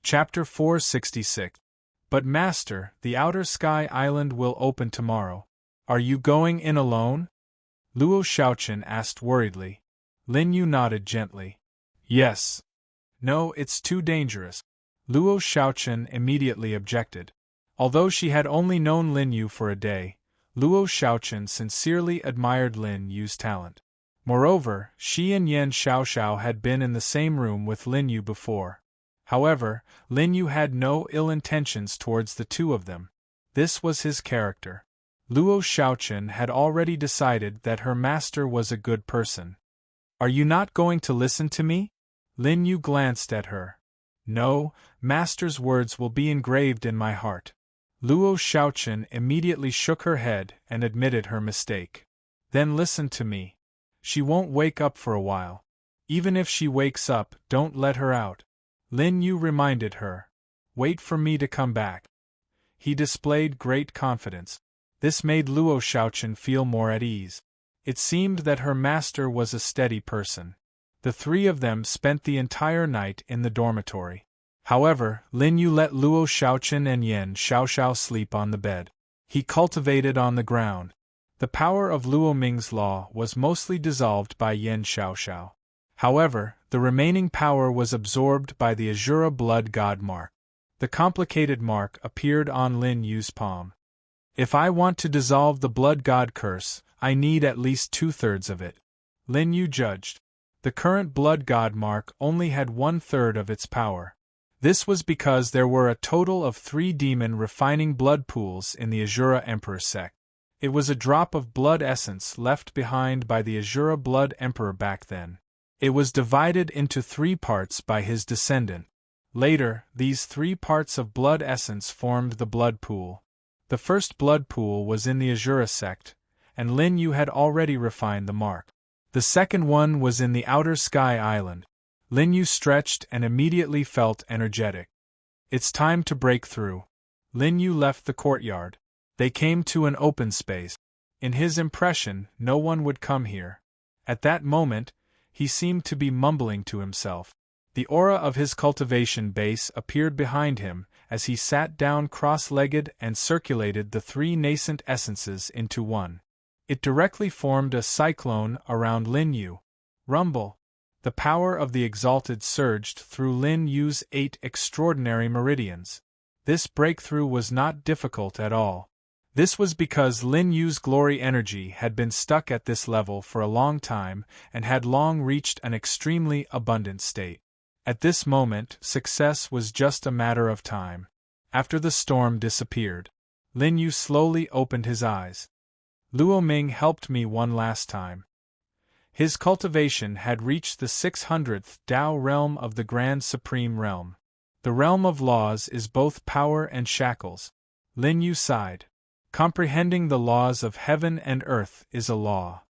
Chapter 466. But Master, the outer sky island will open tomorrow. Are you going in alone? Luo Shaochen asked worriedly. Lin Yu nodded gently. Yes. No, it's too dangerous. Luo Shaochen immediately objected. Although she had only known Lin Yu for a day, Luo Shaochen sincerely admired Lin Yu's talent. Moreover, she and Yan Xiaoxiao had been in the same room with Lin Yu before. However, Lin Yu had no ill intentions towards the two of them. This was his character. Luo Shaochen had already decided that her master was a good person. Are you not going to listen to me? Lin Yu glanced at her. No, master's words will be engraved in my heart. Luo Shaochen immediately shook her head and admitted her mistake. Then listen to me. She won't wake up for a while. Even if she wakes up, don't let her out. Lin Yu reminded her. Wait for me to come back. He displayed great confidence. This made Luo Shaochen feel more at ease. It seemed that her master was a steady person. The three of them spent the entire night in the dormitory. However, Lin Yu let Luo Shaochen and Yan Xiaoxiao sleep on the bed. He cultivated on the ground. The power of Luo Ming's law was mostly dissolved by Yan Xiaoxiao. However, the remaining power was absorbed by the Azura blood god mark. The complicated mark appeared on Lin Yu's palm. If I want to dissolve the blood god curse, I need at least 2/3 of it. Lin Yu judged. The current blood god mark only had 1/3 of its power. This was because there were a total of 3 demon refining blood pools in the Azura Emperor sect. It was a drop of blood essence left behind by the Azura blood emperor back then. It was divided into 3 parts by his descendant. Later, these 3 parts of blood essence formed the blood pool. The first blood pool was in the Azura sect, and Lin Yu had already refined the mark. The second one was in the outer sky island. Lin Yu stretched and immediately felt energetic. It's time to break through. Lin Yu left the courtyard. They came to an open space. In his impression, no one would come here. At that moment, he seemed to be mumbling to himself. The aura of his cultivation base appeared behind him as he sat down cross-legged and circulated the 3 nascent essences into one. It directly formed a cyclone around Lin Yu. Rumble! The power of the exalted surged through Lin Yu's 8 extraordinary meridians. This breakthrough was not difficult at all. This was because Lin Yu's glory energy had been stuck at this level for a long time and had long reached an extremely abundant state. At this moment, success was just a matter of time. After the storm disappeared, Lin Yu slowly opened his eyes. Luo Ming helped me one last time. His cultivation had reached the 600th Dao realm of the Grand Supreme Realm. The realm of laws is both power and shackles. Lin Yu sighed. Comprehending the laws of heaven and earth is a law.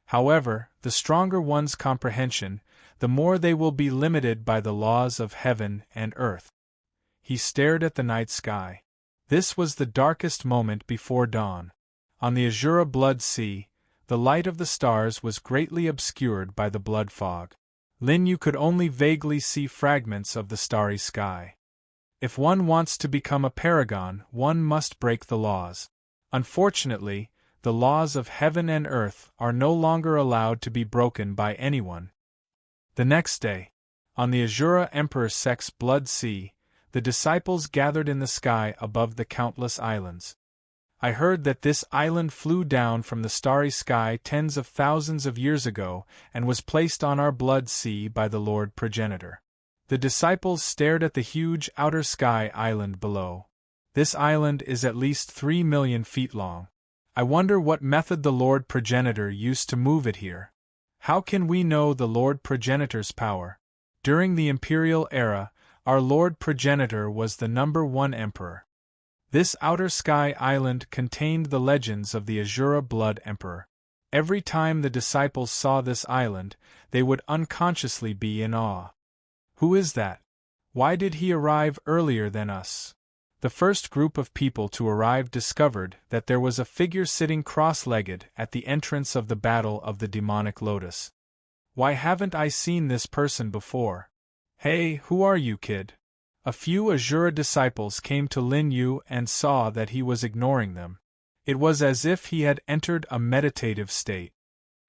However, the stronger one's comprehension, the more they will be limited by the laws of heaven and earth. He stared at the night sky. This was the darkest moment before dawn. On the Azura blood sea, the light of the stars was greatly obscured by the blood fog. Lin Yu could only vaguely see fragments of the starry sky. If one wants to become a paragon, one must break the laws. Unfortunately, the laws of heaven and earth are no longer allowed to be broken by anyone. The next day, on the Azura Emperor sect's blood sea, the disciples gathered in the sky above the countless islands. I heard that this island flew down from the starry sky tens of thousands of years ago and was placed on our blood sea by the Lord Progenitor. The disciples stared at the huge outer sky island below. This island is at least 3 million feet long. I wonder what method the Lord Progenitor used to move it here. How can we know the Lord Progenitor's power? During the Imperial era, our Lord Progenitor was the #1 emperor. This outer sky island contained the legends of the Azura blood emperor. Every time the disciples saw this island, they would unconsciously be in awe. Who is that? Why did he arrive earlier than us? The first group of people to arrive discovered that there was a figure sitting cross-legged at the entrance of the Battle of the Demonic Lotus. Why haven't I seen this person before? Hey, who are you, kid? A few Azura disciples came to Lin Yu and saw that he was ignoring them. It was as if he had entered a meditative state.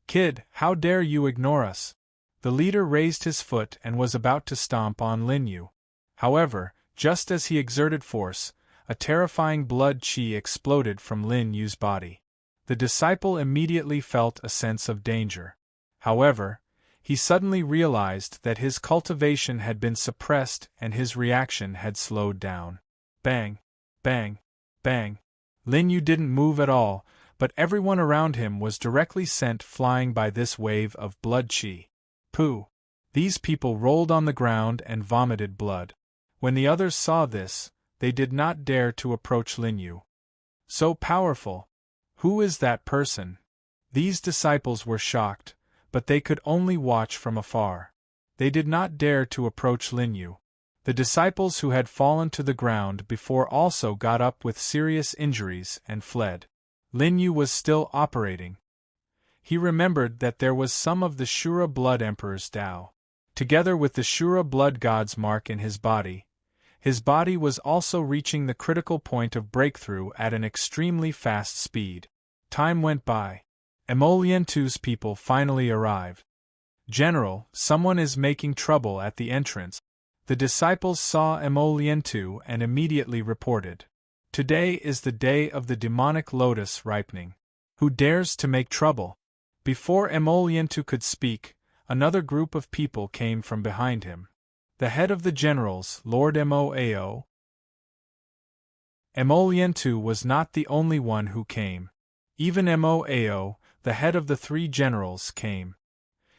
Kid, how dare you ignore us? The leader raised his foot and was about to stomp on Lin Yu. However, just as he exerted force, a terrifying blood chi exploded from Lin Yu's body. The disciple immediately felt a sense of danger. However, he suddenly realized that his cultivation had been suppressed and his reaction had slowed down. Bang! Bang! Bang! Lin Yu didn't move at all, but everyone around him was directly sent flying by this wave of blood chi. Pooh! These people rolled on the ground and vomited blood. When the others saw this, they did not dare to approach Lin Yu. So powerful! Who is that person? These disciples were shocked, but they could only watch from afar. They did not dare to approach Lin Yu. The disciples who had fallen to the ground before also got up with serious injuries and fled. Lin Yu was still operating. He remembered that there was some of the Shura Blood Emperor's Tao. Together with the Shura Blood God's mark in his body was also reaching the critical point of breakthrough at an extremely fast speed. Time went by. Emolientu's people finally arrived. General, someone is making trouble at the entrance. The disciples saw Emolientu and immediately reported. Today is the day of the demonic lotus ripening. Who dares to make trouble? Before Emolientu could speak, another group of people came from behind him. The head of the generals, Lord Moao. Emolientu was not the only one who came. Even Moao, the head of the three generals, came.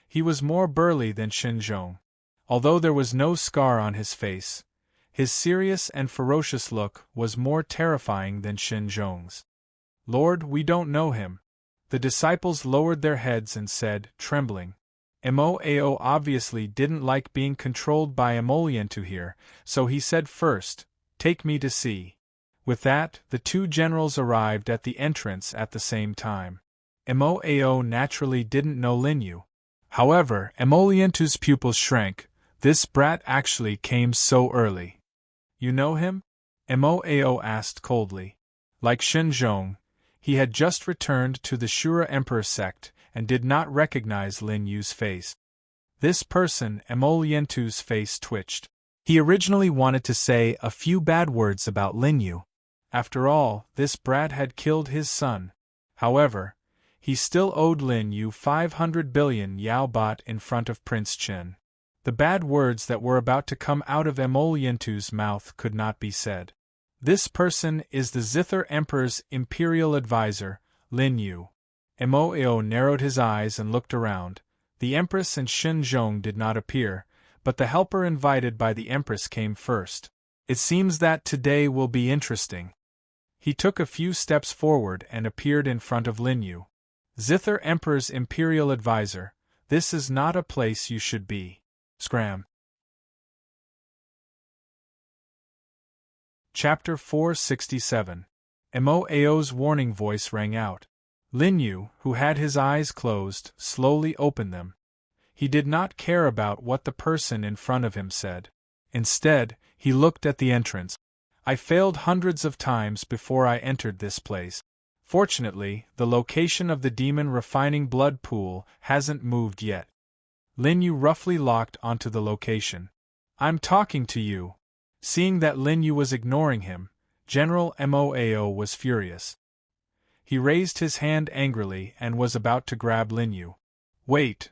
He was more burly than Shinzhong. Although there was no scar on his face, his serious and ferocious look was more terrifying than Shinzhong's. Lord, we don't know him. The disciples lowered their heads and said, trembling. Moao obviously didn't like being controlled by Emolientu here, so he said first, take me to see. With that, the two generals arrived at the entrance at the same time. Moao naturally didn't know Lin Yu. However, Emolientu's pupils shrank. This brat actually came so early. You know him? Moao asked coldly. Like Shinzhong, he had just returned to the Shura Emperor sect and did not recognize Lin Yu's face. This person, Emolientu's face twitched. He originally wanted to say a few bad words about Lin Yu. After all, this brat had killed his son. However, he still owed Lin Yu 500 billion Yao baht in front of Prince Chen. The bad words that were about to come out of Emolientu's mouth could not be said. This person is the Zither Emperor's imperial advisor, Lin Yu. Moao narrowed his eyes and looked around. The Empress and Shinzhong did not appear, but the helper invited by the Empress came first. It seems that today will be interesting. He took a few steps forward and appeared in front of Lin Yu. Zither Emperor's imperial advisor, this is not a place you should be. Scram. Chapter 467. Moao's warning voice rang out. Lin Yu, who had his eyes closed, slowly opened them. He did not care about what the person in front of him said. Instead, he looked at the entrance. I failed hundreds of times before I entered this place. Fortunately, the location of the demon refining blood pool hasn't moved yet. Lin Yu roughly locked onto the location. I'm talking to you. Seeing that Lin Yu was ignoring him, General Moao was furious. He raised his hand angrily and was about to grab Lin Yu. Wait!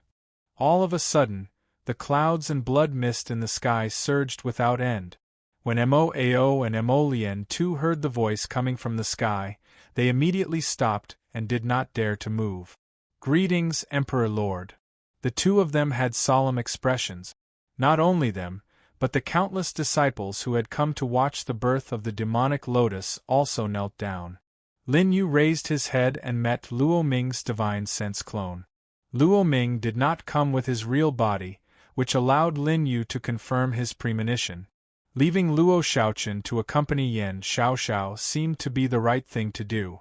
All of a sudden, the clouds and blood mist in the sky surged without end. When Moao and Emolientu heard the voice coming from the sky, they immediately stopped and did not dare to move. Greetings, Emperor Lord. The two of them had solemn expressions. Not only them, but the countless disciples who had come to watch the birth of the demonic lotus also knelt down. Lin Yu raised his head and met Luo Ming's divine sense clone. Luo Ming did not come with his real body, which allowed Lin Yu to confirm his premonition. Leaving Luo Shaochen to accompany Yan Xiaoxiao seemed to be the right thing to do.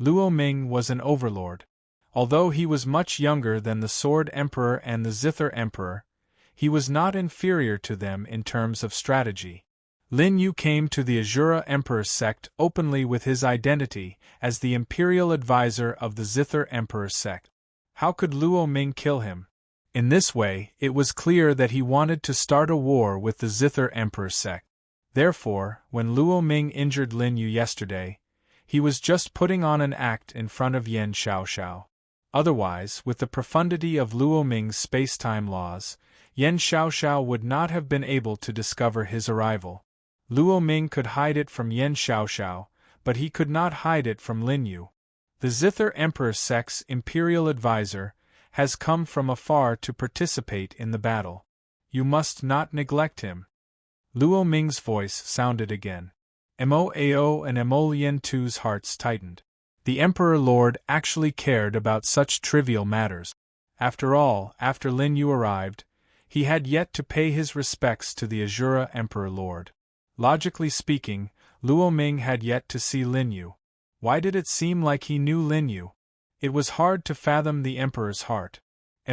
Luo Ming was an overlord. Although he was much younger than the Sword Emperor and the Zither Emperor, he was not inferior to them in terms of strategy. Lin Yu came to the Azura Emperor's sect openly with his identity as the imperial advisor of the Zither Emperor's sect. How could Luo Ming kill him? In this way, it was clear that he wanted to start a war with the Zither Emperor's sect. Therefore, when Luo Ming injured Lin Yu yesterday, he was just putting on an act in front of Yan Xiaoxiao. Otherwise, with the profundity of Luo Ming's space-time laws, Yan Xiaoxiao would not have been able to discover his arrival. Luo Ming could hide it from Yan Xiaoxiao, but he could not hide it from Lin Yu. The Zither Emperor's sect's imperial advisor has come from afar to participate in the battle. You must not neglect him. Luo Ming's voice sounded again. Mo Ao and Mo Lien Tu's hearts tightened. The Emperor Lord actually cared about such trivial matters. After all, after Lin Yu arrived, he had yet to pay his respects to the Azura Emperor Lord. Logically speaking, Luo Ming had yet to see Lin Yu. Why did it seem like he knew Lin Yu? It was hard to fathom the Emperor's heart.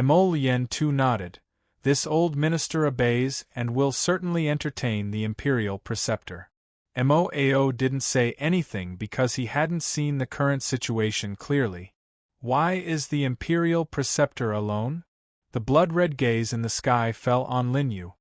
Mo Lien Tu nodded. This old minister obeys and will certainly entertain the imperial preceptor. Mo Ao didn't say anything because he hadn't seen the current situation clearly. Why is the imperial preceptor alone? The blood-red gaze in the sky fell on Lin Yu.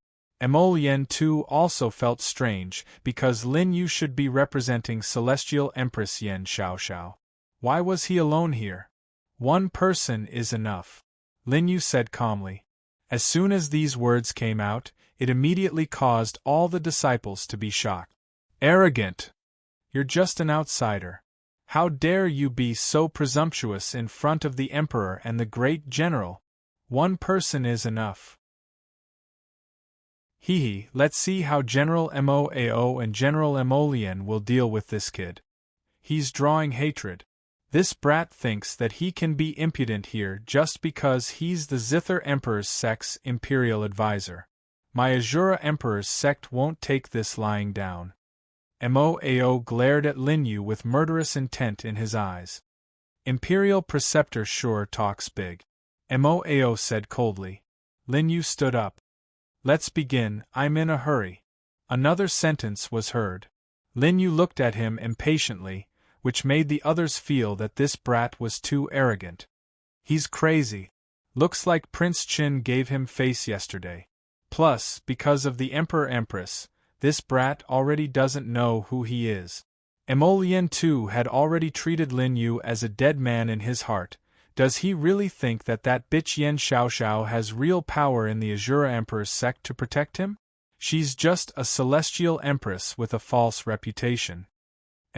Mo Lien Tu also felt strange because Lin Yu should be representing Celestial Empress Yan Xiaoxiao. Why was he alone here? One person is enough, Lin Yu said calmly. As soon as these words came out, it immediately caused all the disciples to be shocked. Arrogant! You're just an outsider. How dare you be so presumptuous in front of the Emperor and the great general? One person is enough. Hehe, let's see how General Mo Ao and General Mo Lien will deal with this kid. He's drawing hatred. This brat thinks that he can be impudent here just because he's the Zither Emperor's sect's imperial advisor. My Azura Emperor's sect won't take this lying down. Mo Ao glared at Lin Yu with murderous intent in his eyes. Imperial preceptor sure talks big. Mo Ao said coldly. Lin Yu stood up. Let's begin, I'm in a hurry. Another sentence was heard. Lin Yu looked at him impatiently, which made the others feel that this brat was too arrogant. He's crazy. Looks like Prince Qin gave him face yesterday. Plus, because of the Emperor-Empress, this brat already doesn't know who he is. Mo Lien Tu had already treated Lin Yu as a dead man in his heart. Does he really think that bitch Yan Xiaoxiao has real power in the Azura Emperor's sect to protect him? She's just a celestial empress with a false reputation.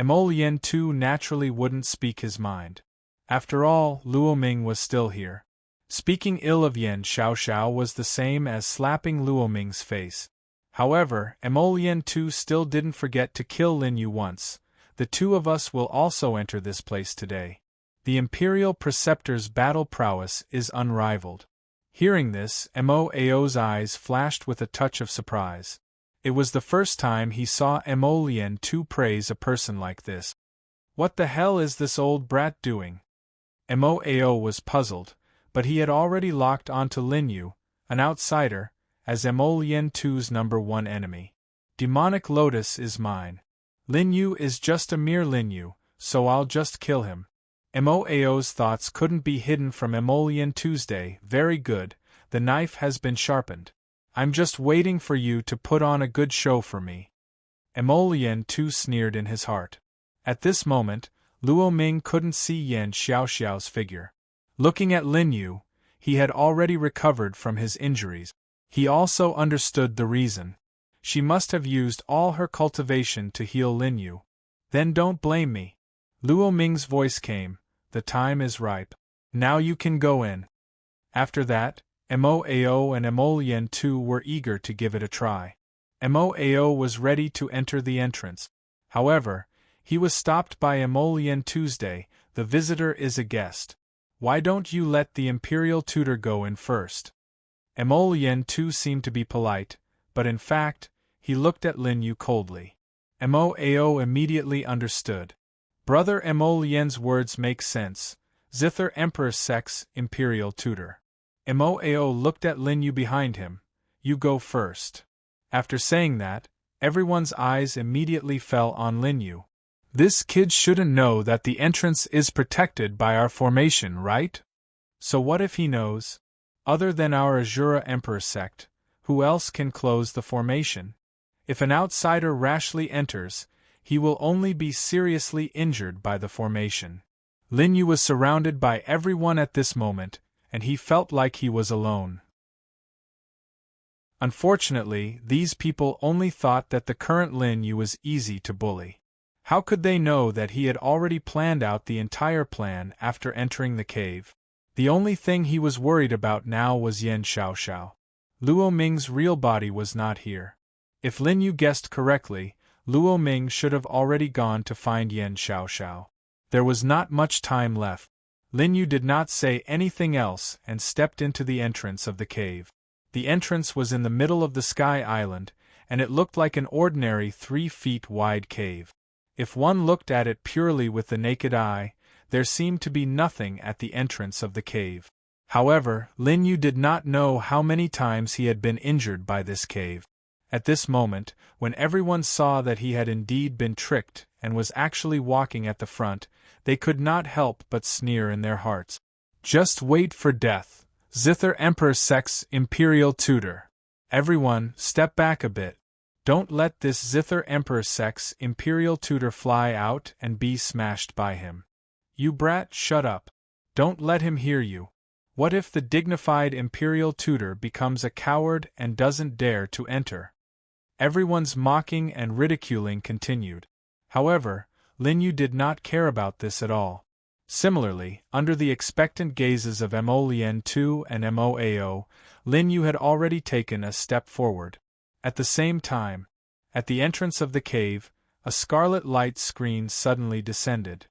Mo Lien Tu naturally wouldn't speak his mind. After all, Luo Ming was still here. Speaking ill of Yan Xiaoxiao was the same as slapping Luo Ming's face. However, Mo Lien Tu still didn't forget to kill Lin Yu once. The two of us will also enter this place today. The Imperial Preceptor's battle prowess is unrivaled. Hearing this, Mo Ao's eyes flashed with a touch of surprise. It was the first time he saw Mo Lien Tu praise a person like this. What the hell is this old brat doing? Mo Ao was puzzled, but he had already locked onto Lin Yu, an outsider, as Mo Lien Tu's #1 enemy. Demonic Lotus is mine. Lin Yu is just a mere Lin Yu, so I'll just kill him. Mo Ao's thoughts couldn't be hidden from Mo Lien Tuesday. Very good, the knife has been sharpened. I'm just waiting for you to put on a good show for me. Mo Lien Tu sneered in his heart. At this moment, Luo Ming couldn't see Yan Xiaoxiao's figure. Looking at Lin Yu, he had already recovered from his injuries. He also understood the reason. She must have used all her cultivation to heal Lin Yu. Then don't blame me. Luo Ming's voice came. The time is ripe. Now you can go in. After that, Mo Ao and Mo Lien Tu were eager to give it a try. Mo Ao was ready to enter the entrance. However, he was stopped by Mo Lien Tuesday. The visitor is a guest. Why don't you let the Imperial Tutor go in first? Mo Lien Tu seemed to be polite, but in fact, he looked at Lin Yu coldly. Mo Ao immediately understood. Brother Mo Lien's words make sense. Zither Emperor Sect's Imperial Tutor. Mo Ao looked at Lin Yu behind him. you go first." After saying that, everyone's eyes immediately fell on Lin Yu. This kid shouldn't know that the entrance is protected by our formation, right? So what if he knows? Other than our Azura Emperor sect, who else can close the formation? If an outsider rashly enters, he will only be seriously injured by the formation. Lin Yu was surrounded by everyone at this moment, and he felt like he was alone. Unfortunately, these people only thought that the current Lin Yu was easy to bully. How could they know that he had already planned out the entire plan after entering the cave? The only thing he was worried about now was Yan Xiaoxiao. Luo Ming's real body was not here. If Lin Yu guessed correctly, Luo Ming should have already gone to find Yan Xiaoxiao. There was not much time left. Lin Yu did not say anything else and stepped into the entrance of the cave. The entrance was in the middle of the Sky Island, and it looked like an ordinary 3 feet wide cave. If one looked at it purely with the naked eye, there seemed to be nothing at the entrance of the cave. However, Lin Yu did not know how many times he had been injured by this cave. At this moment, when everyone saw that he had indeed been tricked and was actually walking at the front, they could not help but sneer in their hearts. Just wait for death, Zither Emperor Sect's Imperial Tutor. Everyone, step back a bit. Don't let this Zither Emperor Sect's Imperial Tutor fly out and be smashed by him. You brat, shut up. Don't let him hear you. What if the dignified Imperial Tutor becomes a coward and doesn't dare to enter? Everyone's mocking and ridiculing continued. However, Lin Yu did not care about this at all. Similarly, under the expectant gazes of Mo Lien Tu and Moao, Lin Yu had already taken a step forward. At the same time, at the entrance of the cave, a scarlet light screen suddenly descended.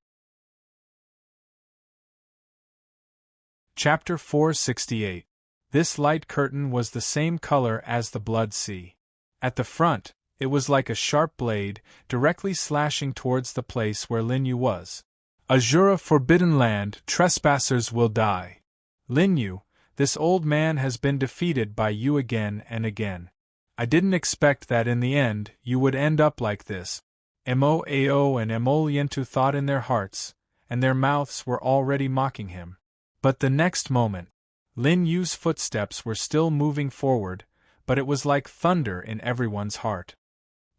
Chapter 468. This light curtain was the same color as the Blood Sea. At the front, it was like a sharp blade, directly slashing towards the place where Lin Yu was. Azura Forbidden Land, trespassers will die. Lin Yu, this old man has been defeated by you again and again. I didn't expect that in the end you would end up like this. Moao and Emolientu thought in their hearts, and their mouths were already mocking him. But the next moment, Lin Yu's footsteps were still moving forward, but it was like thunder in everyone's heart.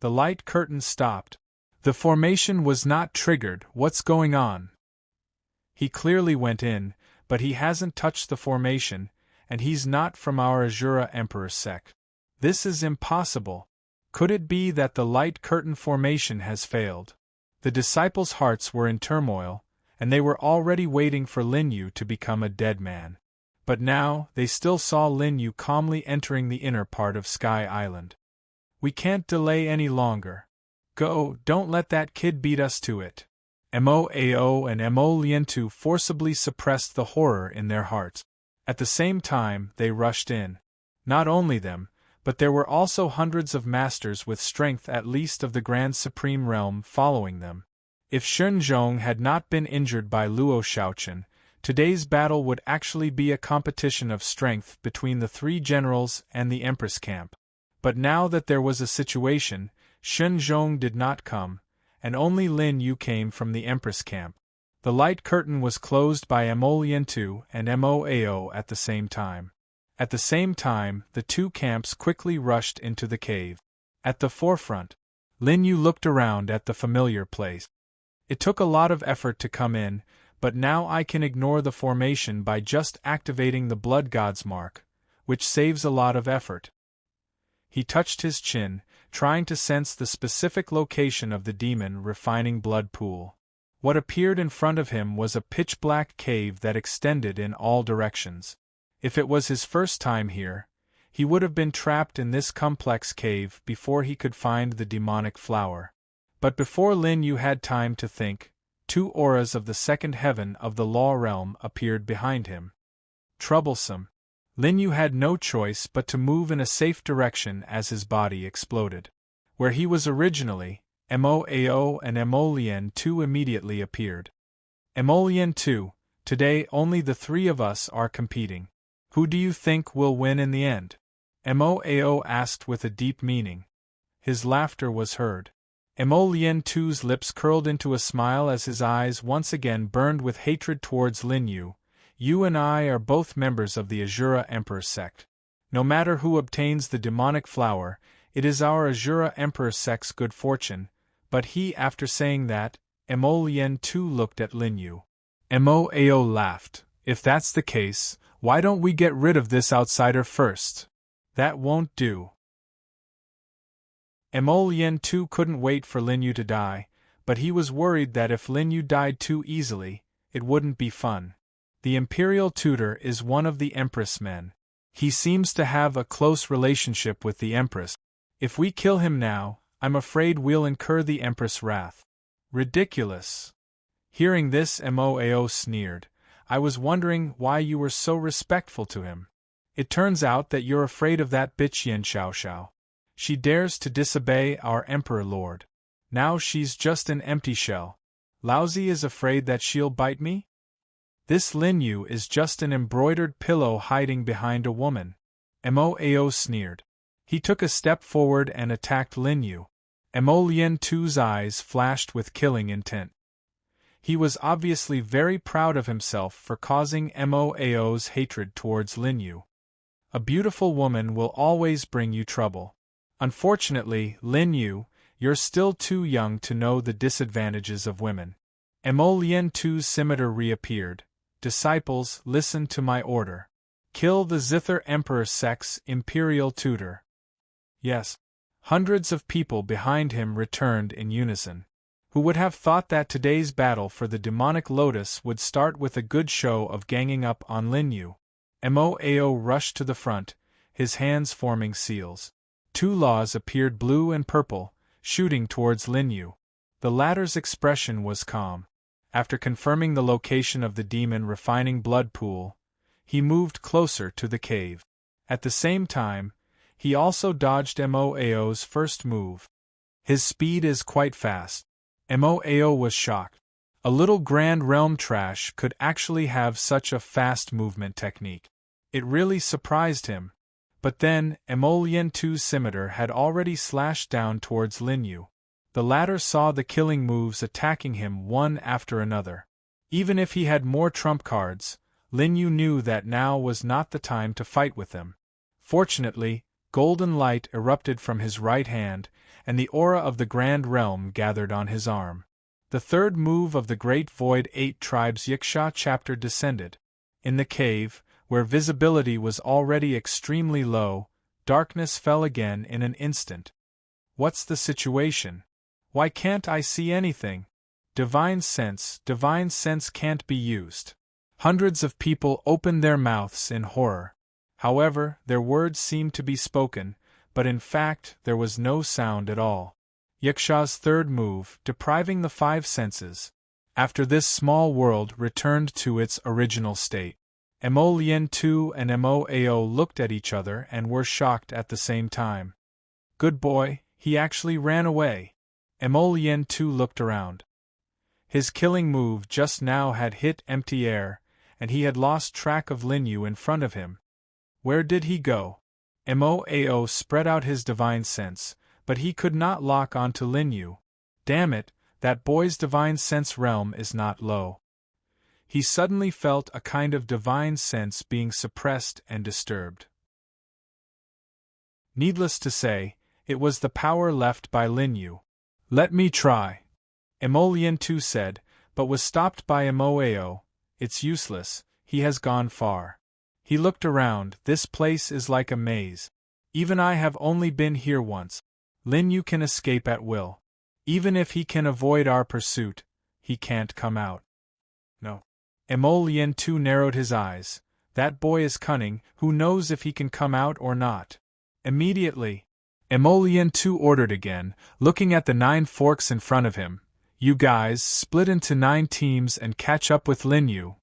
The light curtain stopped. The formation was not triggered. What's going on? He clearly went in, but he hasn't touched the formation, and he's not from our Azura Emperor sect. This is impossible. Could it be that the light curtain formation has failed? The disciples' hearts were in turmoil, and they were already waiting for Lin Yu to become a dead man. But now, they still saw Lin Yu calmly entering the inner part of Sky Island. We can't delay any longer. Go, don't let that kid beat us to it. Moao and Emolientu forcibly suppressed the horror in their hearts. At the same time, they rushed in. Not only them, but there were also hundreds of masters with strength at least of the Grand Supreme Realm following them. If Shenzhong had not been injured by Luo Shaochen, today's battle would actually be a competition of strength between the 3 generals and the Empress camp. But now that there was a situation, Shenzhong did not come, and only Lin Yu came from the Empress camp. The light curtain was closed by Emolientu and Moao at the same time. At the same time, the 2 camps quickly rushed into the cave. At the forefront, Lin Yu looked around at the familiar place. It took a lot of effort to come in, but now I can ignore the formation by just activating the Blood God's mark, which saves a lot of effort. He touched his chin, trying to sense the specific location of the demon refining blood pool. What appeared in front of him was a pitch-black cave that extended in all directions. If it was his first time here, he would have been trapped in this complex cave before he could find the demonic flower. But before Lin Yu had time to think, 2 auras of the second heaven of the Law Realm appeared behind him. Troublesome. Lin Yu had no choice but to move in a safe direction as his body exploded. Where he was originally, Moao and Emolien Tu immediately appeared. Emolien Tu, today only the 3 of us are competing. Who do you think will win in the end? Moao asked with a deep meaning. His laughter was heard. Mo Lien Tu's lips curled into a smile as his eyes once again burned with hatred towards Lin Yu. You and I are both members of the Azura Emperor sect. No matter who obtains the demonic flower, it is our Azura Emperor sect's good fortune. But he, after saying that, Mo Lien Tu looked at Lin Yu. Moao laughed. If that's the case, why don't we get rid of this outsider first? That won't do. Mo Lien Tu couldn't wait for Lin Yu to die, but he was worried that if Lin Yu died too easily, it wouldn't be fun. The Imperial Tutor is one of the Empress men. He seems to have a close relationship with the Empress. If we kill him now, I'm afraid we'll incur the Empress' wrath. Ridiculous. Hearing this, Moao sneered. I was wondering why you were so respectful to him. It turns out that you're afraid of that bitch Yen Xiaoxiao. She dares to disobey our Emperor Lord. Now she's just an empty shell. Laozi is afraid that she'll bite me? This Lin Yu is just an embroidered pillow hiding behind a woman. Moao sneered. He took a step forward and attacked Lin Yu. Mo Lien Tu's eyes flashed with killing intent. He was obviously very proud of himself for causing Moao's hatred towards Lin Yu. A beautiful woman will always bring you trouble. Unfortunately, Lin Yu, you're still too young to know the disadvantages of women. Mo Lien Tu's scimitar reappeared. Disciples, listen to my order. Kill the Zither Emperor sect's Imperial Tutor. Yes. Hundreds of people behind him returned in unison. Who would have thought that today's battle for the demonic lotus would start with a good show of ganging up on Lin Yu? Moao rushed to the front, his hands forming seals. Two laws appeared blue and purple, shooting towards Lin Yu. The latter's expression was calm. After confirming the location of the demon refining blood pool, he moved closer to the cave. At the same time, he also dodged Moao's first move. His speed is quite fast. Moao was shocked. A little Grand Realm trash could actually have such a fast movement technique. It really surprised him. But then, Mo Lien Tu's scimitar had already slashed down towards Lin Yu. The latter saw the killing moves attacking him one after another. Even if he had more trump cards, Lin Yu knew that now was not the time to fight with them. Fortunately, golden light erupted from his right hand, and the aura of the Grand Realm gathered on his arm. The third move of the Great Void 8 Tribes Yiksha chapter descended. In the cave, where visibility was already extremely low, darkness fell again in an instant. What's the situation? Why can't I see anything? Divine sense can't be used. Hundreds of people opened their mouths in horror. However, their words seemed to be spoken, but in fact there was no sound at all. Yiksha's third move, depriving the five senses. After this small world returned to its original state. Mo Lien Tu and Moao looked at each other and were shocked at the same time. Good boy, he actually ran away. Mo Lien Tu looked around. His killing move just now had hit empty air, and he had lost track of Lin Yu in front of him. Where did he go? Moao spread out his divine sense, but he could not lock onto Lin Yu. Damn it, that boy's divine sense realm is not low. He suddenly felt a kind of divine sense being suppressed and disturbed. Needless to say, it was the power left by Lin Yu. Let me try. Mo Lien Tu said, but was stopped by Moao. It's useless, he has gone far. He looked around. This place is like a maze. Even I have only been here once. Lin Yu can escape at will. Even if he can avoid our pursuit, he can't come out. No. Mo Lien Tu narrowed his eyes. That boy is cunning, who knows if he can come out or not. Immediately, Mo Lien Tu ordered again, looking at the 9 forks in front of him. You guys, split into 9 teams and catch up with Lin Yu.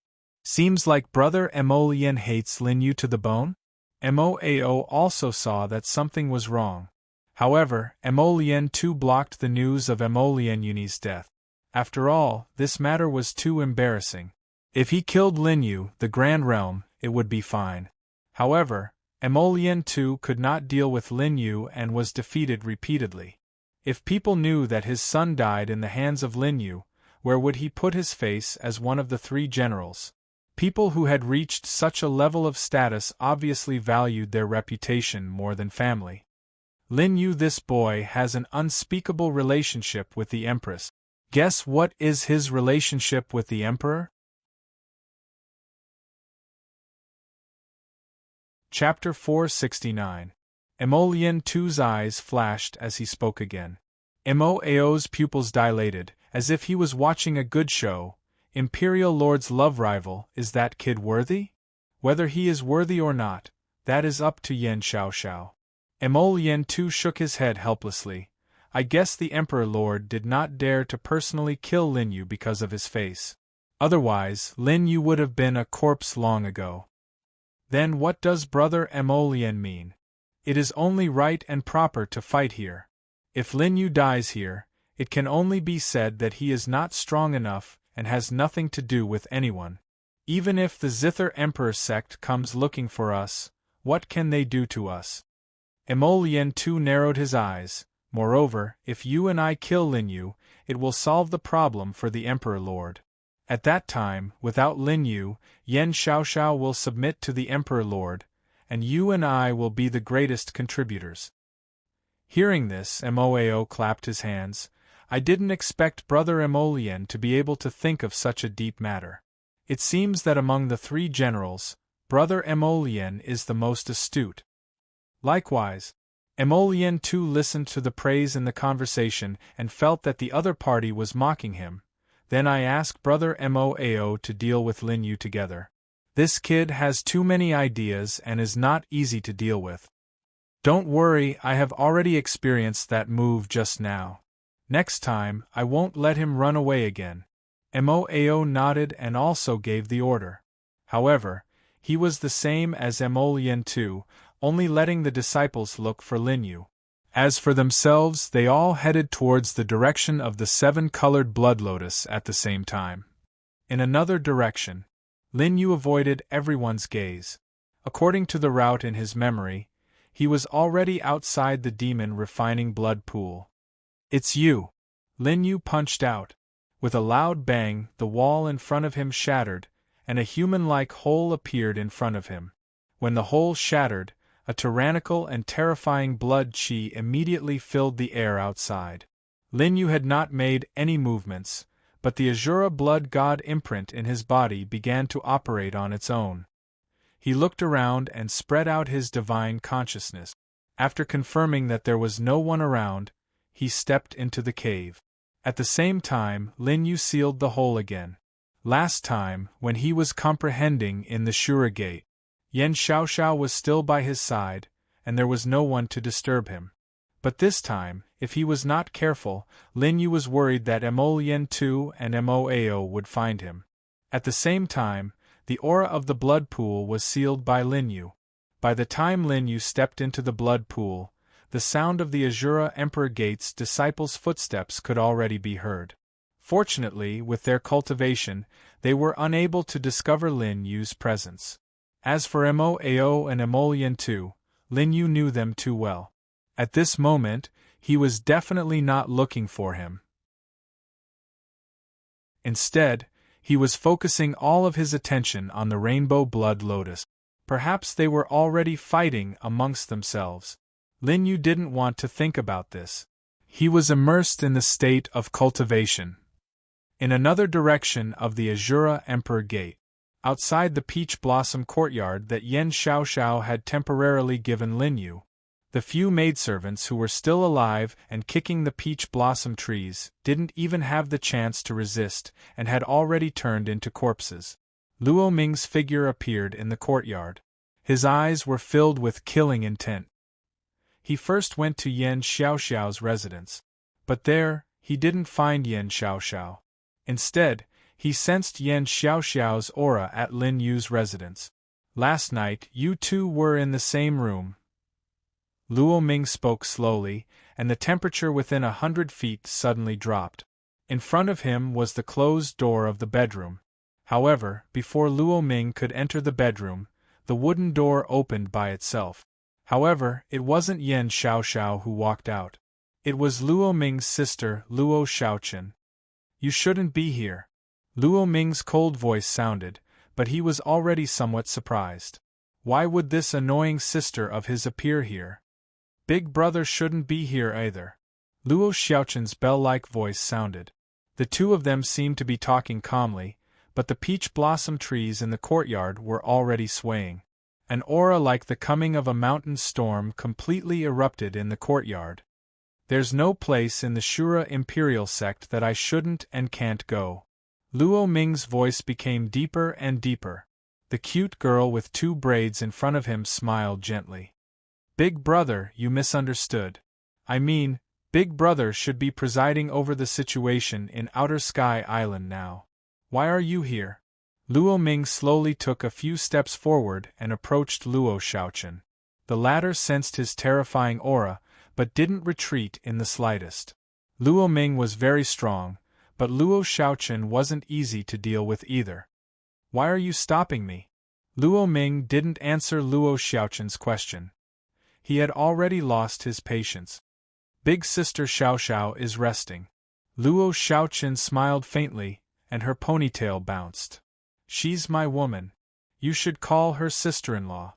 Seems like brother Mo Lien hates Lin Yu to the bone? Moao also saw that something was wrong. However, Mo Lien Tu blocked the news of Mo Lien Yun's death. After all, this matter was too embarrassing. If he killed Lin Yu, the Grand Realm, it would be fine. However, Emolian too could not deal with Lin Yu and was defeated repeatedly. If people knew that his son died in the hands of Lin Yu, where would he put his face as one of the three generals? People who had reached such a level of status obviously valued their reputation more than family. Lin Yu, this boy, has an unspeakable relationship with the Empress. Guess what is his relationship with the Emperor? Chapter 469. Emolian Tu's eyes flashed as he spoke again. Moao's pupils dilated, as if he was watching a good show. Imperial Lord's love rival, is that kid worthy? Whether he is worthy or not, that is up to Yan Xiaoxiao. Emolian Tu shook his head helplessly. I guess the Emperor Lord did not dare to personally kill Lin Yu because of his face. Otherwise, Lin Yu would have been a corpse long ago. Then what does Brother Emolian mean? It is only right and proper to fight here. If Lin Yu dies here, it can only be said that he is not strong enough and has nothing to do with anyone. Even if the Zither Emperor sect comes looking for us, what can they do to us? Emolian too narrowed his eyes. Moreover, if you and I kill Lin Yu, it will solve the problem for the Emperor Lord. At that time, without Lin Yu, Yan Xiaoxiao will submit to the Emperor Lord, and you and I will be the greatest contributors. Hearing this, Moao clapped his hands. I didn't expect Brother Emolian to be able to think of such a deep matter. It seems that among the three generals, Brother Emolian is the most astute. Likewise, Emolian too listened to the praise in the conversation and felt that the other party was mocking him. Then I asked Brother Moao to deal with Lin Yu together. This kid has too many ideas and is not easy to deal with. Don't worry, I have already experienced that move just now. Next time, I won't let him run away again. Moao nodded and also gave the order. However, he was the same as Emolian too, only letting the disciples look for Lin Yu. As for themselves, they all headed towards the direction of the seven-colored blood lotus at the same time. In another direction, Lin Yu avoided everyone's gaze. According to the route in his memory, he was already outside the demon refining blood pool. It's you! Lin Yu punched out. With a loud bang, the wall in front of him shattered, and a human-like hole appeared in front of him. When the hole shattered, a tyrannical and terrifying blood chi immediately filled the air outside. Lin Yu had not made any movements, but the Azura blood god imprint in his body began to operate on its own. He looked around and spread out his divine consciousness. After confirming that there was no one around, he stepped into the cave. At the same time, Lin Yu sealed the hole again. Last time, when he was comprehending in the Shura Gate, Yan Xiaoxiao was still by his side, and there was no one to disturb him. But this time, if he was not careful, Lin Yu was worried that Emolian Tu and Moao would find him. At the same time, the aura of the blood pool was sealed by Lin Yu. By the time Lin Yu stepped into the blood pool, the sound of the Azura Emperor Gate's disciples' footsteps could already be heard. Fortunately, with their cultivation, they were unable to discover Lin Yu's presence. As for Moao and Emolian too, Lin Yu knew them too well. At this moment, he was definitely not looking for him. Instead, he was focusing all of his attention on the rainbow blood lotus. Perhaps they were already fighting amongst themselves. Lin Yu didn't want to think about this. He was immersed in the state of cultivation. In another direction of the Azura Emperor Gate, outside the peach blossom courtyard that Yan Xiaoxiao had temporarily given Lin Yu, the few maidservants who were still alive and kicking the peach blossom trees didn't even have the chance to resist and had already turned into corpses. Luo Ming's figure appeared in the courtyard. His eyes were filled with killing intent. He first went to Yan Xiaoxiao's residence, but there, he didn't find Yan Xiaoxiao. Instead, he sensed Yan Xiaoxiao's aura at Lin Yu's residence. Last night, you two were in the same room. Luo Ming spoke slowly, and the temperature within 100 feet suddenly dropped. In front of him was the closed door of the bedroom. However, before Luo Ming could enter the bedroom, the wooden door opened by itself. However, it wasn't Yan Xiaoxiao who walked out. It was Luo Ming's sister, Luo Xiaoqin. You shouldn't be here. Luo Ming's cold voice sounded, but he was already somewhat surprised. Why would this annoying sister of his appear here? Big brother shouldn't be here either. Luo Xiaoqin's bell-like voice sounded. The two of them seemed to be talking calmly, but the peach blossom trees in the courtyard were already swaying. An aura like the coming of a mountain storm completely erupted in the courtyard. There's no place in the Shura Imperial sect that I shouldn't and can't go. Luo Ming's voice became deeper and deeper. The cute girl with 2 braids in front of him smiled gently. Big brother, you misunderstood. I mean, Big brother should be presiding over the situation in Outer Sky Island now. Why are you here? Luo Ming slowly took a few steps forward and approached Luo Xiaoqin. The latter sensed his terrifying aura, but didn't retreat in the slightest. Luo Ming was very strong, but Luo Xiaoqin wasn't easy to deal with either. Why are you stopping me? Luo Ming didn't answer Luo Xiaoqin's question. He had already lost his patience. Big sister Xiaoxiao is resting. Luo Xiaoqin smiled faintly, and her ponytail bounced. She's my woman. You should call her sister-in-law.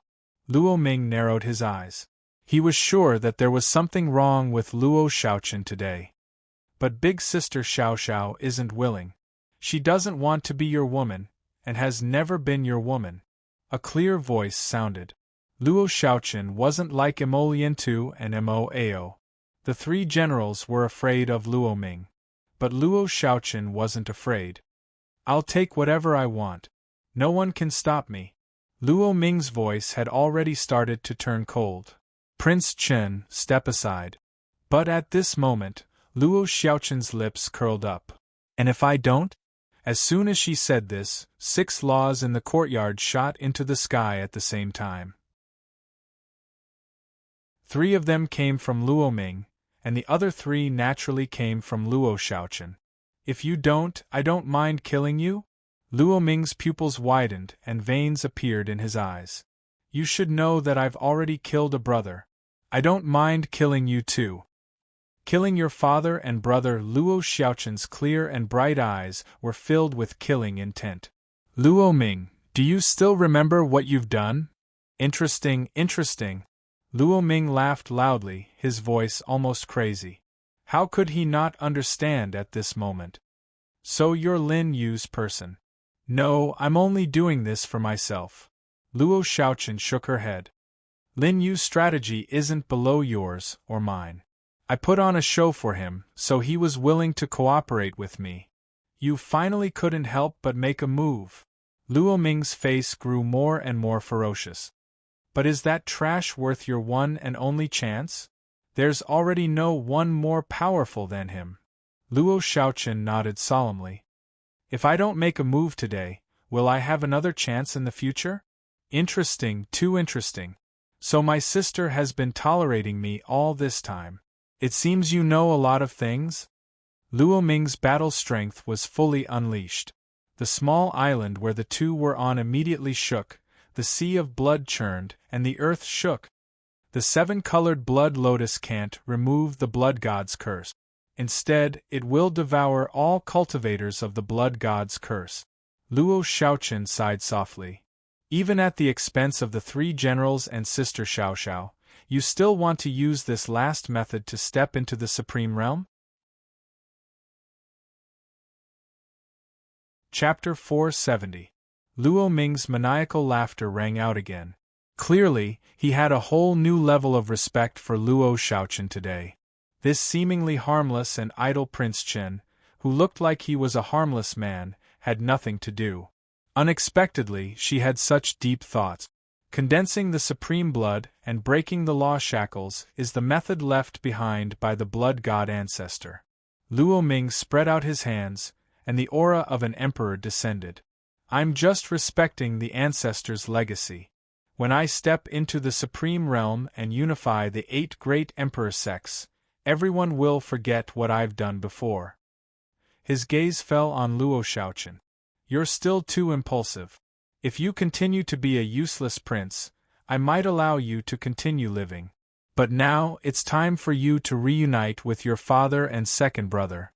Luo Ming narrowed his eyes. He was sure that there was something wrong with Luo Xiaoqin today. But big sister Xiaoxiao isn't willing. She doesn't want to be your woman, and has never been your woman. A clear voice sounded. Luo Xiaoqin wasn't like Emolientu and Mo. The 3 generals were afraid of Luo Ming. But Luo Xiaoqin wasn't afraid. I'll take whatever I want. No one can stop me. Luo Ming's voice had already started to turn cold. Prince Chen, step aside. But at this moment, Luo Xiaoqin's lips curled up. And if I don't? As soon as she said this, 6 laws in the courtyard shot into the sky at the same time. 3 of them came from Luo Ming, and the other 3 naturally came from Luo Xiaoqin. If you don't, I don't mind killing you? Luo Ming's pupils widened and veins appeared in his eyes. You should know that I've already killed a brother. I don't mind killing you too. Killing your father and brother. Luo Xiaoqin's clear and bright eyes were filled with killing intent. Luo Ming, do you still remember what you've done? Interesting. Luo Ming laughed loudly, his voice almost crazy. How could he not understand at this moment? So you're Lin Yu's person. No, I'm only doing this for myself. Luo Xiaoqin shook her head. Lin Yu's strategy isn't below yours or mine. I put on a show for him, so he was willing to cooperate with me. You finally couldn't help but make a move. Luo Ming's face grew more and more ferocious. But is that trash worth your one and only chance? There's already no one more powerful than him. Luo Xiaoqin nodded solemnly. If I don't make a move today, will I have another chance in the future? Interesting, too interesting. So my sister has been tolerating me all this time. It seems you know a lot of things? Luo Ming's battle strength was fully unleashed. The small island where the two were on immediately shook, the sea of blood churned, and the earth shook. The 7-colored blood lotus can't remove the blood god's curse. Instead, it will devour all cultivators of the blood god's curse. Luo Xiaoqin sighed softly. Even at the expense of the 3 generals and sister Xiaoxiao, you still want to use this last method to step into the supreme realm? Chapter 470. Luo Ming's maniacal laughter rang out again. Clearly, he had a whole new level of respect for Luo Xiaoqin today. This seemingly harmless and idle Prince Chen, who looked like he was a harmless man, had nothing to do. Unexpectedly, she had such deep thoughts. Condensing the supreme blood and breaking the law shackles is the method left behind by the blood god ancestor. Luo Ming spread out his hands, and the aura of an emperor descended. I'm just respecting the ancestor's legacy. When I step into the supreme realm and unify the 8 great emperor sects, everyone will forget what I've done before. His gaze fell on Luo Xiaoqin. You're still too impulsive. If you continue to be a useless prince, I might allow you to continue living. But now it's time for you to reunite with your father and second brother."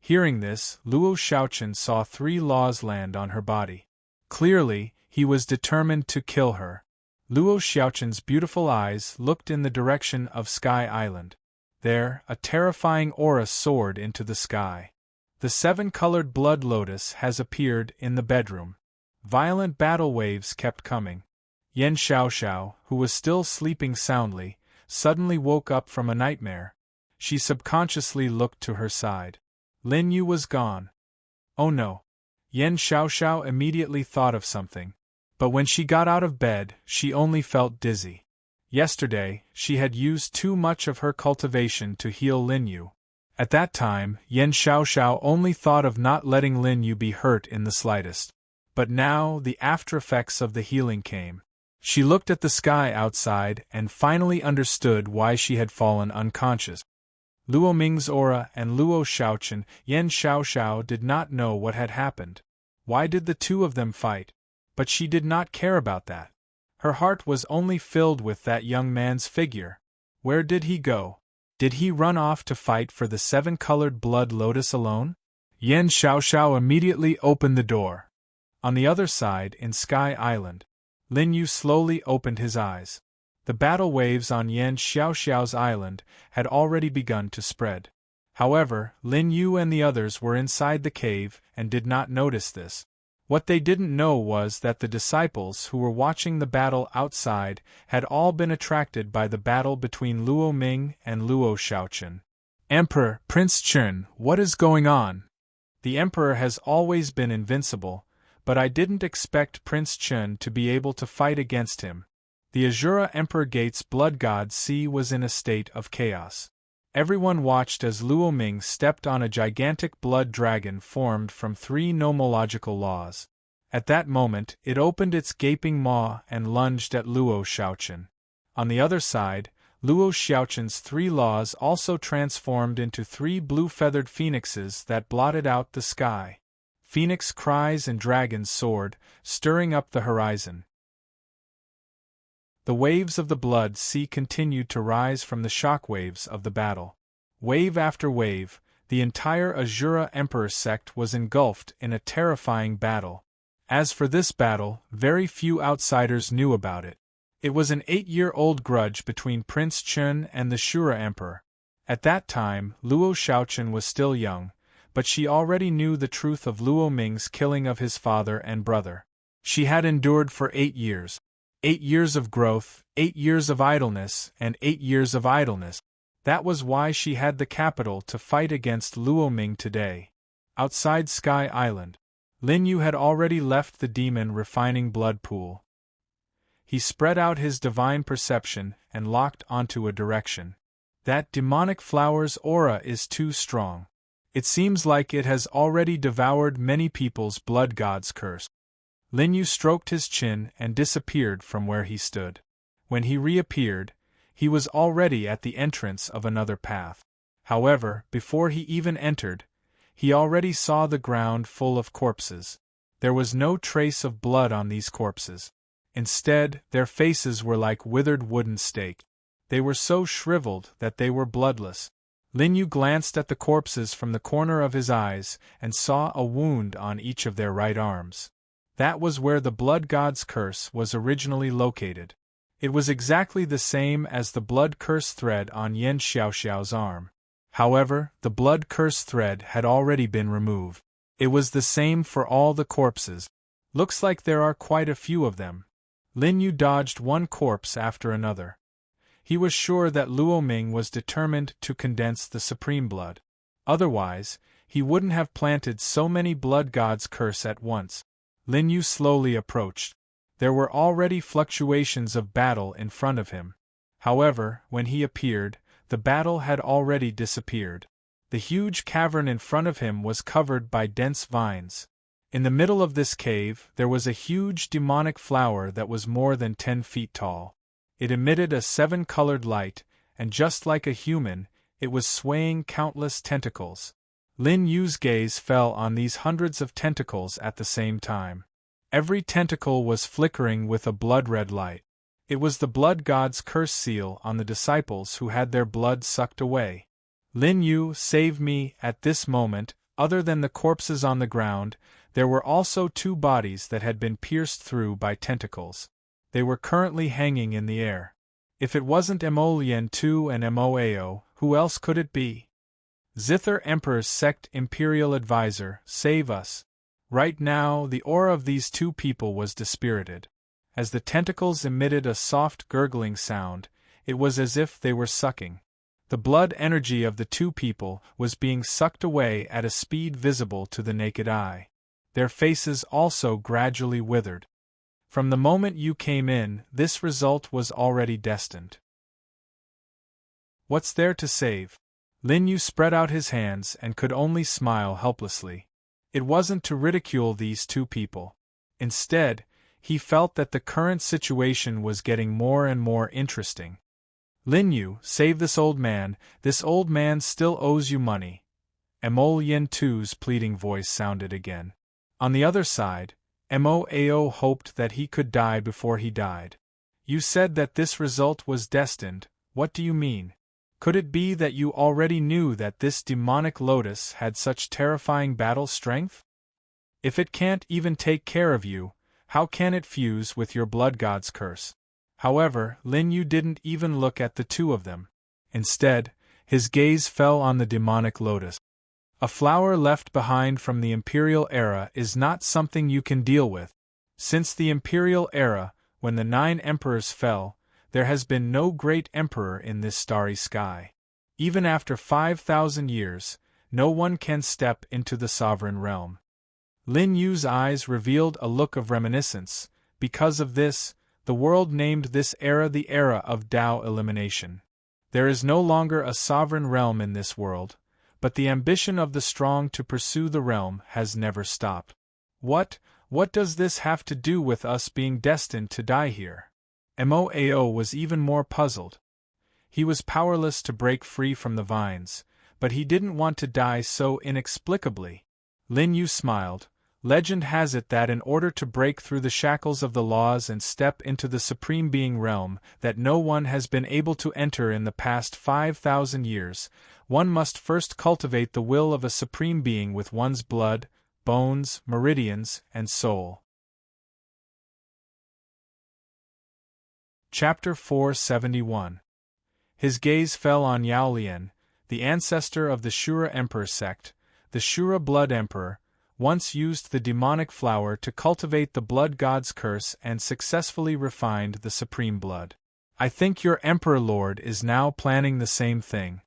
Hearing this, Luo Shaochen saw 3 laws land on her body. Clearly, he was determined to kill her. Luo Xiaochen's beautiful eyes looked in the direction of Sky Island. There, a terrifying aura soared into the sky. The 7-colored blood lotus has appeared in the bedroom. Violent battle waves kept coming. Yan Xiaoxiao, who was still sleeping soundly, suddenly woke up from a nightmare. She subconsciously looked to her side. Lin Yu was gone. Oh no! Yan Xiaoxiao immediately thought of something. But when she got out of bed, she only felt dizzy. Yesterday, she had used too much of her cultivation to heal Lin Yu. At that time, Yan Xiaoxiao only thought of not letting Lin Yu be hurt in the slightest. But now the after-effects of the healing came. She looked at the sky outside and finally understood why she had fallen unconscious. Luo Ming's aura and Luo Xiaochen, Yan Xiaoxiao did not know what had happened. Why did the 2 of them fight? But she did not care about that. Her heart was only filled with that young man's figure. Where did he go? Did he run off to fight for the 7-colored blood lotus alone? Yan Xiaoxiao immediately opened the door. On the other side, in Sky Island, Lin Yu slowly opened his eyes. The battle waves on Yan Xiaoxiao's island had already begun to spread. However, Lin Yu and the others were inside the cave and did not notice this. What they didn't know was that the disciples who were watching the battle outside had all been attracted by the battle between Luo Ming and Luo Xiaochen. "Emperor, Prince Chen, what is going on? The Emperor has always been invincible, but I didn't expect Prince Chen to be able to fight against him." The Azura Emperor Gate's blood god Si was in a state of chaos. Everyone watched as Luo Ming stepped on a gigantic blood dragon formed from 3 nomological laws. At that moment, it opened its gaping maw and lunged at Luo Xiaochen. On the other side, Luo Xiaochen's 3 laws also transformed into 3 blue-feathered phoenixes that blotted out the sky. Phoenix cries and dragons soared, stirring up the horizon. The waves of the blood sea continued to rise from the shock waves of the battle. Wave after wave, the entire Azura Emperor sect was engulfed in a terrifying battle. As for this battle, very few outsiders knew about it. It was an 8-year-old grudge between Prince Chen and the Shura Emperor. At that time, Luo Xiaochen was still young, but she already knew the truth of Luo Ming's killing of his father and brother. She had endured for 8 years. 8 years of growth, 8 years of idleness, and 8 years of idleness. That was why she had the capital to fight against Luo Ming today. Outside Sky Island, Lin Yu had already left the demon refining blood pool. He spread out his divine perception and locked onto a direction. That demonic flower's aura is too strong. It seems like it has already devoured many people's blood god's curse. Lin Yu stroked his chin and disappeared from where he stood. When he reappeared, he was already at the entrance of another path. However, before he even entered, he already saw the ground full of corpses. There was no trace of blood on these corpses. Instead, their faces were like withered wooden stakes. They were so shriveled that they were bloodless. Lin Yu glanced at the corpses from the corner of his eyes and saw a wound on each of their right arms. That was where the blood god's curse was originally located. It was exactly the same as the blood curse thread on Yan Xiaoxiao's arm. However, the blood curse thread had already been removed. It was the same for all the corpses. Looks like there are quite a few of them. Lin Yu dodged one corpse after another. He was sure that Luo Ming was determined to condense the supreme blood. Otherwise, he wouldn't have planted so many blood gods' curse at once. Lin Yu slowly approached. There were already fluctuations of battle in front of him. However, when he appeared, the battle had already disappeared. The huge cavern in front of him was covered by dense vines. In the middle of this cave, there was a huge demonic flower that was more than 10 feet tall. It emitted a 7-colored light, and just like a human, it was swaying countless tentacles. Lin Yu's gaze fell on these hundreds of tentacles at the same time. Every tentacle was flickering with a blood-red light. It was the blood god's curse seal on the disciples who had their blood sucked away. Lin Yu, save me. At this moment, other than the corpses on the ground, there were also two bodies that had been pierced through by tentacles. They were currently hanging in the air. If it wasn't Emolian II and Moao, who else could it be? Zither Emperor's Sect Imperial Advisor, save us. Right now, the aura of these two people was dispirited. As the tentacles emitted a soft gurgling sound, it was as if they were sucking. The blood energy of the two people was being sucked away at a speed visible to the naked eye. Their faces also gradually withered. From the moment you came in, this result was already destined. What's there to save? Lin Yu spread out his hands and could only smile helplessly. It wasn't to ridicule these two people. Instead, he felt that the current situation was getting more and more interesting. Lin Yu, save this old man. This old man still owes you money. Emolian II's pleading voice sounded again. On the other side, Moao hoped that he could die before he died. You said that this result was destined. What do you mean? Could it be that you already knew that this demonic lotus had such terrifying battle strength? If it can't even take care of you, how can it fuse with your blood god's curse? However, Lin Yu didn't even look at the two of them. Instead, his gaze fell on the demonic lotus. A flower left behind from the Imperial era is not something you can deal with. Since the Imperial era, when the 9 emperors fell, there has been no great emperor in this starry sky. Even after 5,000 years, no one can step into the sovereign realm. Lin Yu's eyes revealed a look of reminiscence. Because of this, the world named this era the era of Tao elimination. There is no longer a sovereign realm in this world, but the ambition of the strong to pursue the realm has never stopped. What does this have to do with us being destined to die here? Moao was even more puzzled. He was powerless to break free from the vines, but he didn't want to die so inexplicably. Lin Yu smiled. Legend has it that in order to break through the shackles of the laws and step into the Supreme Being realm that no one has been able to enter in the past 5,000 years, one must first cultivate the will of a Supreme Being with one's blood, bones, meridians, and soul. Chapter 471. His gaze fell on Yao Lian, the ancestor of the Shura Emperor sect. The Shura Blood Emperor once used the demonic flower to cultivate the blood god's curse and successfully refined the supreme blood. I think your Emperor Lord is now planning the same thing.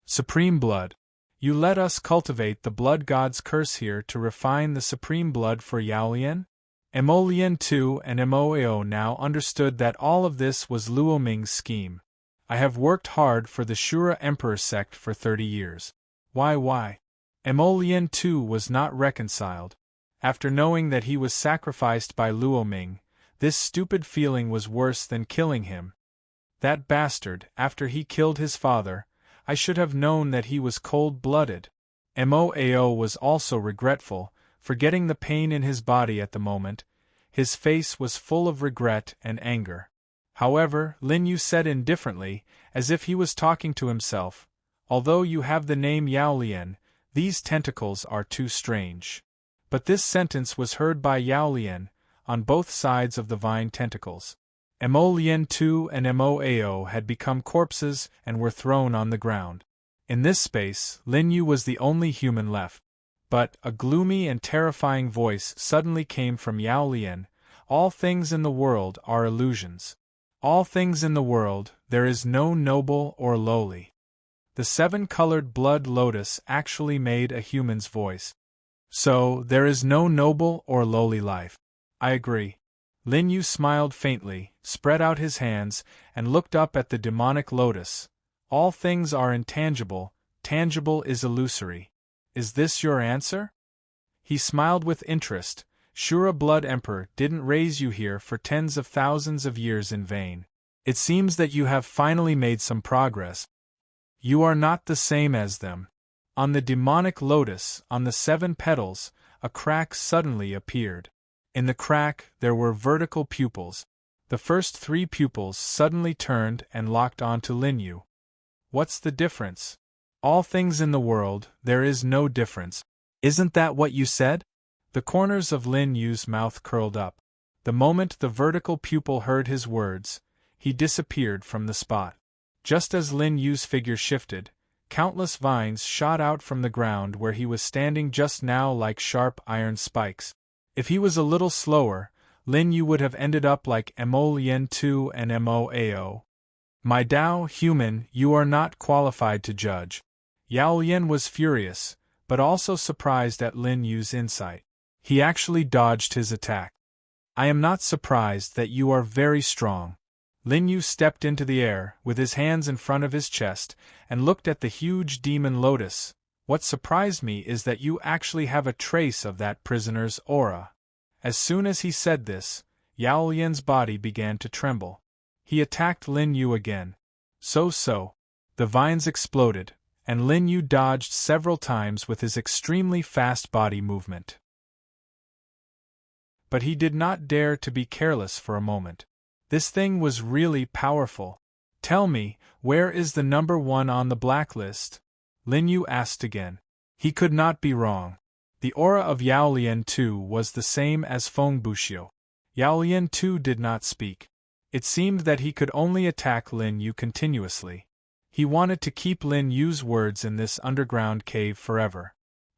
Supreme blood. You let us cultivate the blood god's curse here to refine the supreme blood for Yao Lian? Emolian II and Moao now understood that all of this was Luo Ming's scheme. I have worked hard for the Shura Emperor sect for 30 years. Why? Emolian II was not reconciled. After knowing that he was sacrificed by Luo Ming, this stupid feeling was worse than killing him. That bastard, after he killed his father, I should have known that he was cold-blooded. Moao was also regretful, forgetting the pain in his body at the moment. His face was full of regret and anger. However, Lin Yu said indifferently, as if he was talking to himself, although you have the name Yao Lian, these tentacles are too strange. But this sentence was heard by Yao Lian, on both sides of the vine tentacles. Emolian II and Moao had become corpses and were thrown on the ground. In this space, Lin Yu was the only human left. But a gloomy and terrifying voice suddenly came from Yao Lian. All things in the world are illusions. All things in the world, there is no noble or lowly. The 7-colored blood lotus actually made a human's voice. So, there is no noble or lowly life. I agree. Lin Yu smiled faintly, spread out his hands, and looked up at the demonic lotus. All things are intangible, tangible is illusory. Is this your answer? He smiled with interest. Shura Blood Emperor didn't raise you here for tens of thousands of years in vain. It seems that you have finally made some progress. You are not the same as them. On the demonic lotus, on the 7 petals, a crack suddenly appeared. In the crack, there were vertical pupils. The first 3 pupils suddenly turned and locked onto Lin Yu. What's the difference? All things in the world, there is no difference. Isn't that what you said? The corners of Lin Yu's mouth curled up. The moment the vertical pupil heard his words, he disappeared from the spot. Just as Lin Yu's figure shifted, countless vines shot out from the ground where he was standing just now like sharp iron spikes. If he was a little slower, Lin Yu would have ended up like Mo Lien Tu and Mo Ao. My Tao, human, you are not qualified to judge. Yao Lian was furious, but also surprised at Lin Yu's insight. He actually dodged his attack. I am not surprised that you are very strong. Lin Yu stepped into the air, with his hands in front of his chest, and looked at the huge demon lotus. What surprised me is that you actually have a trace of that prisoner's aura. As soon as he said this, Yao Lian's body began to tremble. He attacked Lin Yu again. So. The vines exploded, and Lin Yu dodged several times with his extremely fast body movement. But he did not dare to be careless for a moment. This thing was really powerful. Tell me, where is the number 1 on the blacklist? Lin Yu asked again. He could not be wrong. The aura of Yao Lian Tu was the same as Feng Buxiu. Yao Lian Tu did not speak. It seemed that he could only attack Lin Yu continuously. He wanted to keep Lin Yu's words in this underground cave forever.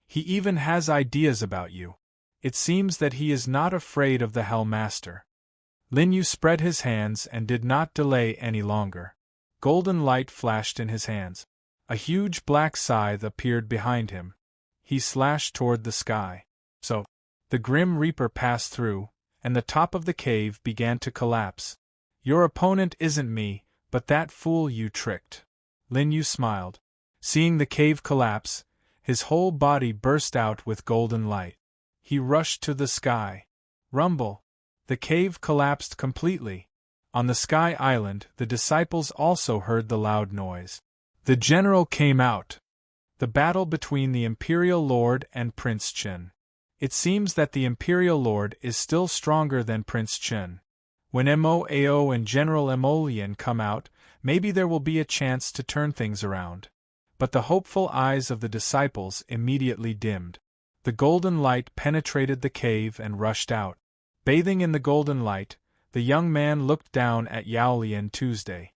He even has ideas about you. It seems that he is not afraid of the Hell Master. Lin Yu spread his hands and did not delay any longer. Golden light flashed in his hands. A huge black scythe appeared behind him. He slashed toward the sky. So, the Grim Reaper passed through, and the top of the cave began to collapse. Your opponent isn't me, but that fool you tricked. Lin Yu smiled. Seeing the cave collapse, his whole body burst out with golden light. He rushed to the sky. Rumble! The cave collapsed completely. On the Sky Island, the disciples also heard the loud noise. The general came out. The battle between the Imperial Lord and Prince Chen. It seems that the Imperial Lord is still stronger than Prince Chen. When Mo Ao and General Mo Lien come out, maybe there will be a chance to turn things around. But the hopeful eyes of the disciples immediately dimmed. The golden light penetrated the cave and rushed out. Bathing in the golden light, the young man looked down at Yao Lian Tuesday.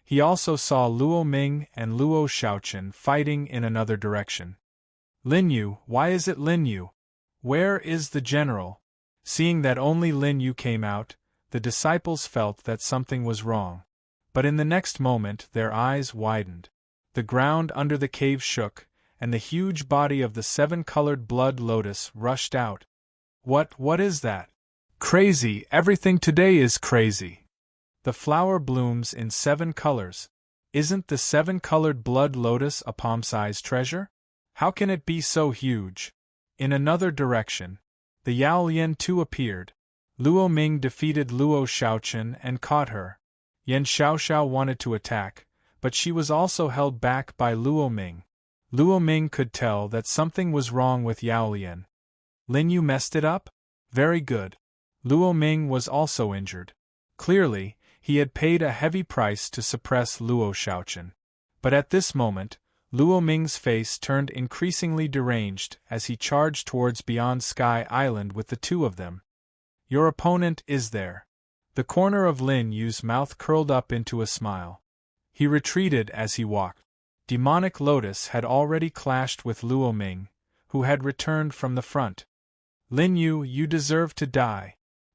He also saw Luo Ming and Luo Shaochen fighting in another direction. Lin Yu, why is it Lin Yu? Where is the general? Seeing that only Lin Yu came out, the disciples felt that something was wrong. But in the next moment their eyes widened. The ground under the cave shook, and the huge body of the 7-colored blood lotus rushed out. What is that? Crazy, everything today is crazy. The flower blooms in 7 colors. Isn't the 7-colored blood lotus a palm-sized treasure? How can it be so huge? In another direction, the Yao Lian Tu appeared. Luo Ming defeated Luo Shaochen and caught her. Yan Xiaoxiao wanted to attack, but she was also held back by Luo Ming. Luo Ming could tell that something was wrong with Yao Lian. Lin Yu messed it up? Very good. Luo Ming was also injured. Clearly, he had paid a heavy price to suppress Luo Shaochen. But at this moment, Luo Ming's face turned increasingly deranged as he charged towards Beyond Sky Island with the 2 of them. Your opponent is there. The corner of Lin Yu's mouth curled up into a smile. He retreated as he walked. Demonic Lotus had already clashed with Luo Ming, who had returned from the front. Lin Yu, you deserve to die.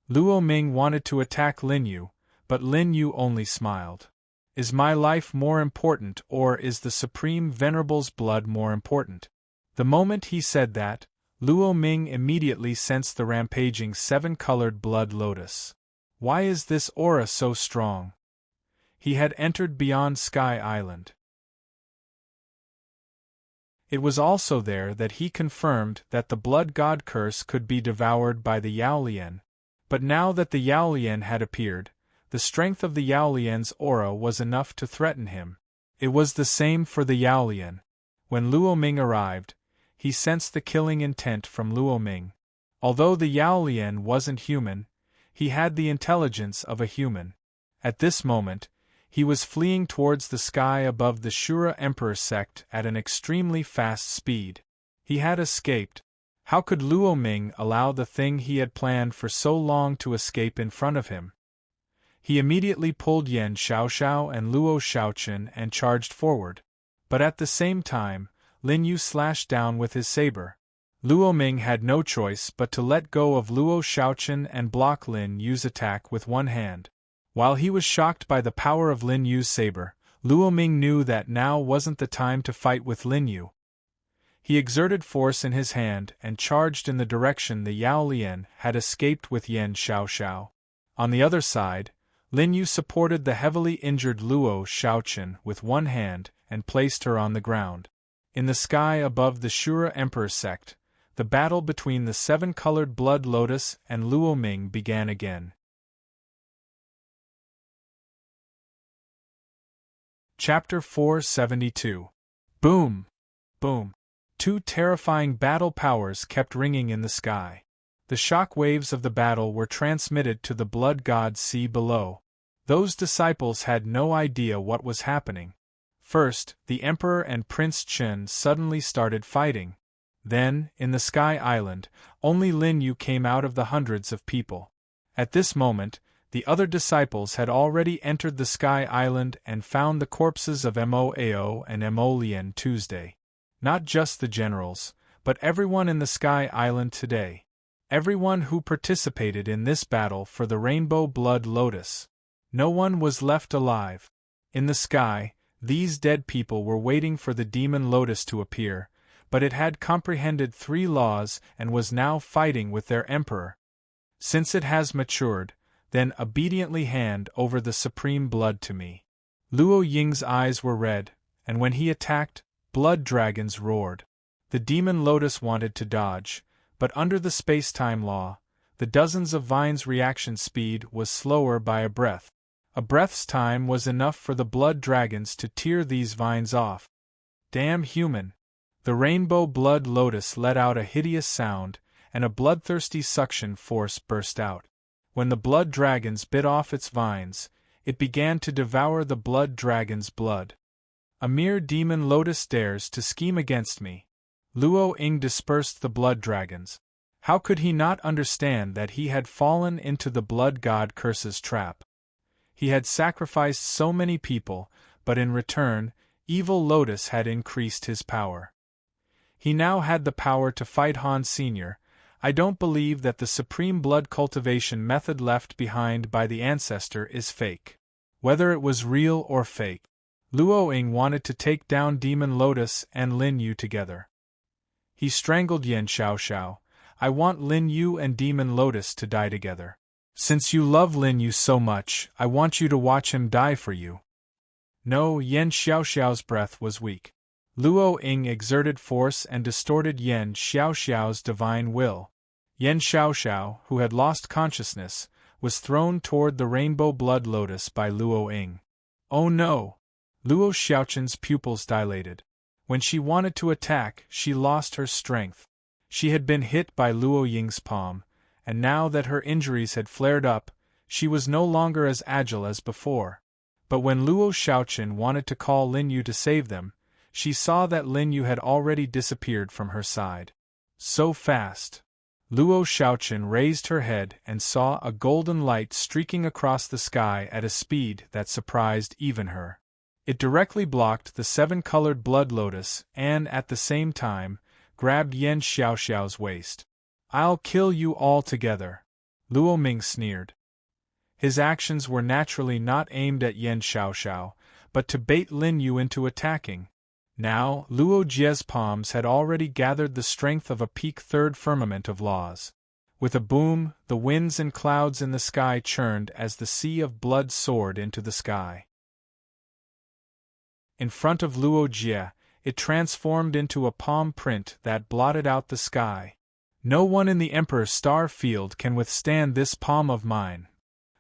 Luo Ming wanted to attack Lin Yu, but Lin Yu only smiled. Is my life more important, or is the Supreme Venerable's blood more important? The moment he said that, Luo Ming immediately sensed the rampaging 7-colored blood lotus. Why is this aura so strong? He had entered Beyond Sky Island. It was also there that he confirmed that the blood god curse could be devoured by the Yao Lian. But now that the Yao Lian had appeared, the strength of the Yao Lian's aura was enough to threaten him. It was the same for the Yao Lian. When Luo Ming arrived, he sensed the killing intent from Luo Ming. Although the Yao Lian wasn't human, he had the intelligence of a human. At this moment, he was fleeing towards the sky above the Shura Emperor sect at an extremely fast speed. He had escaped. How could Luo Ming allow the thing he had planned for so long to escape in front of him? He immediately pulled Yan Xiaoxiao and Luo Xiaoqun and charged forward. But at the same time, Lin Yu slashed down with his saber. Luo Ming had no choice but to let go of Luo Xiaoqun and block Lin Yu's attack with one hand. While he was shocked by the power of Lin Yu's saber, Luo Ming knew that now wasn't the time to fight with Lin Yu. He exerted force in his hand and charged in the direction the Yao Lian had escaped with Yan Xiaoxiao. On the other side, Lin Yu supported the heavily injured Luo Xiaoqun with one hand and placed her on the ground. In the sky above the Shura Emperor sect, the battle between the seven-colored Blood Lotus and Luo Ming began again. Chapter 472. Boom! Boom! Two terrifying battle powers kept ringing in the sky. The shock waves of the battle were transmitted to the blood god sea below. Those disciples had no idea what was happening. First, the Emperor and Prince Chen suddenly started fighting. Then, in the Sky Island, only Lin Yu came out of the hundreds of people. At this moment, the other disciples had already entered the Sky Island and found the corpses of Mo Ao and Mo Lian Tuesday. Not just the generals, but everyone in the Sky Island today. Everyone who participated in this battle for the Rainbow Blood Lotus. No one was left alive. In the sky, these dead people were waiting for the Demon Lotus to appear, but it had comprehended 3 laws and was now fighting with their emperor. Since it has matured, then obediently hand over the supreme blood to me. Luo Ying's eyes were red, and when he attacked, blood dragons roared. The Demon Lotus wanted to dodge, but under the space-time law, the dozens of vines' reaction speed was slower by a breath. A breath's time was enough for the blood dragons to tear these vines off. Damn human! The Rainbow Blood Lotus let out a hideous sound, and a bloodthirsty suction force burst out. When the blood dragons bit off its vines, it began to devour the blood dragon's blood. A mere Demon Lotus dares to scheme against me. Luo Ying dispersed the blood dragons. How could he not understand that he had fallen into the blood god curse's trap? He had sacrificed so many people, but in return, Evil Lotus had increased his power. He now had the power to fight Han Sr. I don't believe that the supreme blood cultivation method left behind by the ancestor is fake. Whether it was real or fake, Luo Ying wanted to take down Demon Lotus and Lin Yu together. He strangled Yan Xiaoxiao. I want Lin Yu and Demon Lotus to die together. Since you love Lin Yu so much, I want you to watch him die for you. No, Yan Xiaoxiao's breath was weak. Luo Ying exerted force and distorted Yan Xiaoxiao's divine will. Yan Xiaoxiao, who had lost consciousness, was thrown toward the Rainbow Blood Lotus by Luo Ying. Oh no! Luo Xiaoqun's pupils dilated. When she wanted to attack, she lost her strength. She had been hit by Luo Ying's palm, and now that her injuries had flared up, she was no longer as agile as before. But when Luo Xiaoqun wanted to call Lin Yu to save them, she saw that Lin Yu had already disappeared from her side. So fast! Luo Xiaoqun raised her head and saw a golden light streaking across the sky at a speed that surprised even her. It directly blocked the 7-colored blood lotus and, at the same time, grabbed Yan Xiaoxiao's waist. I'll kill you all together, Luo Ming sneered. His actions were naturally not aimed at Yan Xiaoxiao, but to bait Lin Yu into attacking. Now, Luo Jie's palms had already gathered the strength of a peak third firmament of laws. With a boom, the winds and clouds in the sky churned as the sea of blood soared into the sky. In front of Luo Jie, it transformed into a palm print that blotted out the sky. No one in the Emperor's star field can withstand this palm of mine.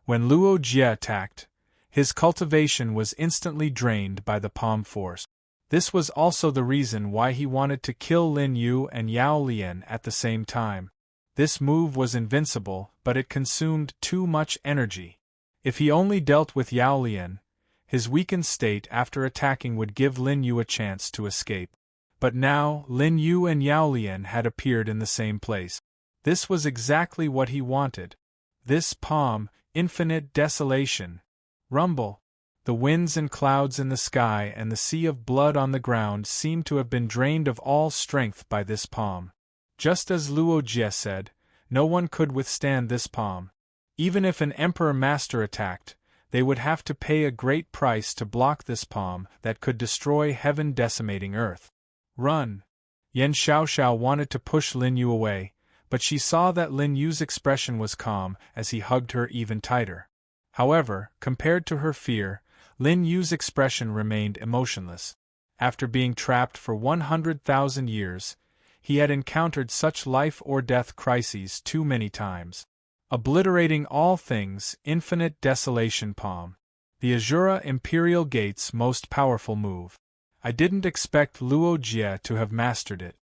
When Luo Jie attacked, his cultivation was instantly drained by the palm force. This was also the reason why he wanted to kill Lin Yu and Yao Lian at the same time. This move was invincible, but it consumed too much energy. If he only dealt with Yao Lian, his weakened state after attacking would give Lin Yu a chance to escape. But now, Lin Yu and Yao Lian had appeared in the same place. This was exactly what he wanted. This palm, infinite desolation. Rumble. The winds and clouds in the sky and the sea of blood on the ground seemed to have been drained of all strength by this palm. Just as Luo Jie said, no one could withstand this palm. Even if an emperor master attacked, they would have to pay a great price to block this palm that could destroy heaven, decimating earth. Run! Yan Xiaoxiao wanted to push Lin Yu away, but she saw that Lin Yu's expression was calm as he hugged her even tighter. However, compared to her fear, Lin Yu's expression remained emotionless. After being trapped for 100,000 years, he had encountered such life-or-death crises too many times. Obliterating all things, infinite desolation palm. The Azura Imperial Gate's most powerful move. I didn't expect Luo Jie to have mastered it.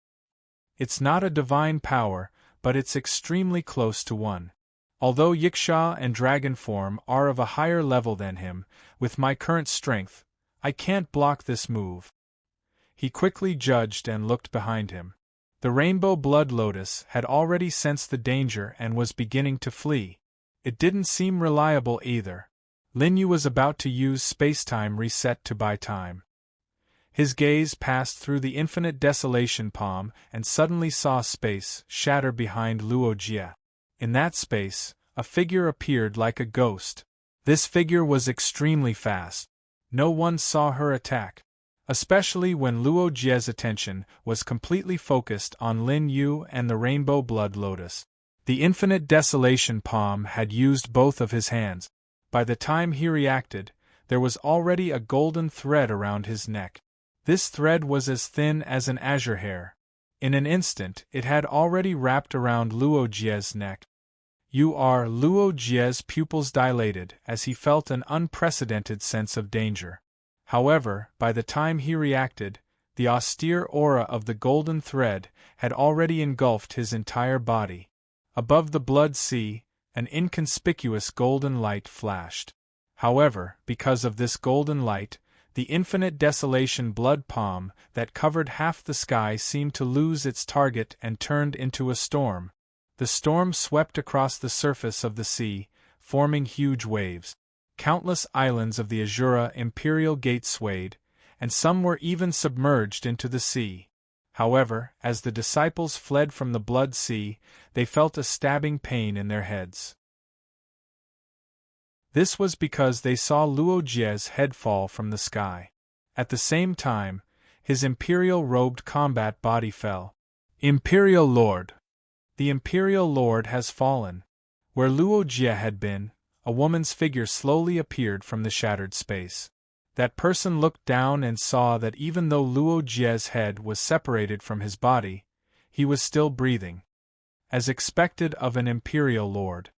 It's not a divine power, but it's extremely close to one. Although Yiksha and Dragon Form are of a higher level than him, with my current strength, I can't block this move. He quickly judged and looked behind him. The Rainbow Blood Lotus had already sensed the danger and was beginning to flee. It didn't seem reliable either. Lin Yu was about to use space-time reset to buy time. His gaze passed through the infinite desolation palm and suddenly saw space shatter behind Luo Jie. In that space, a figure appeared like a ghost. This figure was extremely fast. No one saw her attack. Especially when Luo Jie's attention was completely focused on Lin Yu and the Rainbow Blood Lotus. The infinite desolation palm had used both of his hands. By the time he reacted, there was already a golden thread around his neck. This thread was as thin as an azure hair. In an instant, it had already wrapped around Luo Jie's neck. Luo Jie's pupils dilated as he felt an unprecedented sense of danger. However, by the time he reacted, the austere aura of the golden thread had already engulfed his entire body. Above the blood sea, an inconspicuous golden light flashed. However, because of this golden light, the infinite desolation blood palm that covered half the sky seemed to lose its target and turned into a storm. The storm swept across the surface of the sea, forming huge waves. Countless islands of the Azura Imperial Gate swayed, and some were even submerged into the sea. However, as the disciples fled from the blood sea, they felt a stabbing pain in their heads. This was because they saw Luo Jie's head fall from the sky. At the same time, his imperial-robed combat body fell. Imperial Lord! The Imperial Lord has fallen. Where Luo Jie had been, a woman's figure slowly appeared from the shattered space. That person looked down and saw that even though Luo Jie's head was separated from his body, he was still breathing. As expected of an Imperial Lord.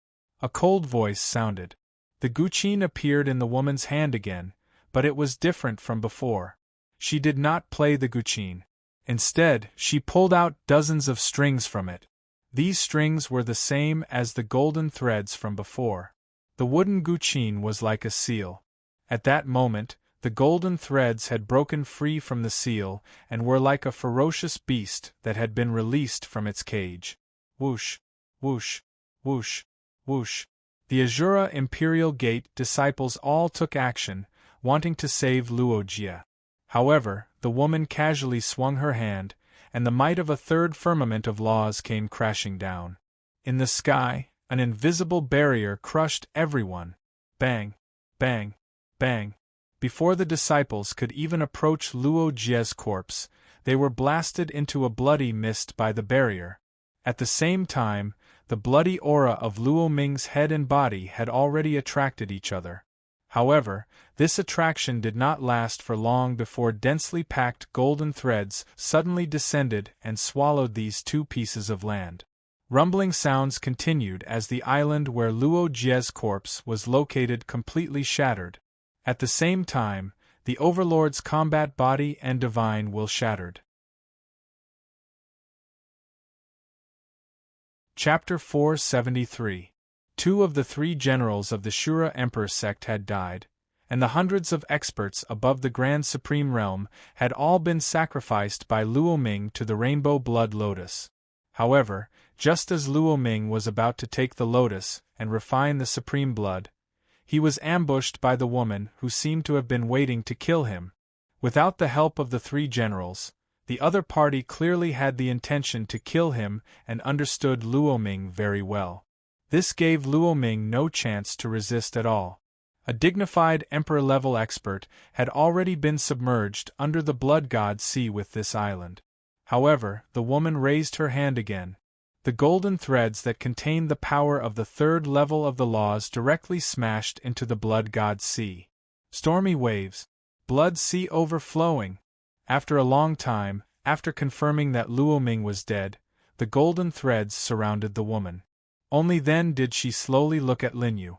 A cold voice sounded. The guqin appeared in the woman's hand again, but it was different from before. She did not play the guqin. Instead, she pulled out dozens of strings from it. These strings were the same as the golden threads from before. The wooden guqin was like a seal. At that moment, the golden threads had broken free from the seal and were like a ferocious beast that had been released from its cage. Whoosh, whoosh, whoosh, whoosh. The Azura Imperial Gate disciples all took action, wanting to save Luo Jie. However, the woman casually swung her hand, and the might of a third firmament of laws came crashing down. In the sky, an invisible barrier crushed everyone. Bang, bang, bang. Before the disciples could even approach Luo Jie's corpse, they were blasted into a bloody mist by the barrier. At the same time, the bloody aura of Luo Ming's head and body had already attracted each other. However, this attraction did not last for long before densely packed golden threads suddenly descended and swallowed these two pieces of land. Rumbling sounds continued as the island where Luo Jie's corpse was located completely shattered. At the same time, the Overlord's combat body and divine will shattered. Chapter 473. Two of the three generals of the Shura Emperor sect had died, and the hundreds of experts above the Grand Supreme Realm had all been sacrificed by Luo Ming to the Rainbow Blood Lotus. However, just as Luo Ming was about to take the lotus and refine the supreme blood, he was ambushed by the woman who seemed to have been waiting to kill him. Without the help of the three generals, the other party clearly had the intention to kill him and understood Luo Ming very well. This gave Luo Ming no chance to resist at all. A dignified emperor-level expert had already been submerged under the blood god sea with this island. However, the woman raised her hand again. The golden threads that contained the power of the third level of the laws directly smashed into the blood god sea. Stormy waves. Blood sea overflowing. After a long time, after confirming that Luo Ming was dead, the golden threads surrounded the woman. Only then did she slowly look at Linyu.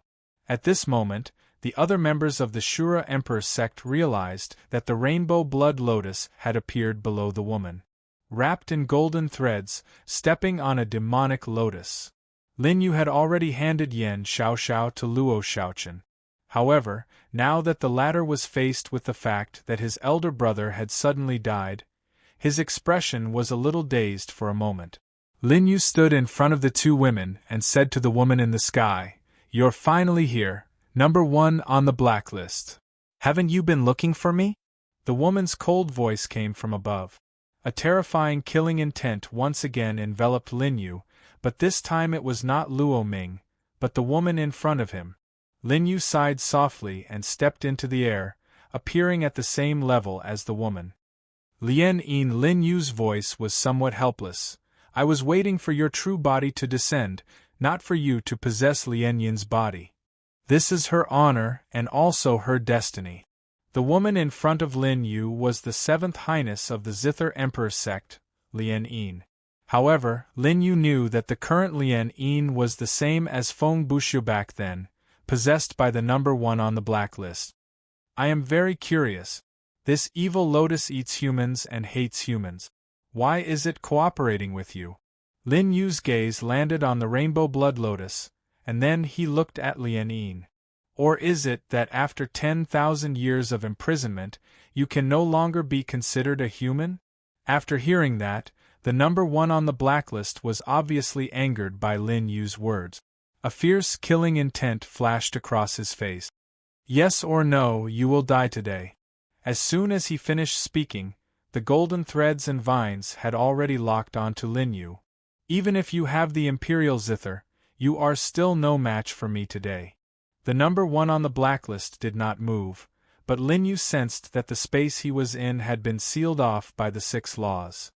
At this moment, the other members of the Shura Emperor sect realized that the rainbow blood lotus had appeared below the woman. Wrapped in golden threads, stepping on a demonic lotus. Linyu had already handed Yan Xiaoxiao to Luo Xiaochen. However, now that the latter was faced with the fact that his elder brother had suddenly died, his expression was a little dazed for a moment. Linyu stood in front of the two women and said to the woman in the sky, "You're finally here, number 1 on the blacklist. Haven't you been looking for me?" The woman's cold voice came from above. A terrifying killing intent once again enveloped Linyu, but this time it was not Luo Ming, but the woman in front of him. Linyu sighed softly and stepped into the air, appearing at the same level as the woman. Lien Yin. Linyu's voice was somewhat helpless. "I was waiting for your true body to descend, not for you to possess Lien Yin's body. This is her honor and also her destiny." The woman in front of Lin Yu was the 7th Highness of the Zither Emperor sect, Lien Yin. However, Lin Yu knew that the current Lien Yin was the same as Feng Buxiu back then, possessed by the number 1 on the blacklist. "I am very curious. This evil lotus eats humans and hates humans. Why is it cooperating with you?" Lin Yu's gaze landed on the rainbow blood lotus, and then he looked at Lien Yin. "Or is it that after 10,000 years of imprisonment, you can no longer be considered a human?" After hearing that, the number 1 on the blacklist was obviously angered by Lin Yu's words. A fierce killing intent flashed across his face. "Yes or no, you will die today." As soon as he finished speaking, the golden threads and vines had already locked onto Lin Yu. "Even if you have the Imperial Zither, you are still no match for me today." The number 1 on the blacklist did not move, but Lin Yu sensed that the space he was in had been sealed off by the 6 laws.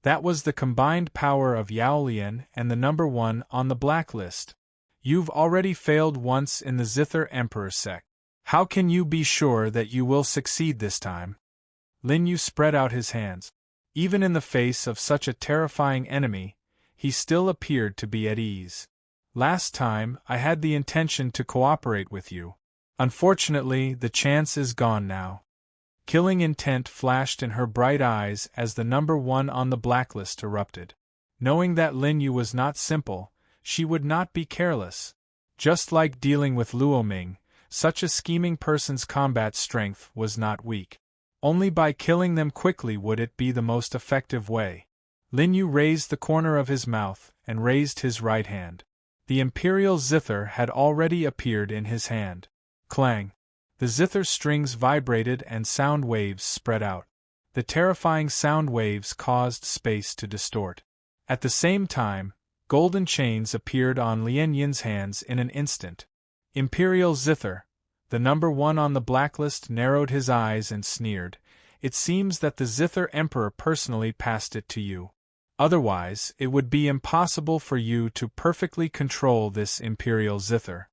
That was the combined power of Yao Lian and the number 1 on the blacklist. "You've already failed once in the Zither Emperor sect. How can you be sure that you will succeed this time?" Lin Yu spread out his hands. Even in the face of such a terrifying enemy, he still appeared to be at ease. "Last time, I had the intention to cooperate with you. Unfortunately, the chance is gone now." Killing intent flashed in her bright eyes as the number 1 on the blacklist erupted. Knowing that Lin Yu was not simple, she would not be careless. Just like dealing with Luo Ming, such a scheming person's combat strength was not weak. Only by killing them quickly would it be the most effective way. Lin Yu raised the corner of his mouth and raised his right hand. The Imperial Zither had already appeared in his hand. Clang! The zither strings vibrated and sound waves spread out. The terrifying sound waves caused space to distort. At the same time, golden chains appeared on Lien Yin's hands in an instant. "Imperial Zither." The number 1 on the blacklist narrowed his eyes and sneered. "It seems that the Zither Emperor personally passed it to you. Otherwise, it would be impossible for you to perfectly control this Imperial Zither."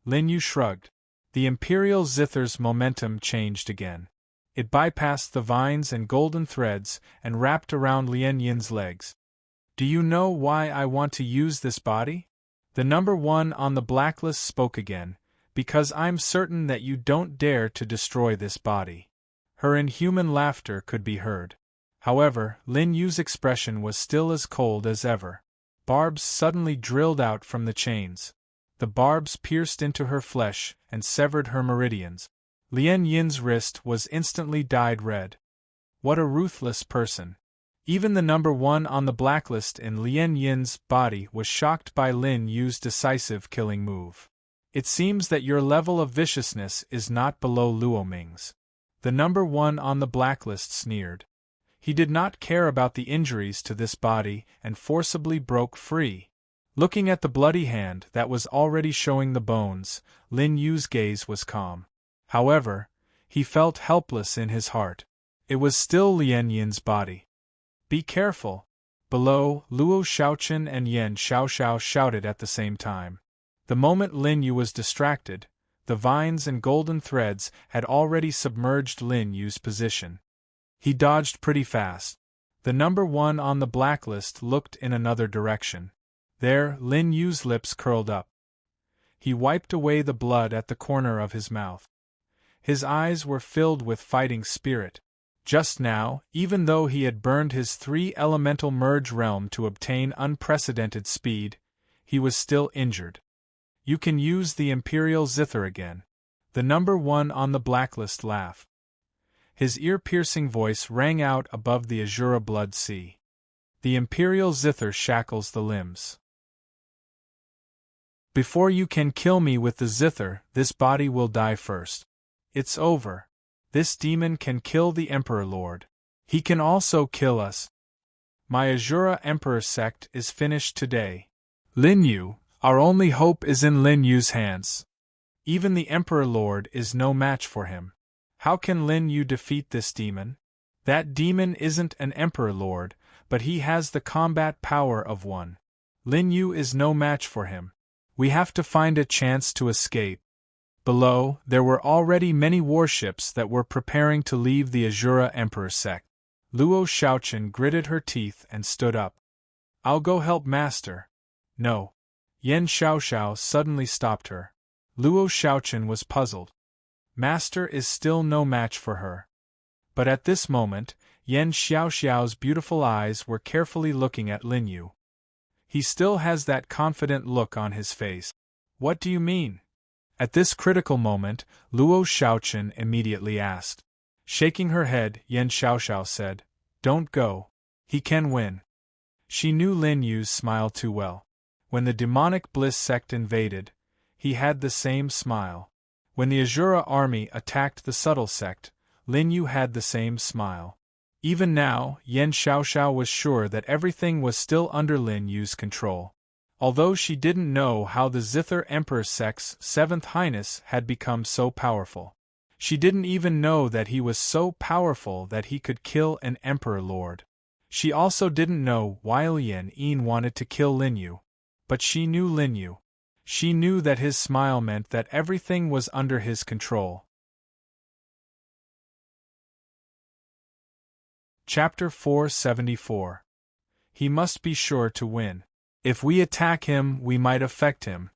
Lin Yu shrugged. The Imperial Zither's momentum changed again. It bypassed the vines and golden threads and wrapped around Lien Yin's legs. "Do you know why I want to use this body?" The number 1 on the blacklist spoke again. "Because I'm certain that you don't dare to destroy this body." Her inhuman laughter could be heard. However, Lin Yu's expression was still as cold as ever. Barbs suddenly drilled out from the chains. The barbs pierced into her flesh and severed her meridians. Lien Yin's wrist was instantly dyed red. What a ruthless person! Even the number 1 on the blacklist in Lien Yin's body was shocked by Lin Yu's decisive killing move. It seems that your level of viciousness is not below Luo Ming's. The number 1 on the blacklist sneered. He did not care about the injuries to this body and forcibly broke free. Looking at the bloody hand that was already showing the bones, Lin Yu's gaze was calm. However, he felt helpless in his heart. It was still Lien Yin's body. Be careful! Below, Luo Shaochen and Yan Xiaoxiao shouted at the same time. The moment Lin Yu was distracted, the vines and golden threads had already submerged Lin Yu's position. He dodged pretty fast. The number 1 on the blacklist looked in another direction. There, Lin Yu's lips curled up. He wiped away the blood at the corner of his mouth. His eyes were filled with fighting spirit. Just now, even though he had burned his 3-elemental merge realm to obtain unprecedented speed, he was still injured. You can use the Imperial Zither again. The number 1 on the blacklist laughed. His ear-piercing voice rang out above the Azura blood sea. The Imperial Zither shackles the limbs. Before you can kill me with the Zither, this body will die first. It's over. This demon can kill the Emperor Lord. He can also kill us. My Azura Emperor sect is finished today. Lin Yu, our only hope is in Lin Yu's hands. Even the Emperor Lord is no match for him. How can Lin Yu defeat this demon? That demon isn't an Emperor Lord, but he has the combat power of one. Lin Yu is no match for him. We have to find a chance to escape. Below, there were already many warships that were preparing to leave the Azura Emperor sect. Luo Shaochen gritted her teeth and stood up. I'll go help Master. No. Yan Xiaoxiao suddenly stopped her. Luo Shaochen was puzzled. Master is still no match for her. But at this moment, Yan Xiaoxiao's beautiful eyes were carefully looking at Lin Yu. He still has that confident look on his face. What do you mean? At this critical moment, Luo Shaochen immediately asked. Shaking her head, Yan Xiaoxiao said, Don't go. He can win. She knew Lin Yu's smile too well. When the demonic bliss sect invaded, he had the same smile. When the Azura army attacked the subtle sect, Lin Yu had the same smile. Even now, Yan Xiaoxiao was sure that everything was still under Lin Yu's control. Although she didn't know how the Zither Emperor sect's 7th Highness had become so powerful. She didn't even know that he was so powerful that he could kill an Emperor Lord. She also didn't know why Lien Yin wanted to kill Lin Yu. But she knew Lin Yu. She knew that his smile meant that everything was under his control. Chapter 474. He must be sure to win. If we attack him, we might affect him.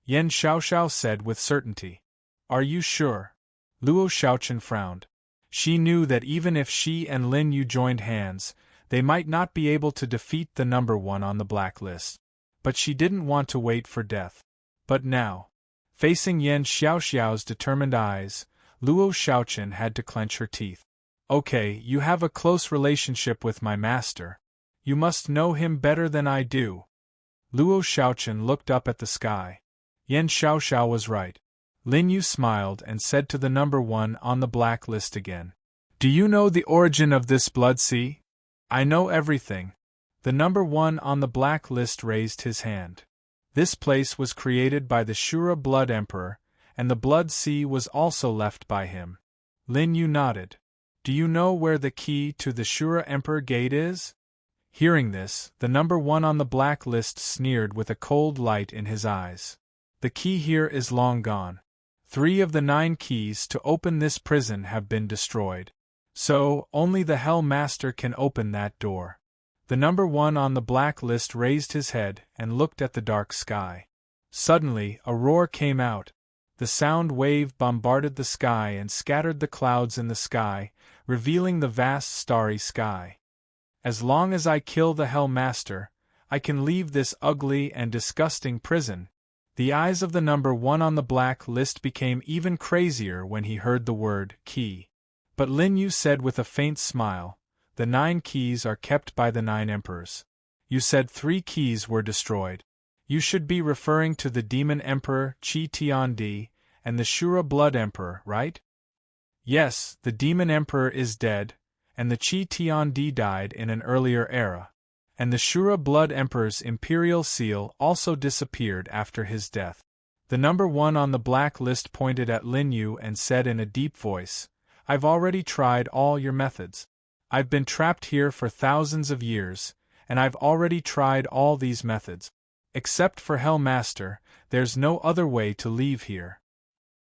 Yan Xiaoxiao said with certainty. Are you sure? Luo Shaochen frowned. She knew that even if she and Lin Yu joined hands, they might not be able to defeat the number 1 on the blacklist. But she didn't want to wait for death. But now, facing Yan Xiaoxiao's determined eyes, Luo Shaochen had to clench her teeth. Okay, you have a close relationship with my master. You must know him better than I do. Luo Shaochen looked up at the sky. Yan Xiaoxiao was right. Lin Yu smiled and said to the number 1 on the blacklist again. Do you know the origin of this blood sea? I know everything. The number 1 on the blacklist raised his hand. This place was created by the Shura Blood Emperor, and the Blood Sea was also left by him. Lin Yu nodded. Do you know where the key to the Shura Emperor Gate is? Hearing this, the number 1 on the blacklist sneered with a cold light in his eyes. The key here is long gone. 3 of the 9 keys to open this prison have been destroyed. So, only the Hell Master can open that door. The number 1 on the blacklist raised his head and looked at the dark sky. Suddenly, a roar came out. The sound wave bombarded the sky and scattered the clouds in the sky, revealing the vast starry sky. As long as I kill the Hell Master, I can leave this ugly and disgusting prison. The eyes of the number 1 on the black list became even crazier when he heard the word key. But Lin Yu said with a faint smile, "The 9 keys are kept by the 9 emperors. You said 3 keys were destroyed. You should be referring to the Demon Emperor Qi Tiandi and the Shura Blood Emperor, right?" "Yes, the Demon Emperor is dead, and the Qi Tiandi died in an earlier era. And the Shura Blood Emperor's imperial seal also disappeared after his death." The number 1 on the black list pointed at Lin Yu and said in a deep voice, "I've already tried all your methods. I've been trapped here for thousands of years, and I've already tried all these methods. Except for Hell Master, there's no other way to leave here."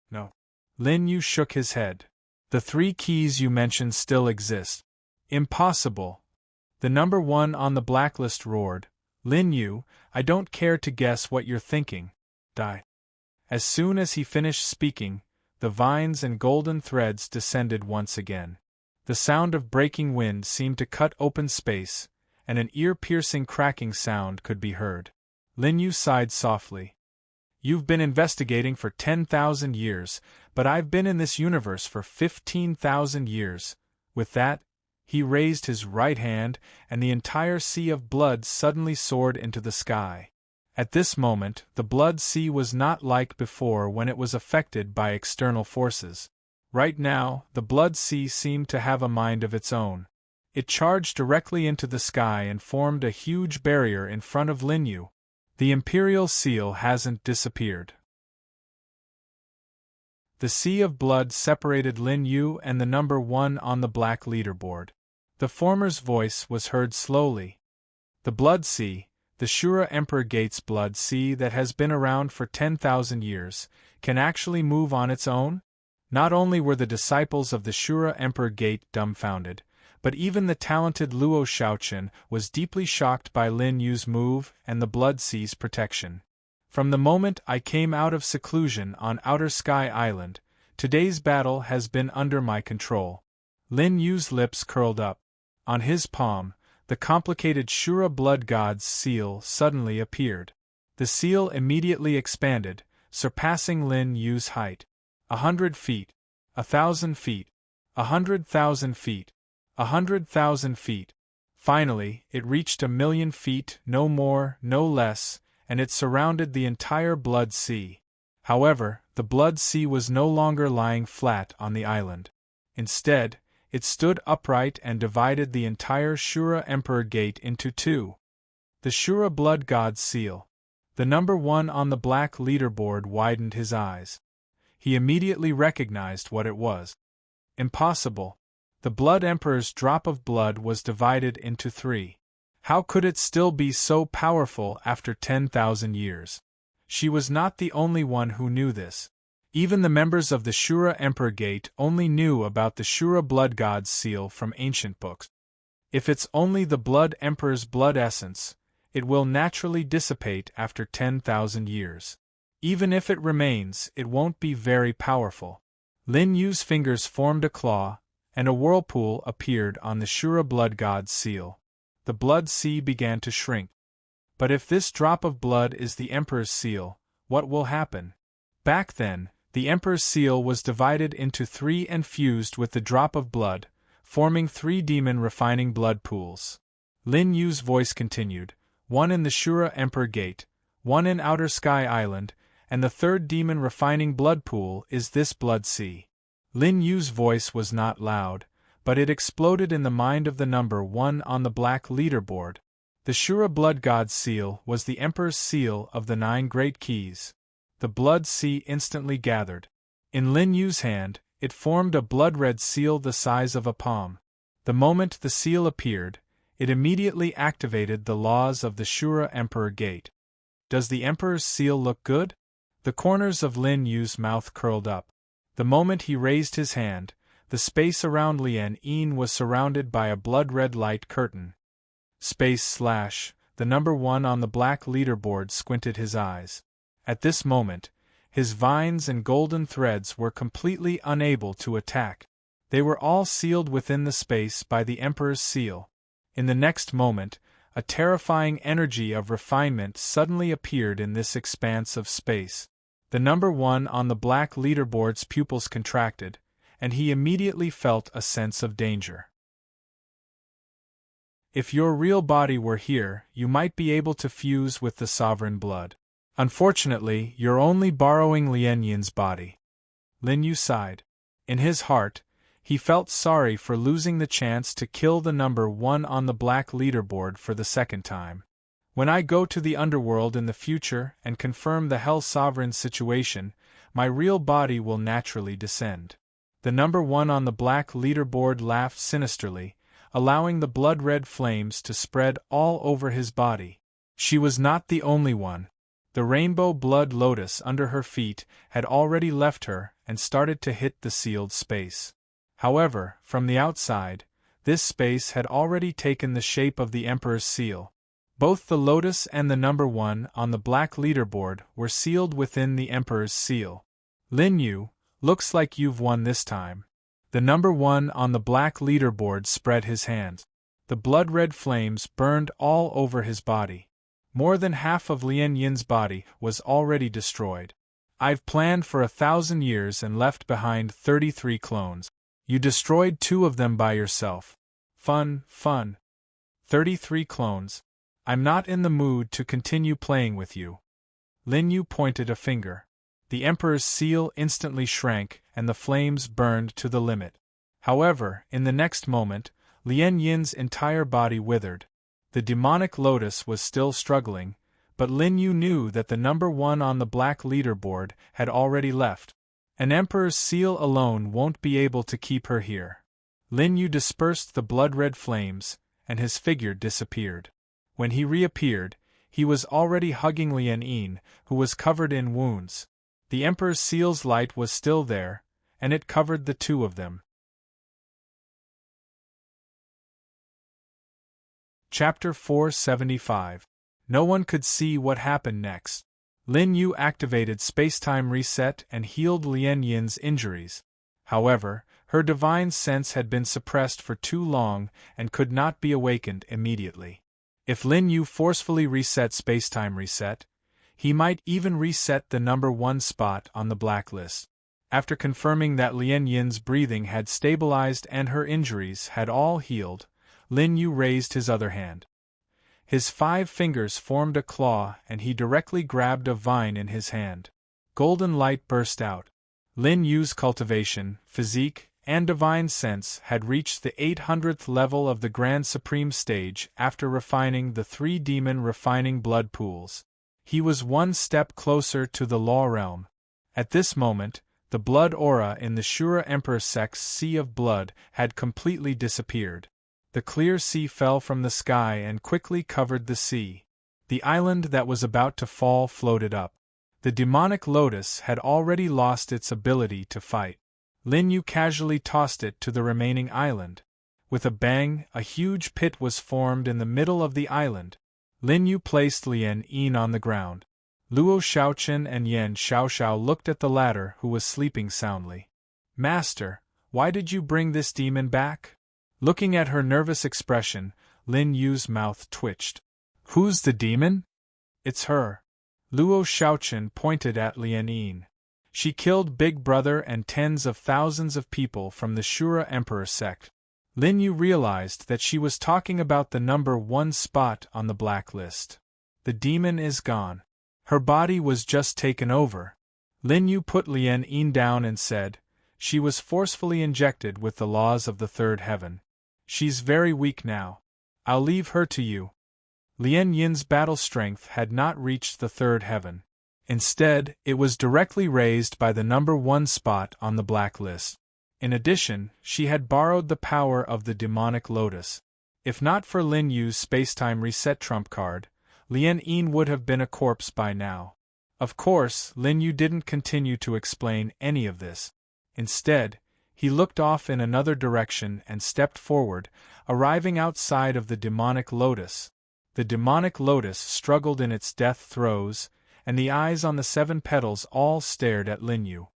"No." Lin Yu shook his head. "The 3 keys you mentioned still exist." "Impossible." The number 1 on the blacklist roared, "Lin Yu, I don't care to guess what you're thinking. Die." As soon as he finished speaking, the vines and golden threads descended once again. The sound of breaking wind seemed to cut open space, and an ear-piercing cracking sound could be heard. Lin Yu sighed softly. "You've been investigating for 10,000 years, but I've been in this universe for 15,000 years." With that, he raised his right hand, and the entire sea of blood suddenly soared into the sky. At this moment, the blood sea was not like before when it was affected by external forces. Right now, the blood sea seemed to have a mind of its own. It charged directly into the sky and formed a huge barrier in front of Lin Yu. The imperial seal hasn't disappeared. The sea of blood separated Lin Yu and the number 1 on the black leaderboard. The former's voice was heard slowly. "The Blood Sea, the Shura Emperor Gate's blood sea that has been around for 10,000 years, can actually move on its own?" Not only were the disciples of the Shura Emperor Gate dumbfounded, but even the talented Luo Shaochen was deeply shocked by Lin Yu's move and the Blood Sea's protection. "From the moment I came out of seclusion on Outer Sky Island, today's battle has been under my control." Lin Yu's lips curled up. On his palm, the complicated Shura Blood God's seal suddenly appeared. The seal immediately expanded, surpassing Lin Yu's height. 100 feet, 1,000 feet, 100,000 feet, 100,000 feet. Finally, it reached 1,000,000 feet, no more, no less, and it surrounded the entire Blood Sea. However, the Blood Sea was no longer lying flat on the island. Instead, it stood upright and divided the entire Shura Emperor Gate into 2. The Shura Blood God's seal. The number 1 on the black leaderboard widened his eyes. He immediately recognized what it was. Impossible. The Blood Emperor's drop of blood was divided into 3. How could it still be so powerful after 10,000 years? She was not the only one who knew this. Even the members of the Shura Emperor Gate only knew about the Shura Blood God's seal from ancient books. If it's only the Blood Emperor's blood essence, it will naturally dissipate after 10,000 years. Even if it remains, it won't be very powerful. Lin Yu's fingers formed a claw, and a whirlpool appeared on the Shura Blood God's seal. The Blood Sea began to shrink. But if this drop of blood is the Emperor's seal, what will happen? Back then, the Emperor's seal was divided into 3 and fused with the drop of blood, forming 3 demon refining blood pools. Lin Yu's voice continued, "1 in the Shura Emperor Gate, 1 in Outer Sky Island, and the 3rd demon refining blood pool is this Blood Sea." Lin Yu's voice was not loud, but it exploded in the mind of the number 1 on the black leaderboard. The Shura Blood God's seal was the Emperor's seal of the 9 great keys. The Blood Sea instantly gathered. In Lin Yu's hand, it formed a blood-red seal the size of a palm. The moment the seal appeared, it immediately activated the laws of the Shura Emperor Gate. Does the Emperor's seal look good? The corners of Lin Yu's mouth curled up. The moment he raised his hand, the space around Lien Yin was surrounded by a blood-red light curtain. The number 1 on the black leaderboard squinted his eyes. At this moment, his vines and golden threads were completely unable to attack. They were all sealed within the space by the Emperor's seal. In the next moment, a terrifying energy of refinement suddenly appeared in this expanse of space. The number 1 on the black leaderboard's pupils contracted, and he immediately felt a sense of danger. If your real body were here, you might be able to fuse with the sovereign blood. Unfortunately, you're only borrowing Lien Yin's body. Lin Yu sighed. In his heart, he felt sorry for losing the chance to kill the number 1 on the black leaderboard for the second time. When I go to the underworld in the future and confirm the Hell Sovereign's situation, my real body will naturally descend. The number 1 on the black leaderboard laughed sinisterly, allowing the blood-red flames to spread all over his body. She was not the only one. The rainbow blood lotus under her feet had already left her and started to hit the sealed space. However, from the outside, this space had already taken the shape of the Emperor's seal. Both the lotus and the number 1 on the black leaderboard were sealed within the Emperor's seal. Lin Yu, looks like you've won this time. The number 1 on the black leaderboard spread his hands. The blood-red flames burned all over his body. More than half of Lien Yin's body was already destroyed. I've planned for 1,000 years and left behind 33 clones. You destroyed 2 of them by yourself. Fun, fun. 33 clones. I'm not in the mood to continue playing with you. Lin Yu pointed a finger. The Emperor's seal instantly shrank and the flames burned to the limit. However, in the next moment, Lien Yin's entire body withered. The demonic lotus was still struggling, but Lin Yu knew that the number 1 on the black leaderboard had already left. An Emperor's seal alone won't be able to keep her here. Lin Yu dispersed the blood-red flames, and his figure disappeared. When he reappeared, he was already hugging Lien Yin, who was covered in wounds. The Emperor's seal's light was still there, and it covered the 2 of them. Chapter 475. No one could see what happened next. Lin Yu activated spacetime reset and healed Lien Yin's injuries. However, her divine sense had been suppressed for too long and could not be awakened immediately. If Lin Yu forcefully reset spacetime reset, he might even reset the number 1 spot on the blacklist. After confirming that Lien Yin's breathing had stabilized and her injuries had all healed, Lin Yu raised his other hand. His 5 fingers formed a claw and he directly grabbed a vine in his hand. Golden light burst out. Lin Yu's cultivation, physique, and divine sense had reached the 800th level of the Grand Supreme stage after refining the 3 demon refining blood pools. He was 1 step closer to the law realm. At this moment, the blood aura in the Shura Emperor Sect's sea of blood had completely disappeared. The clear sea fell from the sky and quickly covered the sea. The island that was about to fall floated up. The demonic lotus had already lost its ability to fight. Lin Yu casually tossed it to the remaining island. With a bang, a huge pit was formed in the middle of the island. Lin Yu placed Lien Yin on the ground. Luo Shaochen and Yan Xiaoxiao looked at the latter, who was sleeping soundly. "Master, why did you bring this demon back?" Looking at her nervous expression, Lin Yu's mouth twitched. "Who's the demon?" "It's her." Luo Shaochen pointed at Lien Yin. "She killed Big Brother and tens of thousands of people from the Shura Emperor sect." Lin Yu realized that she was talking about the number 1 spot on the blacklist. The demon is gone. Her body was just taken over. Lin Yu put Lien Yin down and said, "She was forcefully injected with the laws of the 3rd heaven. She's very weak now. I'll leave her to you." Lien Yin's battle strength had not reached the 3rd heaven. Instead, it was directly raised by the number 1 spot on the blacklist. In addition, she had borrowed the power of the demonic lotus. If not for Lin Yu's spacetime reset trump card, Lien Yin would have been a corpse by now. Of course, Lin Yu didn't continue to explain any of this. Instead, he looked off in another direction and stepped forward, arriving outside of the demonic lotus. The demonic lotus struggled in its death throes, and the eyes on the 7 petals all stared at Lin Yu.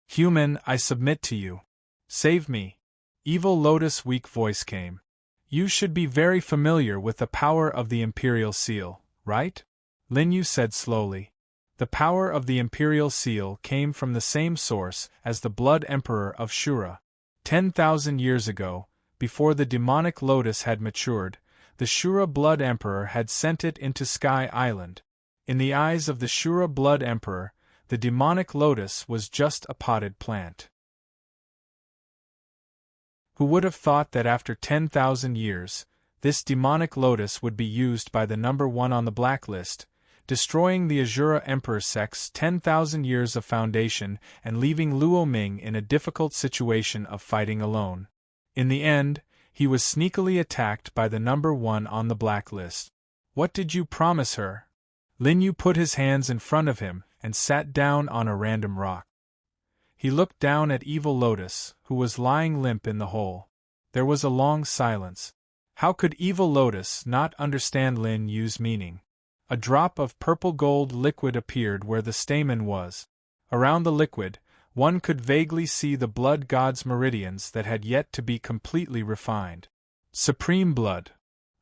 "Human, I submit to you. Save me." Evil Lotus' weak voice came. You should be very familiar with the power of the Imperial Seal, right? Lin Yu said slowly. The power of the Imperial Seal came from the same source as the Blood Emperor of Shura. 10,000 years ago, before the demonic lotus had matured, the Shura Blood Emperor had sent it into Sky Island. In the eyes of the Shura Blood Emperor, the demonic lotus was just a potted plant. Who would have thought that after 10,000 years, this demonic lotus would be used by the number 1 on the blacklist, destroying the Azura Emperor Sect's 10,000 years of foundation and leaving Luo Ming in a difficult situation of fighting alone. In the end, he was sneakily attacked by the number 1 on the blacklist. What did you promise her? Lin Yu put his hands in front of him and sat down on a random rock. He looked down at Evil Lotus, who was lying limp in the hole. There was a long silence. How could Evil Lotus not understand Lin Yu's meaning? A drop of purple gold liquid appeared where the stamen was. Around the liquid, one could vaguely see the blood god's meridians that had yet to be completely refined. Supreme blood.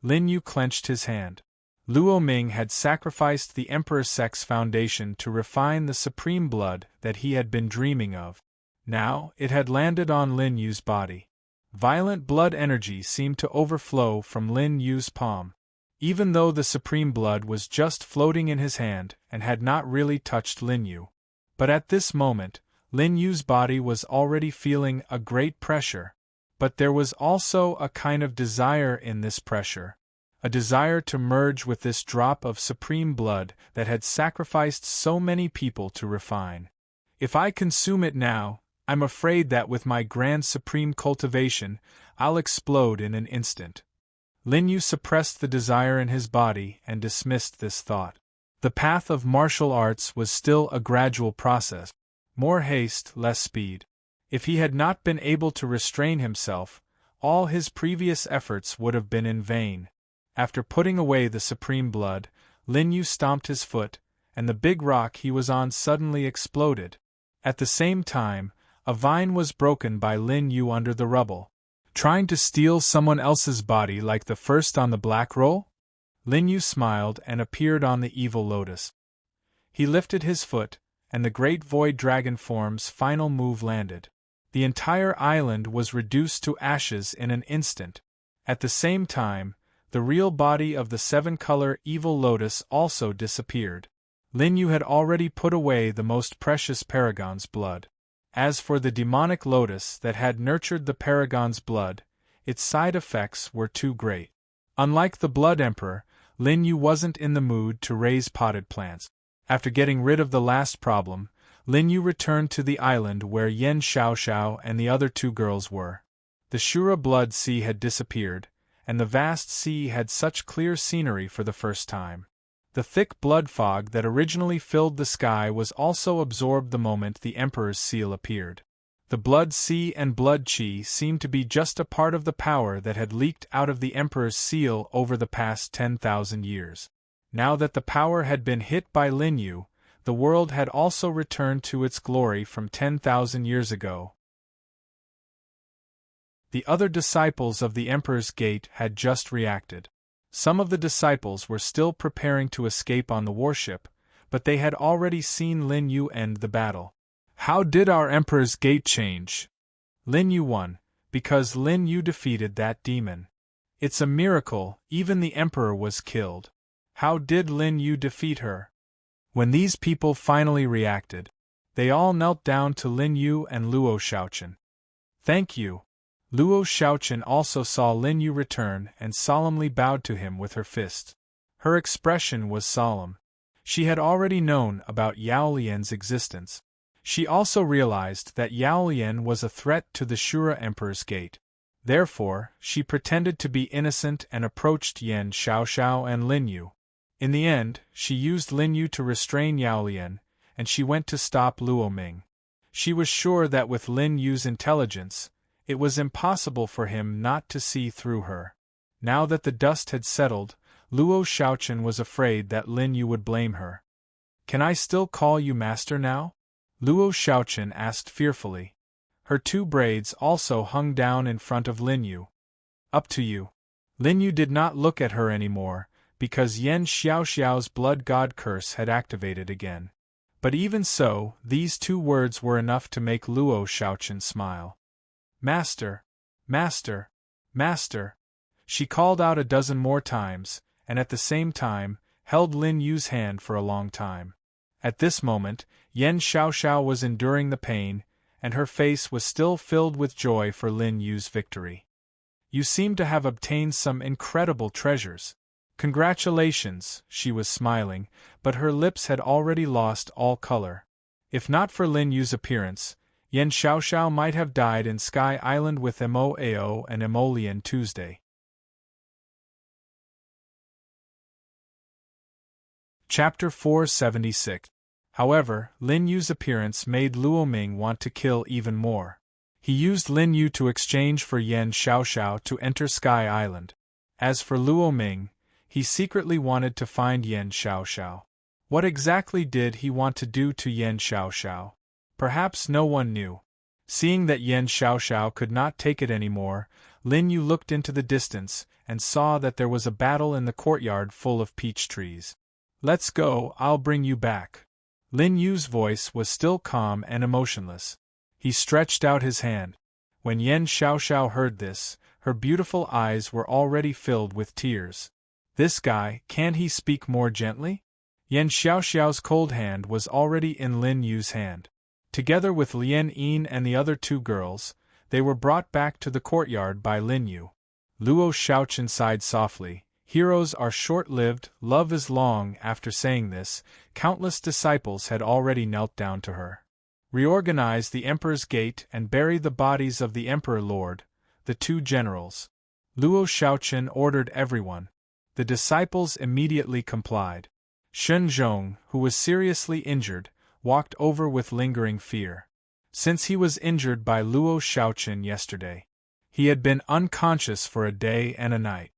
Lin Yu clenched his hand. Luo Ming had sacrificed the Emperor Sect's foundation to refine the supreme blood that he had been dreaming of. Now, it had landed on Lin Yu's body. Violent blood energy seemed to overflow from Lin Yu's palm. Even though the supreme blood was just floating in his hand and had not really touched Lin Yu. But at this moment, Lin Yu's body was already feeling a great pressure. But there was also a kind of desire in this pressure. A desire to merge with this drop of supreme blood that had sacrificed so many people to refine. If I consume it now, I'm afraid that with my grand supreme cultivation, I'll explode in an instant. Lin Yu suppressed the desire in his body and dismissed this thought. The path of martial arts was still a gradual process. More haste, less speed. If he had not been able to restrain himself, all his previous efforts would have been in vain. After putting away the supreme blood, Lin Yu stomped his foot, and the big rock he was on suddenly exploded. At the same time, a vine was broken by Lin Yu under the rubble. Trying to steal someone else's body like the first on the black roll? Lin Yu smiled and appeared on the Evil Lotus. He lifted his foot, and the great void dragon form's final move landed. The entire island was reduced to ashes in an instant. At the same time, the real body of the 7-color Evil Lotus also disappeared. Lin Yu had already put away the most precious paragon's blood. As for the demonic lotus that had nurtured the paragon's blood, its side effects were too great. Unlike the Blood Emperor, Lin Yu wasn't in the mood to raise potted plants. After getting rid of the last problem, Lin Yu returned to the island where Yen Xiaoxiao and the other 2 girls were. The Shura Blood Sea had disappeared, and the vast sea had such clear scenery for the first time. The thick blood fog that originally filled the sky was also absorbed the moment the Emperor's seal appeared. The Blood Sea and Blood Qi seemed to be just a part of the power that had leaked out of the Emperor's seal over the past 10,000 years. Now that the power had been hit by Lin Yu, the world had also returned to its glory from 10,000 years ago. The other disciples of the Emperor's Gate had just reacted. Some of the disciples were still preparing to escape on the warship, but they had already seen Lin Yu end the battle. How did our Emperor's Gate change? Lin Yu won, because Lin Yu defeated that demon. It's a miracle, even the Emperor was killed. How did Lin Yu defeat her? When these people finally reacted, they all knelt down to Lin Yu and Luo Xiaochen. Thank you. Luo Xiaochen also saw Lin Yu return and solemnly bowed to him with her fist. Her expression was solemn. She had already known about Yao Lian's existence. She also realized that Yao Lian was a threat to the Shura Emperor's Gate. Therefore, she pretended to be innocent and approached Yen Xiaoxiao and Lin Yu. In the end, she used Lin Yu to restrain Yao Lian, and she went to stop Luo Ming. She was sure that with Lin Yu's intelligence, it was impossible for him not to see through her. Now that the dust had settled, Luo Xiaochen was afraid that Lin Yu would blame her. Can I still call you master now? Luo Xiaochen asked fearfully. Her 2 braids also hung down in front of Lin Yu. Up to you. Lin Yu did not look at her anymore, because Yan Xiaoxiao's blood god curse had activated again. But even so, these 2 words were enough to make Luo Shaochen smile. Master! Master! Master! She called out a dozen more times, and at the same time, held Lin Yu's hand for a long time. At this moment, Yan Xiaoxiao was enduring the pain, and her face was still filled with joy for Lin Yu's victory. You seem to have obtained some incredible treasures. Congratulations, she was smiling, but her lips had already lost all color. If not for Lin Yu's appearance, Yan Xiaoxiao might have died in Sky Island with Mo and Emolian Tuesday. Chapter 476. However, Lin Yu's appearance made Luo Ming want to kill even more. He used Lin Yu to exchange for Yan Xiaoxiao to enter Sky Island. As for Luo Ming, he secretly wanted to find Yan Xiaoxiao. What exactly did he want to do to Yan Xiaoxiao? Perhaps no one knew. Seeing that Yan Xiaoxiao could not take it anymore, Lin Yu looked into the distance and saw that there was a battle in the courtyard full of peach trees. Let's go, I'll bring you back. Lin Yu's voice was still calm and emotionless. He stretched out his hand. When Yan Xiaoxiao heard this, her beautiful eyes were already filled with tears. This guy, can't he speak more gently? Yan Xiaoxiao's cold hand was already in Lin Yu's hand. Together with Lian Yin and the other 2 girls, they were brought back to the courtyard by Lin Yu. Luo Shaochen sighed softly. Heroes are short-lived, love is long. After saying this, countless disciples had already knelt down to her. Reorganize the Emperor's Gate and bury the bodies of the Emperor Lord, the 2 generals. Luo Shaochen ordered everyone. The disciples immediately complied. Shen Zhong, who was seriously injured, walked over with lingering fear. Since he was injured by Luo Shaochen yesterday, he had been unconscious for a day and a night.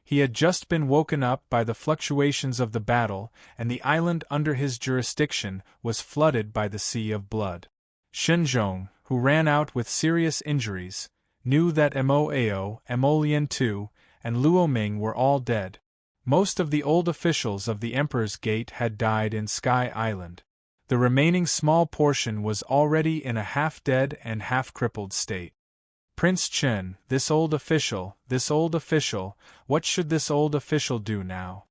He had just been woken up by the fluctuations of the battle, and the island under his jurisdiction was flooded by the sea of blood. Shen Zhong, who ran out with serious injuries, knew that Mo, Emolian II, and Luo Ming were all dead. Most of the old officials of the Emperor's Gate had died in Sky Island. The remaining small portion was already in a half-dead and half-crippled state. Prince Chen, this old official, what should this old official do now?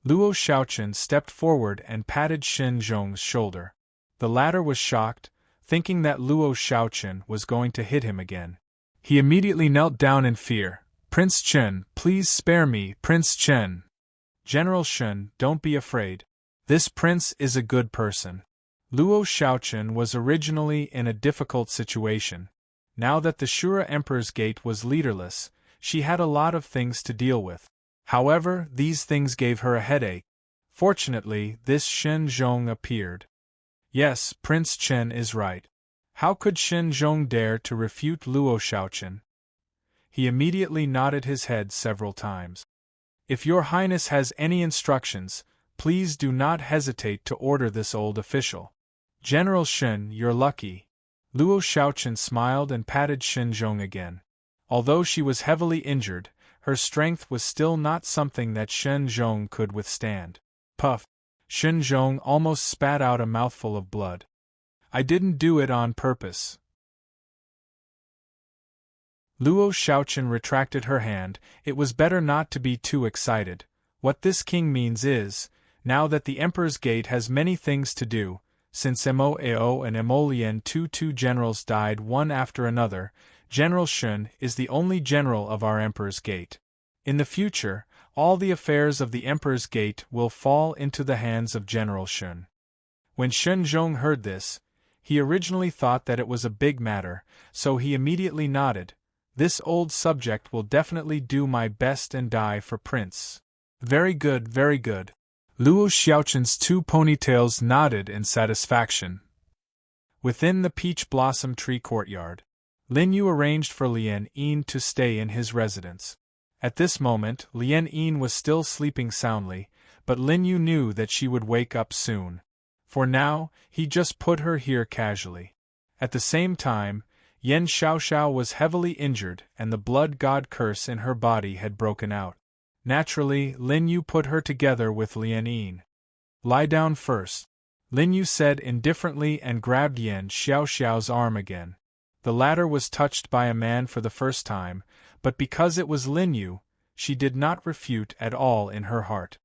Luo Shaochen stepped forward and patted Shen Zhong's shoulder. The latter was shocked, thinking that Luo Shaochen was going to hit him again. He immediately knelt down in fear. Prince Chen, please spare me, Prince Chen. General Shen, don't be afraid. This prince is a good person. Luo Shaochen was originally in a difficult situation. Now that the Shura Emperor's Gate was leaderless, she had a lot of things to deal with. However, these things gave her a headache. Fortunately, this Shen Zhong appeared. Yes, Prince Chen is right. How could Shen Zhong dare to refute Luo Shaochen? He immediately nodded his head several times. If your highness has any instructions, please do not hesitate to order this old official. General Shen, you're lucky. Luo Shaochen smiled and patted Shen Zhong again. Although she was heavily injured, her strength was still not something that Shen Zhong could withstand. Puff! Shen Zhong almost spat out a mouthful of blood. I didn't do it on purpose. Luo Shaochen retracted her hand. It was better not to be too excited. What this king means is, now that the Emperor's Gate has many things to do, since Mo and Emolian two generals died one after another, General Shun is the only general of our Emperor's Gate. In the future, all the affairs of the Emperor's Gate will fall into the hands of General Shun. When Shen Zhong heard this, he originally thought that it was a big matter, so he immediately nodded. This old subject will definitely do my best and die for Prince. Very good, very good. Luo Xiaochen's 2 ponytails nodded in satisfaction. Within the peach blossom tree courtyard, Lin Yu arranged for Lian Yin to stay in his residence. At this moment, Lian Yin was still sleeping soundly, but Lin Yu knew that she would wake up soon. For now, he just put her here casually. At the same time, Yen Xiaoxiao was heavily injured and the blood god curse in her body had broken out. Naturally, Lin Yu put her together with Lian Yin. Lie down first, Lin Yu said indifferently and grabbed Yen Xiaoxiao's arm again. The latter was touched by a man for the first time, but because it was Lin Yu, she did not refute at all in her heart.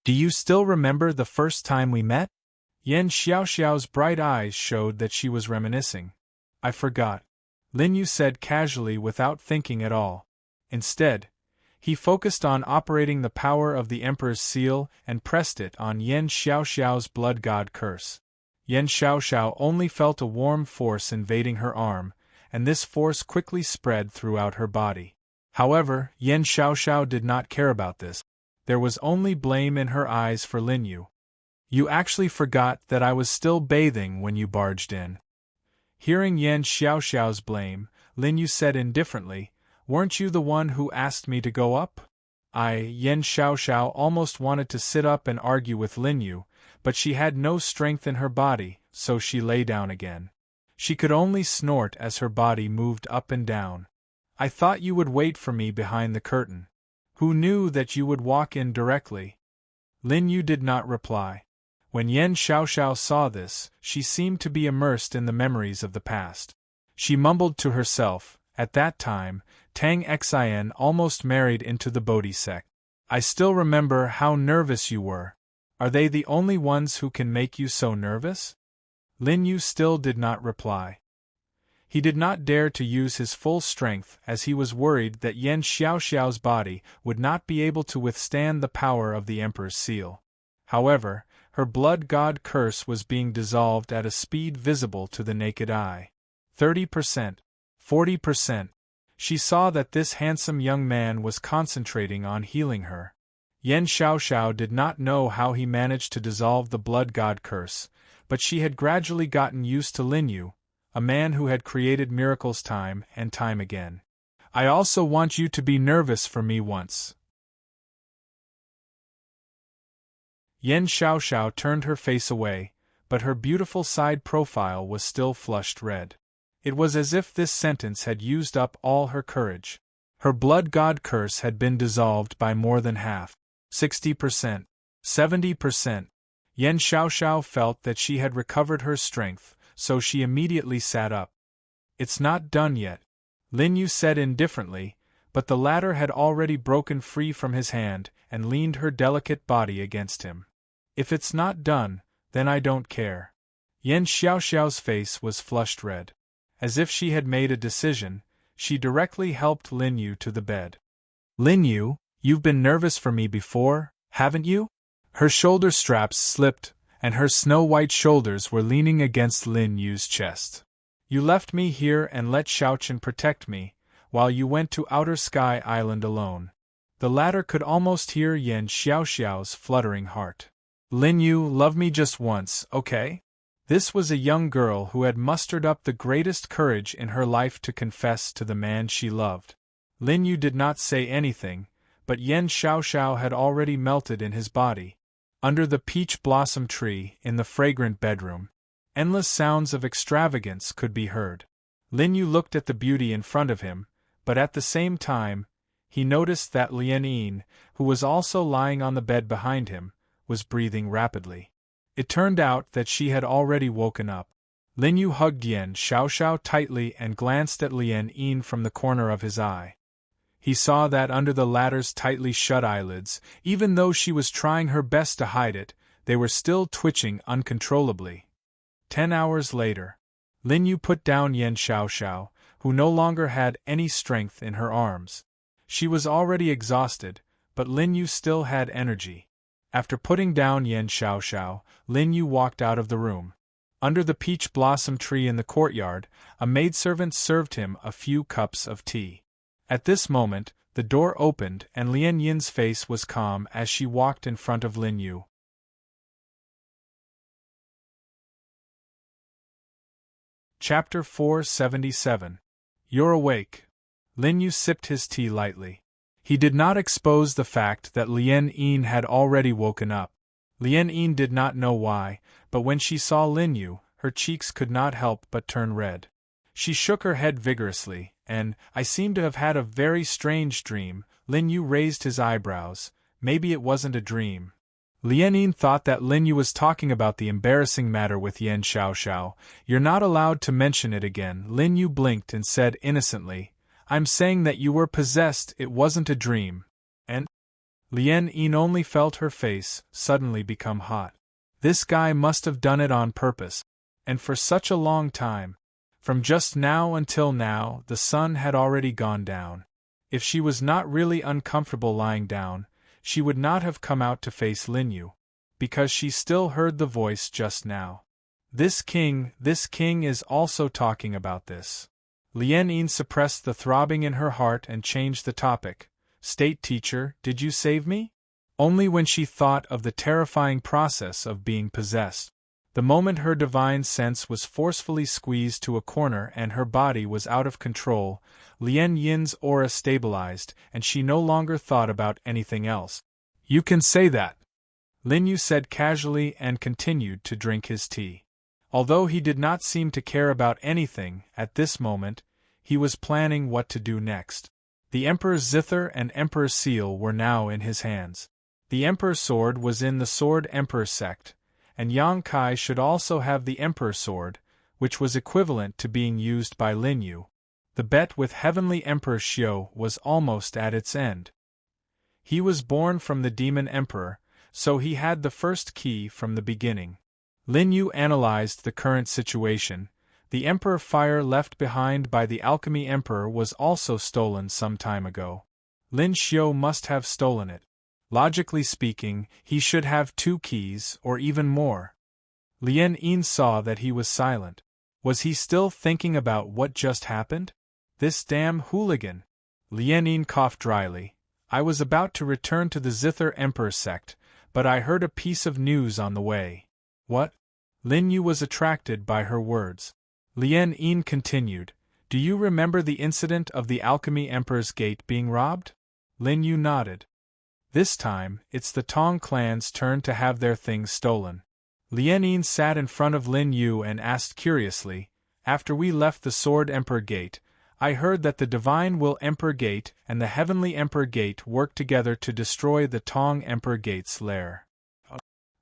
Do you still remember the first time we met? Yen Xiaoxiao's bright eyes showed that she was reminiscing. I forgot, Lin Yu said casually without thinking at all. Instead, he focused on operating the power of the Emperor's seal and pressed it on Yen Xiaoxiao's blood god curse. Yen Xiaoxiao only felt a warm force invading her arm, and this force quickly spread throughout her body. However, Yen Xiaoxiao did not care about this. There was only blame in her eyes for Lin Yu. You actually forgot that I was still bathing when you barged in. Hearing Yen Xiaoxiao's blame, Lin Yu said indifferently, weren't you the one who asked me to go up? Yen Xiaoxiao almost wanted to sit up and argue with Lin Yu, but she had no strength in her body, so she lay down again. She could only snort as her body moved up and down. I thought you would wait for me behind the curtain. Who knew that you would walk in directly? Lin Yu did not reply. When Yen Xiaoxiao saw this, she seemed to be immersed in the memories of the past. She mumbled to herself, at that time, Tang Xin almost married into the Bodhi sect. I still remember how nervous you were. Are they the only ones who can make you so nervous? Lin Yu still did not reply. He did not dare to use his full strength as he was worried that Yen Xiaoxiao's body would not be able to withstand the power of the Emperor's seal. However, her blood god curse was being dissolved at a speed visible to the naked eye. 30%, 40%. She saw that this handsome young man was concentrating on healing her. Yen Xiaoxiao did not know how he managed to dissolve the blood god curse, but she had gradually gotten used to Lin Yu, a man who had created miracles time and time again. I also want you to be nervous for me once. Yen Xiaoxiao turned her face away, but her beautiful side profile was still flushed red. It was as if this sentence had used up all her courage. Her blood god curse had been dissolved by more than half. 60%, 70%. Yen Xiaoxiao felt that she had recovered her strength, so she immediately sat up. It's not done yet, Lin Yu said indifferently, but the latter had already broken free from his hand and leaned her delicate body against him. If it's not done, then I don't care. Yen Xiaoxiao's face was flushed red. As if she had made a decision, she directly helped Lin Yu to the bed. Lin Yu, you've been nervous for me before, haven't you? Her shoulder straps slipped, and her snow-white shoulders were leaning against Lin Yu's chest. You left me here and let Xiaochen protect me, while you went to Outer Sky Island alone. The latter could almost hear Yen Xiaoxiao's fluttering heart. Lin Yu, love me just once, okay? This was a young girl who had mustered up the greatest courage in her life to confess to the man she loved. Lin Yu did not say anything, but Yen Xiaoxiao had already melted in his body. Under the peach blossom tree in the fragrant bedroom, endless sounds of extravagance could be heard. Lin Yu looked at the beauty in front of him, but at the same time, he noticed that Lian Yin, who was also lying on the bed behind him, was breathing rapidly. It turned out that she had already woken up. Lin Yu hugged Yen Xiaoxiao tightly and glanced at Lian Yin from the corner of his eye. He saw that under the latter's tightly shut eyelids, even though she was trying her best to hide it, they were still twitching uncontrollably. 10 hours later, Lin Yu put down Yen Xiaoxiao, who no longer had any strength in her arms. She was already exhausted, but Lin Yu still had energy. After putting down Yen Xiaoxiao, Lin Yu walked out of the room. Under the peach blossom tree in the courtyard, a maidservant served him a few cups of tea. At this moment, the door opened and Lian Yin's face was calm as she walked in front of Lin Yu. Chapter 477. You're awake. Lin Yu sipped his tea lightly. He did not expose the fact that Lian Yin had already woken up. Lian Yin did not know why, but when she saw Lin Yu, her cheeks could not help but turn red. She shook her head vigorously, and, I seem to have had a very strange dream. Lin Yu raised his eyebrows. Maybe it wasn't a dream. Lian Yin thought that Lin Yu was talking about the embarrassing matter with Yan Xiaoxiao. You're not allowed to mention it again. Lin Yu blinked and said innocently, I'm saying that you were possessed, it wasn't a dream. And? Lian Yin only felt her face suddenly become hot. This guy must have done it on purpose. And for such a long time. From just now until now, the sun had already gone down. If she was not really uncomfortable lying down, she would not have come out to face Lin Yu, because she still heard the voice just now. This king is also talking about this. Lian Yin suppressed the throbbing in her heart and changed the topic. State teacher, did you save me? Only when she thought of the terrifying process of being possessed. The moment her divine sense was forcefully squeezed to a corner and her body was out of control, Lian Yin's aura stabilized and she no longer thought about anything else. You can say that, Lin Yu said casually and continued to drink his tea. Although he did not seem to care about anything at this moment, he was planning what to do next. The Emperor's zither and Emperor's seal were now in his hands. The Emperor's sword was in the Sword Emperor sect, and Yang Kai should also have the Emperor's sword, which was equivalent to being used by Lin Yu. The bet with Heavenly Emperor Xiao was almost at its end. He was born from the Demon Emperor, so he had the first key from the beginning. Lin Yu analyzed the current situation. The Emperor fire left behind by the Alchemy Emperor was also stolen some time ago. Lin Xiao must have stolen it. Logically speaking, he should have 2 keys, or even more. Lian Yin saw that he was silent. Was he still thinking about what just happened? This damn hooligan! Lian Yin coughed dryly. I was about to return to the Zither Emperor sect, but I heard a piece of news on the way. What? Lin Yu was attracted by her words. Lian Yin continued. Do you remember the incident of the Alchemy Emperor's gate being robbed? Lin Yu nodded. This time, it's the Tong clan's turn to have their things stolen. Lian Yin sat in front of Lin Yu and asked curiously, after we left the Sword Emperor Gate, I heard that the Divine Will Emperor Gate and the Heavenly Emperor Gate worked together to destroy the Tong Emperor Gate's lair.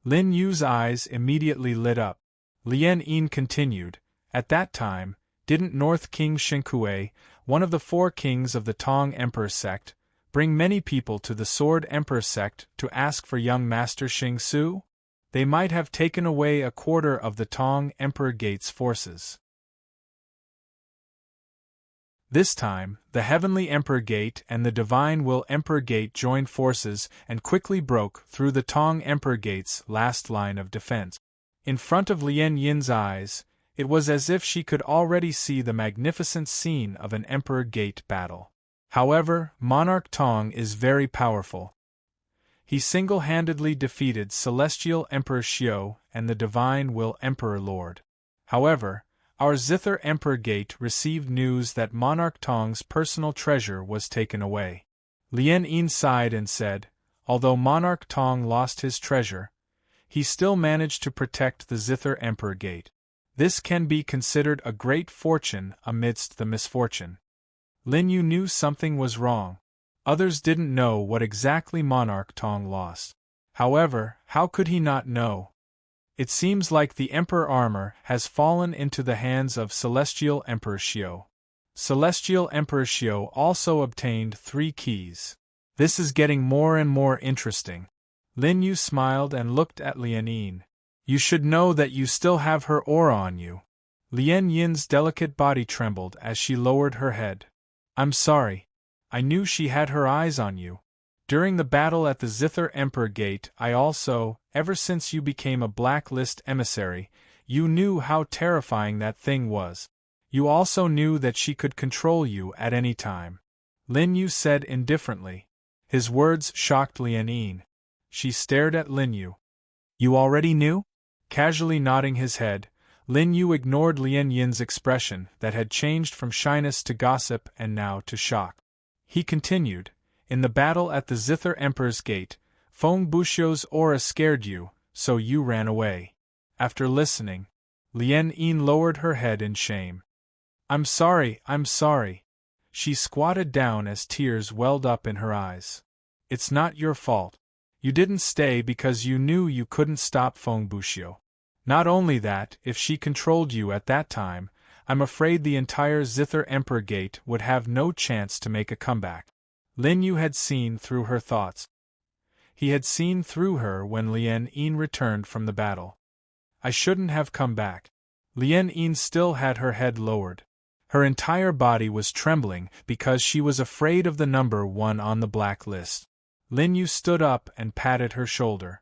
Lin Yu's eyes immediately lit up. Lian Yin continued, at that time, didn't North King Shinkue, one of the 4 kings of the Tong Emperor sect, bring many people to the Sword Emperor sect to ask for young Master Xing Su? They might have taken away a quarter of the Tong Emperor Gate's forces. This time, the Heavenly Emperor Gate and the Divine Will Emperor Gate joined forces and quickly broke through the Tong Emperor Gate's last line of defense. In front of Lian Yin's eyes, it was as if she could already see the magnificent scene of an Emperor Gate battle. However, Monarch Tong is very powerful. He single-handedly defeated Celestial Emperor Xiao and the Divine Will Emperor Lord. However, our Zither Emperor Gate received news that Monarch Tong's personal treasure was taken away. Lian Yin sighed and said, although Monarch Tong lost his treasure, he still managed to protect the Zither Emperor Gate. This can be considered a great fortune amidst the misfortune. Lin Yu knew something was wrong. Others didn't know what exactly Monarch Tong lost. However, how could he not know? It seems like the Emperor armor has fallen into the hands of Celestial Emperor Xiao. Celestial Emperor Xiao also obtained 3 keys. This is getting more and more interesting. Lin Yu smiled and looked at Lian Yin. You should know that you still have her aura on you. Lian Yin's delicate body trembled as she lowered her head. I'm sorry. I knew she had her eyes on you. During the battle at the Zither Emperor Gate, I also, ever since you became a blacklist emissary, you knew how terrifying that thing was. You also knew that she could control you at any time. Lin Yu said indifferently. His words shocked Lian Yin. She stared at Lin Yu. You already knew? Casually nodding his head, Lin Yu ignored Lian Yin's expression that had changed from shyness to gossip and now to shock. He continued, in the battle at the Zither Emperor's Gate, Feng Buxiu's aura scared you, so you ran away. After listening, Lian Yin lowered her head in shame. I'm sorry, I'm sorry. She squatted down as tears welled up in her eyes. It's not your fault. You didn't stay because you knew you couldn't stop Fengbuxiu. Not only that, if she controlled you at that time, I'm afraid the entire Zither Emperor Gate would have no chance to make a comeback. Lin Yu had seen through her thoughts. He had seen through her when Lien Yin returned from the battle. I shouldn't have come back. Lien Yin still had her head lowered. Her entire body was trembling because she was afraid of the number 1 on the black list. Lin Yu stood up and patted her shoulder.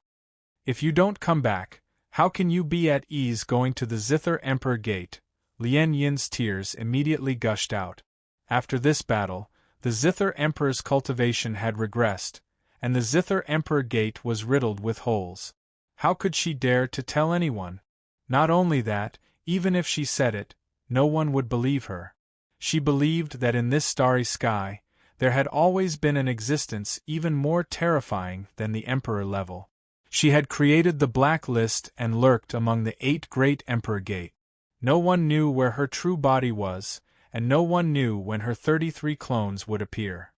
If you don't come back, how can you be at ease going to the Zither Emperor Gate? Lien Yin's tears immediately gushed out. After this battle, the Zither Emperor's cultivation had regressed, and the Zither Emperor Gate was riddled with holes. How could she dare to tell anyone? Not only that, even if she said it, no one would believe her. She believed that in this starry sky, there had always been an existence even more terrifying than the Emperor level. She had created the Black List and lurked among the 8 Great Emperor Gate. No one knew where her true body was, and no one knew when her 33 clones would appear.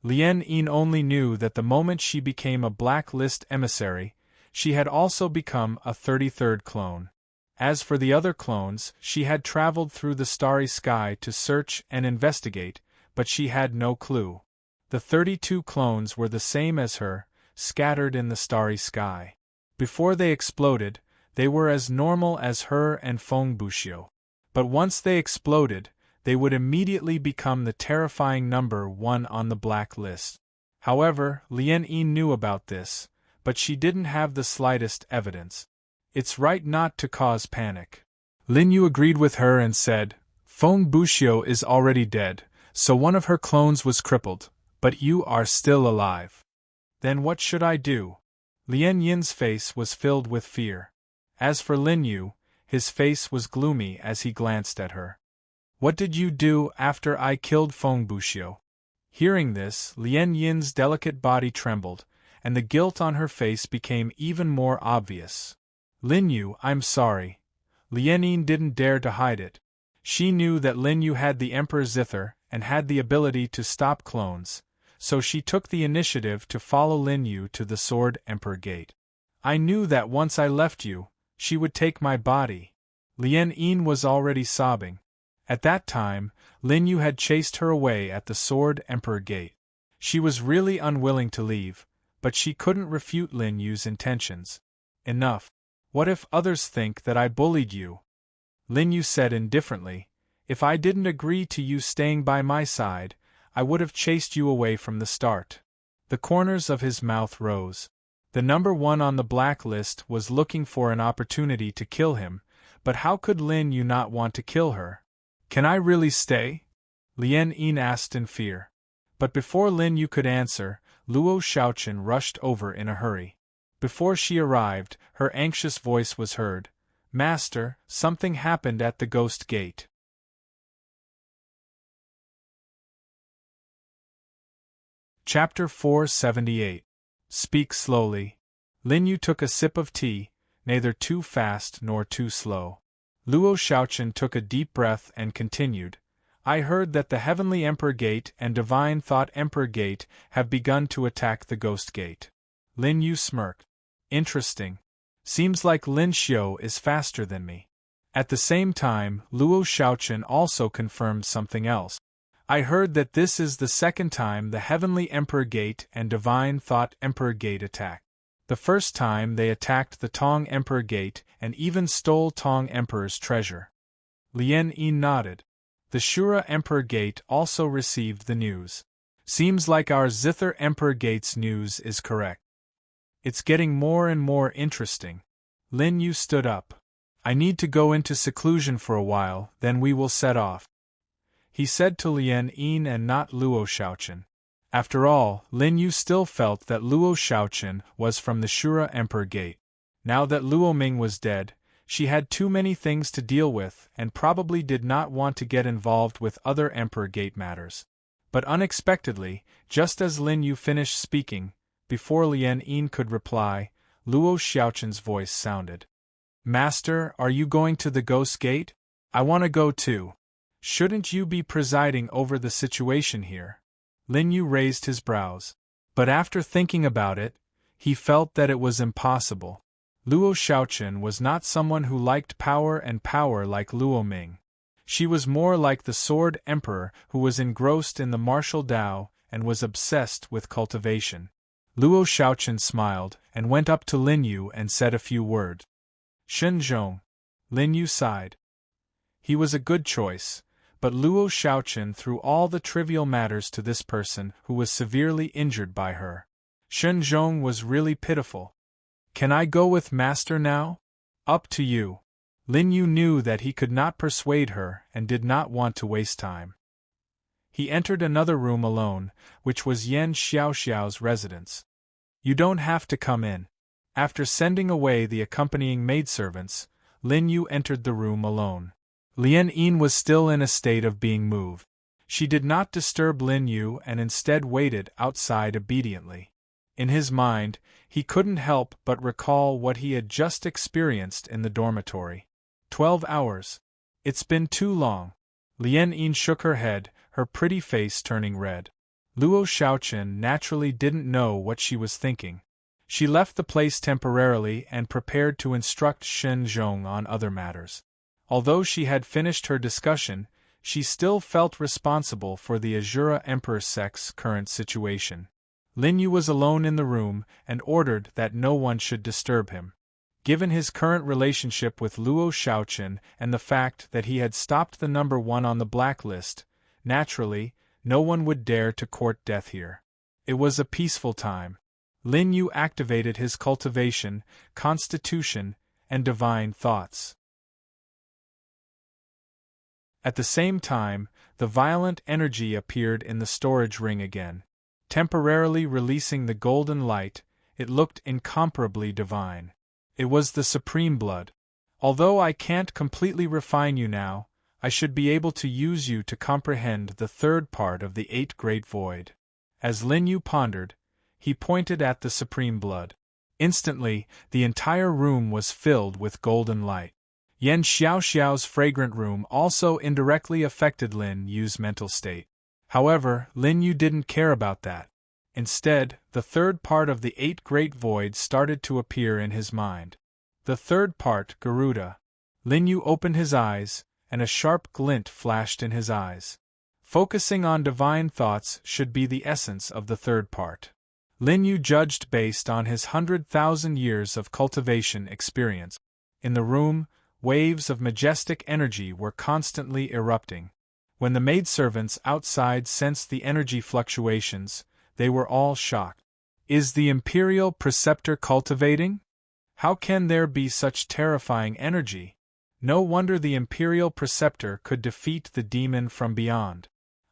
Lien Yin only knew that the moment she became a Black List emissary, she had also become a 33rd clone. As for the other clones, she had traveled through the starry sky to search and investigate, but she had no clue. The 32 clones were the same as her, scattered in the starry sky. Before they exploded, they were as normal as her and Fengbuxiu. But once they exploded, they would immediately become the terrifying number 1 on the black list. However, Lien Yin knew about this, but she didn't have the slightest evidence. It's right not to cause panic. Lin Yu agreed with her and said, Fengbuxiu is already dead, so one of her clones was crippled, but you are still alive. Then what should I do? Lien Yin's face was filled with fear. As for Lin Yu, his face was gloomy as he glanced at her. What did you do after I killed Fengbuxiu? Hearing this, Lien Yin's delicate body trembled, and the guilt on her face became even more obvious. Lin Yu, I'm sorry. Lien Yin didn't dare to hide it. She knew that Lin Yu had the Emperor Zither and had the ability to stop clones, so she took the initiative to follow Lin Yu to the Sword Emperor Gate. I knew that once I left you, she would take my body. Lien Yin was already sobbing. At that time, Lin Yu had chased her away at the Sword Emperor Gate. She was really unwilling to leave, but she couldn't refute Lin Yu's intentions. Enough. What if others think that I bullied you? Lin Yu said indifferently, if I didn't agree to you staying by my side, I would have chased you away from the start. The corners of his mouth rose. The number 1 on the black list was looking for an opportunity to kill him, but how could Lin Yu not want to kill her? Can I really stay? Lien Yin asked in fear. But before Lin Yu could answer, Luo Shaochen rushed over in a hurry. Before she arrived, her anxious voice was heard. Master, something happened at the Ghost Gate. Chapter 478. Speak slowly. Lin Yu took a sip of tea, neither too fast nor too slow. Luo Shaochen took a deep breath and continued. I heard that the Heavenly Emperor Gate and Divine Thought Emperor Gate have begun to attack the Ghost Gate. Lin Yu smirked. Interesting. Seems like Lin Xiu is faster than me. At the same time, Luo Shaochen also confirmed something else. I heard that this is the second time the Heavenly Emperor Gate and Divine Thought Emperor Gate attacked. The first time they attacked the Tong Emperor Gate and even stole Tong Emperor's treasure. Lien Yin nodded. The Shura Emperor Gate also received the news. Seems like our Zither Emperor Gate's news is correct. It's getting more and more interesting. Lin Yu stood up. I need to go into seclusion for a while, then we will set off. He said to Lien Yin and not Luo Shaochen. After all, Lin Yu still felt that Luo Shaochen was from the Shura Emperor Gate. Now that Luo Ming was dead, she had too many things to deal with and probably did not want to get involved with other Emperor Gate matters. But unexpectedly, just as Lin Yu finished speaking, before Lien Yin could reply, Luo Xiaochen's voice sounded. Master, are you going to the Ghost Gate? I want to go too. Shouldn't you be presiding over the situation here? Lin Yu raised his brows. But after thinking about it, he felt that it was impossible. Luo Xiaochen was not someone who liked power like Luo Ming. She was more like the Sword Emperor who was engrossed in the martial Tao and was obsessed with cultivation. Luo Xiaochen smiled and went up to Lin Yu and said a few words. Shen Zhong. Lin Yu sighed. He was a good choice, but Luo Xiaochen threw all the trivial matters to this person who was severely injured by her. Shen Zhong was really pitiful. Can I go with Master now? Up to you. Lin Yu knew that he could not persuade her and did not want to waste time. He entered another room alone, which was Yan Xiaoxiao's residence. You don't have to come in. After sending away the accompanying maidservants, Lin Yu entered the room alone. Lian Yin was still in a state of being moved. She did not disturb Lin Yu and instead waited outside obediently. In his mind, he couldn't help but recall what he had just experienced in the dormitory. 12 hours. It's been too long. Lian Yin shook her head, her pretty face turning red. Luo Xiaochen naturally didn't know what she was thinking. She left the place temporarily and prepared to instruct Shen Zhong on other matters. Although she had finished her discussion, she still felt responsible for the Azura Emperor sect's current situation. Lin Yu was alone in the room and ordered that no one should disturb him. Given his current relationship with Luo Xiaochen and the fact that he had stopped the number 1 on the blacklist, naturally, no one would dare to court death here. It was a peaceful time. Lin Yu activated his cultivation, constitution, and divine thoughts. At the same time, the violent energy appeared in the storage ring again. Temporarily releasing the golden light, it looked incomparably divine. It was the supreme blood. Although I can't completely refine you now, I should be able to use you to comprehend the third part of the 8 Great Void. As Lin Yu pondered, he pointed at the supreme blood. Instantly, the entire room was filled with golden light. Yan Xiaoxiao's fragrant room also indirectly affected Lin Yu's mental state. However, Lin Yu didn't care about that. Instead, the third part of the 8 Great Voids started to appear in his mind. The third part, Garuda. Lin Yu opened his eyes, and a sharp glint flashed in his eyes. Focusing on divine thoughts should be the essence of the third part. Lin Yu judged based on his 100,000 years of cultivation experience. In the room, waves of majestic energy were constantly erupting. When the maidservants outside sensed the energy fluctuations, they were all shocked. Is the Imperial Preceptor cultivating? How can there be such terrifying energy? No wonder the Imperial Preceptor could defeat the demon from beyond.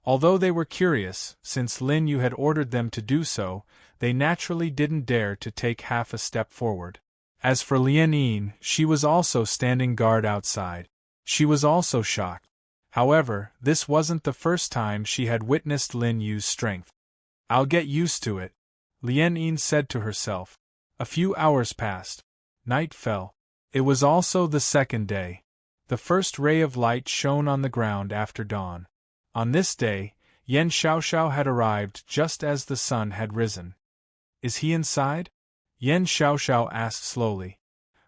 Although they were curious, since Lin Yu had ordered them to do so, they naturally didn't dare to take half a step forward. As for Lian Yin, she was also standing guard outside. She was also shocked. However, this wasn't the first time she had witnessed Lin Yu's strength. I'll get used to it, Lian Yin said to herself. A few hours passed. Night fell. It was also the second day. The first ray of light shone on the ground after dawn. On this day, Yan Xiaoxiao had arrived just as the sun had risen. Is he inside? Yan Xiaoxiao asked slowly.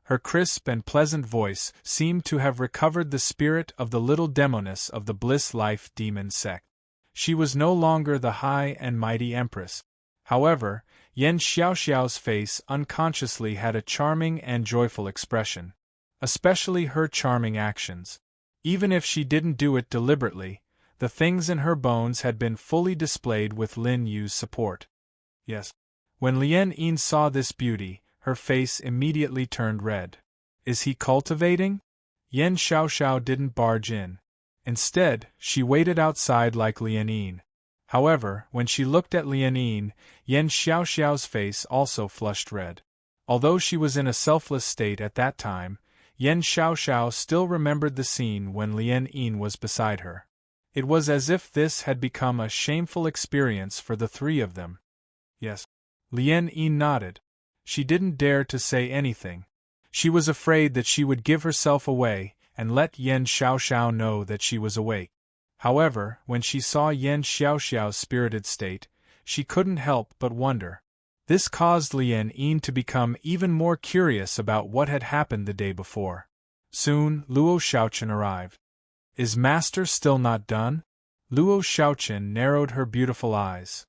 Her crisp and pleasant voice seemed to have recovered the spirit of the little demoness of the Bliss Life demon sect. She was no longer the high and mighty empress. However, Yan Xiaoxiao's face unconsciously had a charming and joyful expression. Especially her charming actions. Even if she didn't do it deliberately, the things in her bones had been fully displayed with Lin Yu's support. Yes. When Lian Yin saw this beauty, her face immediately turned red. Is he cultivating? Yan Xiaoxiao didn't barge in. Instead, she waited outside like Lian Yin. However, when she looked at Lian Yin, Yan Xiaoxiao's face also flushed red. Although she was in a selfless state at that time, Yan Xiaoxiao still remembered the scene when Lian Yin was beside her. It was as if this had become a shameful experience for the three of them. Yes. Lian Yin nodded. She didn't dare to say anything. She was afraid that she would give herself away and let Yan Xiaoxiao know that she was awake. However, when she saw Yan Xiaoxiao's spirited state, she couldn't help but wonder. This caused Lien Yin to become even more curious about what had happened the day before. Soon, Luo Xiaochen arrived. Is Master still not done? Luo Xiaochen narrowed her beautiful eyes.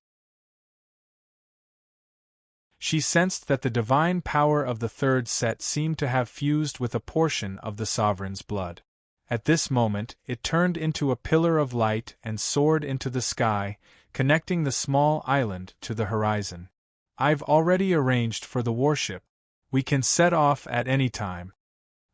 She sensed that the divine power of the third set seemed to have fused with a portion of the sovereign's blood. At this moment, it turned into a pillar of light and soared into the sky, connecting the small island to the horizon. I've already arranged for the warship. We can set off at any time.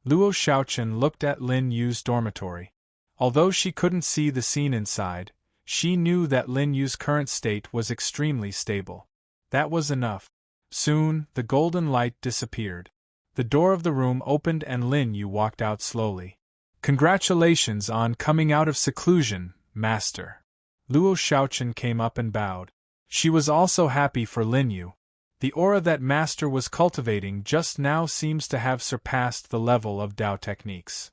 Luo Xiaochen looked at Lin Yu's dormitory. Although she couldn't see the scene inside, she knew that Lin Yu's current state was extremely stable. That was enough. Soon, the golden light disappeared. The door of the room opened and Lin Yu walked out slowly. Congratulations on coming out of seclusion, Master. Luo Xiaochen came up and bowed. She was also happy for Lin Yu. The aura that Master was cultivating just now seems to have surpassed the level of Dao techniques.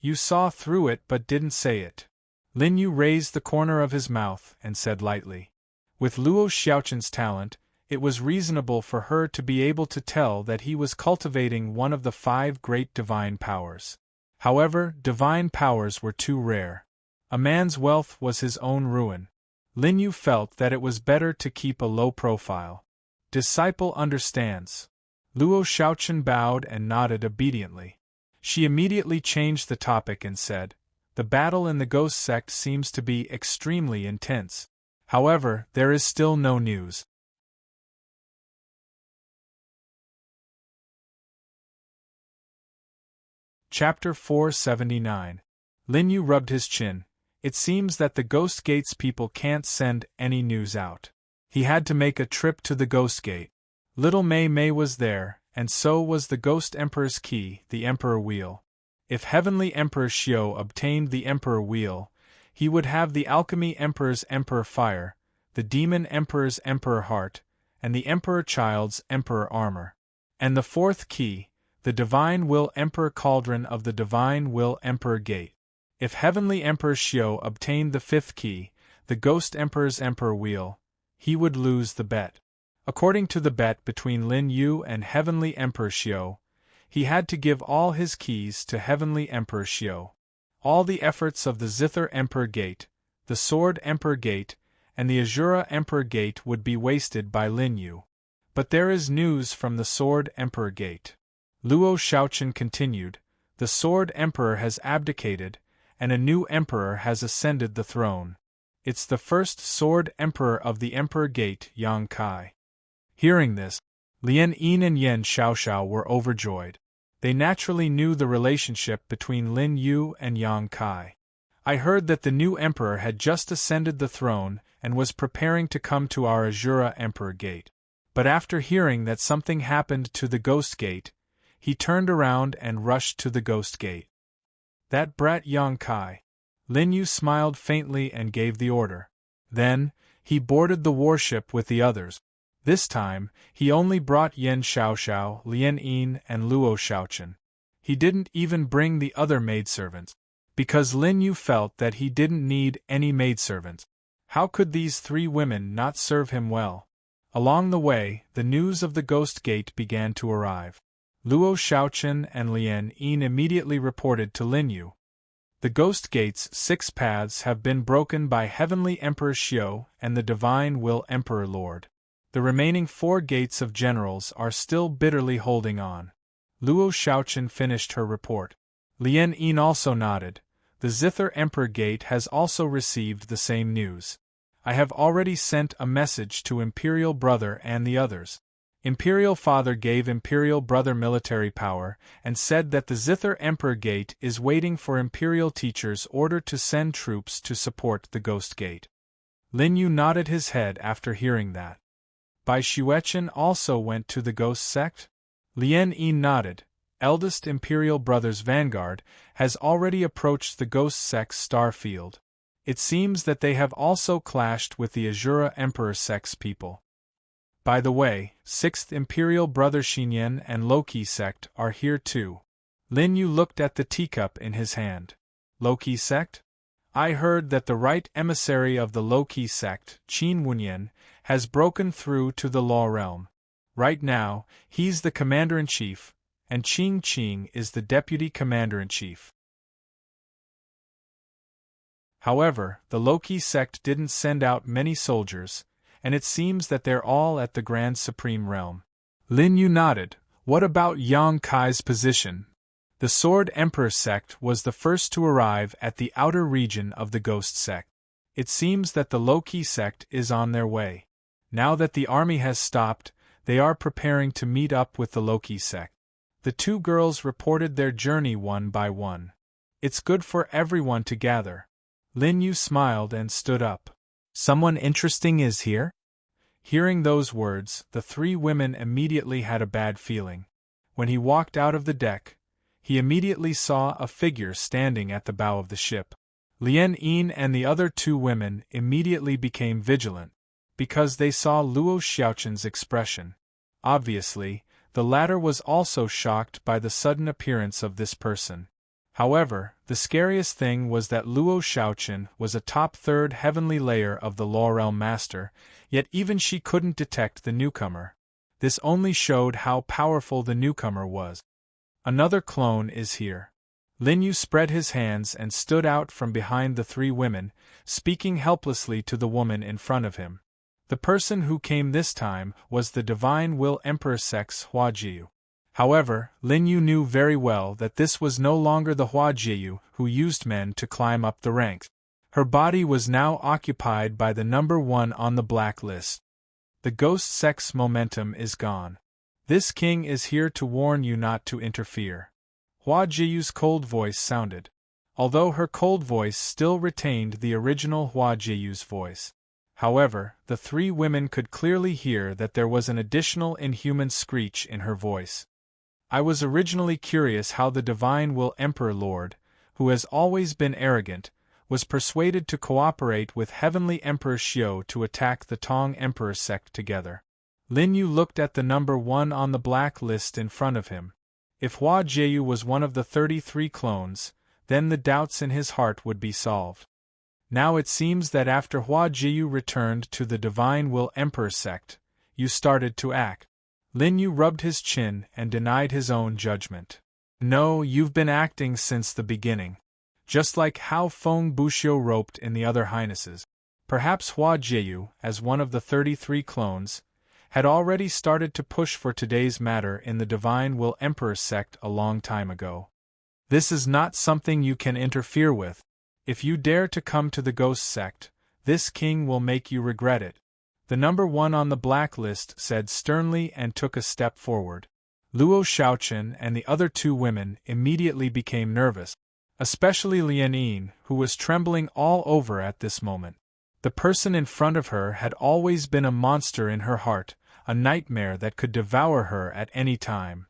You saw through it but didn't say it. Lin Yu raised the corner of his mouth and said lightly. With Luo Xiaochen's talent, it was reasonable for her to be able to tell that he was cultivating one of the 5 great divine powers. However, divine powers were too rare. A man's wealth was his own ruin. Lin Yu felt that it was better to keep a low profile. Disciple understands. Luo Xiaochen bowed and nodded obediently. She immediately changed the topic and said, "The battle in the ghost sect seems to be extremely intense. However, there is still no news." Chapter 479. Lin Yu rubbed his chin. It seems that the Ghost Gate's people can't send any news out. He had to make a trip to the Ghost Gate. Little Mei Mei was there, and so was the Ghost Emperor's key, the Emperor Wheel. If Heavenly Emperor Xiao obtained the Emperor Wheel, he would have the Alchemy Emperor's Emperor Fire, the Demon Emperor's Emperor Heart, and the Emperor Child's Emperor Armor. And the 4th key, the Divine Will Emperor Cauldron of the Divine Will Emperor Gate. If Heavenly Emperor Xiao obtained the 5th key, the Ghost Emperor's Emperor Wheel, he would lose the bet. According to the bet between Lin Yu and Heavenly Emperor Xiao, he had to give all his keys to Heavenly Emperor Xiao. All the efforts of the Zither Emperor Gate, the Sword Emperor Gate, and the Azura Emperor Gate would be wasted by Lin Yu. But there is news from the Sword Emperor Gate. Luo Xiaochen continued, the Sword Emperor has abdicated, and a new emperor has ascended the throne. It's the first Sword Emperor of the Emperor Gate, Yang Kai. Hearing this, Lien Yin and Yan Xiaoxiao were overjoyed. They naturally knew the relationship between Lin Yu and Yang Kai. I heard that the new emperor had just ascended the throne and was preparing to come to our Azura Emperor Gate. But after hearing that something happened to the Ghost Gate, he turned around and rushed to the Ghost Gate. That brat Yang Kai. Lin Yu smiled faintly and gave the order. Then, he boarded the warship with the others. This time, he only brought Yan Xiaoxiao, Lien Yin, and Luo Xiaochen. He didn't even bring the other maidservants, because Lin Yu felt that he didn't need any maidservants. How could these 3 women not serve him well? Along the way, the news of the Ghost Gate began to arrive. Luo Xiaochen and Lien Yin immediately reported to Lin Yu. The Ghost Gate's 6 paths have been broken by Heavenly Emperor Xiao and the Divine Will Emperor Lord. The remaining 4 gates of generals are still bitterly holding on. Luo Xiaochen finished her report. Lien Yin also nodded. The Zither Emperor Gate has also received the same news. I have already sent a message to Imperial Brother and the others. Imperial Father gave Imperial Brother military power and said that the Zither Emperor Gate is waiting for Imperial Teacher's order to send troops to support the Ghost Gate. Lin Yu nodded his head after hearing that. Bai Xuechen also went to the Ghost Sect? Lien Yin nodded. Eldest Imperial Brother's vanguard has already approached the Ghost Sect's star field. It seems that they have also clashed with the Azura Emperor Sect's people. By the way, 6th Imperial Brother Xinyan and Loki sect are here too. Lin Yu looked at the teacup in his hand. Loki sect? I heard that the right emissary of the Loki sect, Qin Wunyan, has broken through to the law realm. Right now, he's the commander-in-chief, and Qing Qing is the deputy commander-in-chief. However, the Loki sect didn't send out many soldiers, and it seems that they're all at the Grand Supreme Realm. Lin Yu nodded. What about Yang Kai's position? The Sword Emperor sect was the first to arrive at the outer region of the Ghost sect. It seems that the Loki sect is on their way. Now that the army has stopped, they are preparing to meet up with the Loki sect. The two girls reported their journey one by one. It's good for everyone to gather. Lin Yu smiled and stood up. Someone interesting is here? Hearing those words, the three women immediately had a bad feeling. When he walked out of the deck, he immediately saw a figure standing at the bow of the ship. Lian Yin and the other two women immediately became vigilant, because they saw Luo Xiaoqin's expression. Obviously, the latter was also shocked by the sudden appearance of this person. However, the scariest thing was that Luo Xiaoqin was a top third heavenly layer of the Law Realm Master, yet even she couldn't detect the newcomer. This only showed how powerful the newcomer was. Another clone is here. Lin Yu spread his hands and stood out from behind the three women, speaking helplessly to the woman in front of him. The person who came this time was the Divine Will Emperor Sex Hua Jiu. However, Lin Yu knew very well that this was no longer the Hua Jiu who used men to climb up the ranks. Her body was now occupied by the number 1 on the black list. The Ghost Sex momentum is gone. This king is here to warn you not to interfere. Hua Jiu's cold voice sounded. Although her cold voice still retained the original Hua Jiu's voice. However, the three women could clearly hear that there was an additional inhuman screech in her voice. I was originally curious how the Divine Will Emperor Lord, who has always been arrogant, was persuaded to cooperate with Heavenly Emperor Xiao to attack the Tong Emperor sect together. Lin Yu looked at the number 1 on the black list in front of him. If Hua Jiu was one of the 33 clones, then the doubts in his heart would be solved. Now it seems that after Hua Jiu returned to the Divine Will Emperor sect, you started to act. Lin Yu rubbed his chin and denied his own judgment. No, you've been acting since the beginning. Just like how Feng Buxiu roped in the other highnesses. Perhaps Hua Jiu, as one of the 33 clones, had already started to push for today's matter in the Divine Will Emperor sect a long time ago. This is not something you can interfere with. If you dare to come to the Ghost sect, this king will make you regret it. The number 1 on the black list said sternly and took a step forward. Luo Xiaoqin and the other two women immediately became nervous, especially Lian Yin, who was trembling all over at this moment. The person in front of her had always been a monster in her heart, a nightmare that could devour her at any time.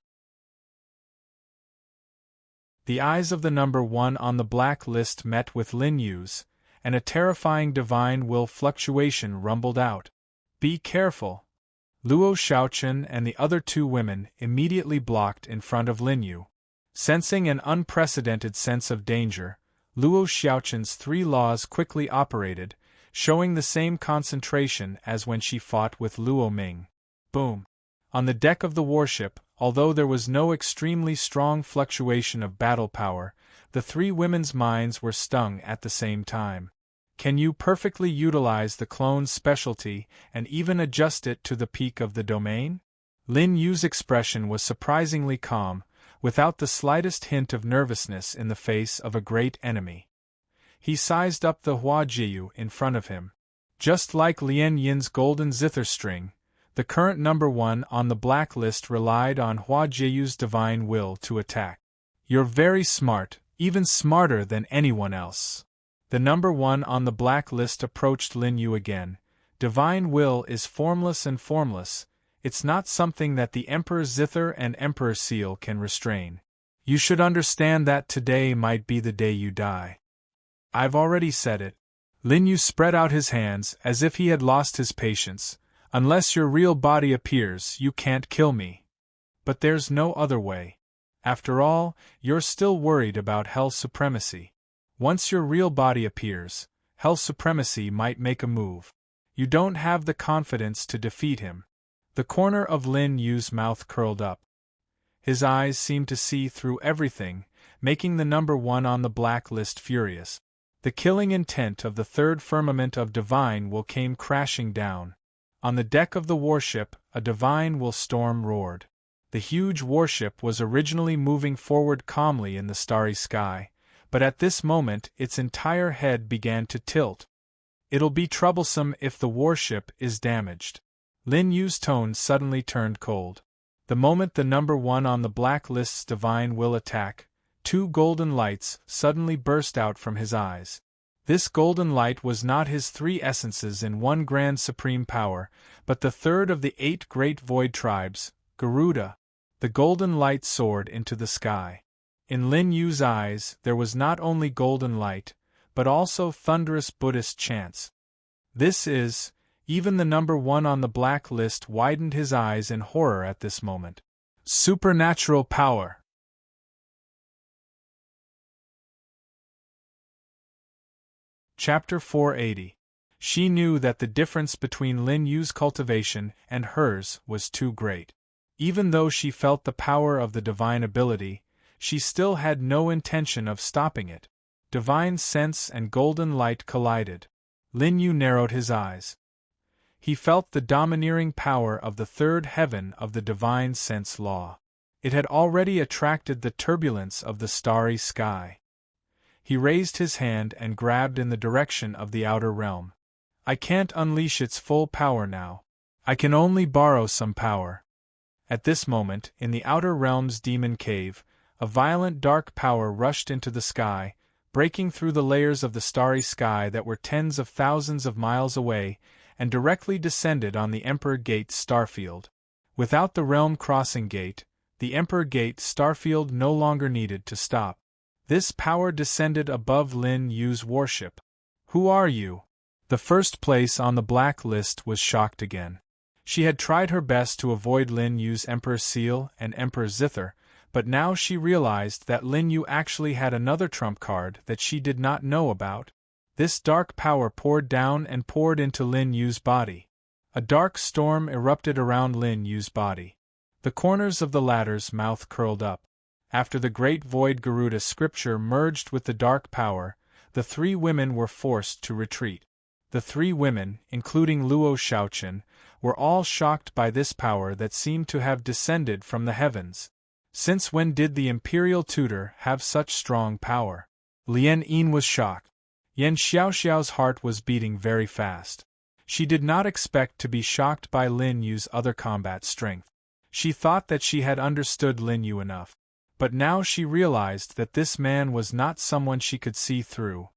The eyes of the number 1 on the black list met with Lin Yu's, and a terrifying divine will fluctuation rumbled out. Be careful. Luo Xiaoqin and the other two women immediately blocked in front of Lin Yu. Sensing an unprecedented sense of danger, Luo Xiaoqin's 3 laws quickly operated, showing the same concentration as when she fought with Luo Ming. Boom! On the deck of the warship, although there was no extremely strong fluctuation of battle power, the 3 women's minds were stung at the same time. Can you perfectly utilize the clone's specialty and even adjust it to the peak of the domain? Lin Yu's expression was surprisingly calm, without the slightest hint of nervousness in the face of a great enemy. He sized up the Hua Jiu in front of him. Just like Lian Yin's golden zither string, the current number 1 on the black list relied on Hua Jiu's divine will to attack. You're very smart, even smarter than anyone else. The number 1 on the black list approached Lin Yu again. Divine will is formless and formless. It's not something that the Emperor Zither and Emperor Seal can restrain. You should understand that today might be the day you die. I've already said it. Lin Yu spread out his hands as if he had lost his patience. Unless your real body appears, you can't kill me. But there's no other way. After all, you're still worried about Hell's supremacy. Once your real body appears, Hell's supremacy might make a move. You don't have the confidence to defeat him. The corner of Lin Yu's mouth curled up. His eyes seemed to see through everything, making the number one on the blacklist furious. The killing intent of the third firmament of Divine Will came crashing down. On the deck of the warship, a Divine Will storm roared. The huge warship was originally moving forward calmly in the starry sky, but at this moment its entire head began to tilt. It'll be troublesome if the warship is damaged. Lin Yu's tone suddenly turned cold. The moment the number one on the blacklist's Divine Will attack, 2 golden lights suddenly burst out from his eyes. This golden light was not his 3 essences in one grand supreme power, but the third of the 8 great void tribes, Garuda. The golden light soared into the sky. In Lin Yu's eyes there was not only golden light, but also thunderous Buddhist chants. This is, even the number one on the blacklist widened his eyes in horror at this moment. Supernatural power. Chapter 480. She knew that the difference between Lin Yu's cultivation and hers was too great. Even though she felt the power of the divine ability, she still had no intention of stopping it. Divine sense and golden light collided. Lin Yu narrowed his eyes. He felt the domineering power of the third heaven of the divine sense law. It had already attracted the turbulence of the starry sky. He raised his hand and grabbed in the direction of the outer realm. I can't unleash its full power now. I can only borrow some power. At this moment, in the outer realm's demon cave, a violent dark power rushed into the sky, breaking through the layers of the starry sky that were tens of thousands of miles away, and directly descended on the Emperor Gate starfield. Without the realm crossing gate, the Emperor Gate starfield no longer needed to stop. This power descended above Lin Yu's warship. Who are you? The first place on the blacklist was shocked again. She had tried her best to avoid Lin Yu's Emperor Seal and Emperor Zither, but now she realized that Lin Yu actually had another trump card that she did not know about. This dark power poured down and poured into Lin Yu's body. A dark storm erupted around Lin Yu's body. The corners of the latter's mouth curled up. After the great void Garuda scripture merged with the dark power, the 3 women were forced to retreat. The 3 women, including Luo Shaochen, were all shocked by this power that seemed to have descended from the heavens. Since when did the imperial tutor have such strong power? Lien Yin was shocked. Yan Xiaoxiao's heart was beating very fast. She did not expect to be shocked by Lin Yu's other combat strength. She thought that she had understood Lin Yu enough. But now she realized that this man was not someone she could see through.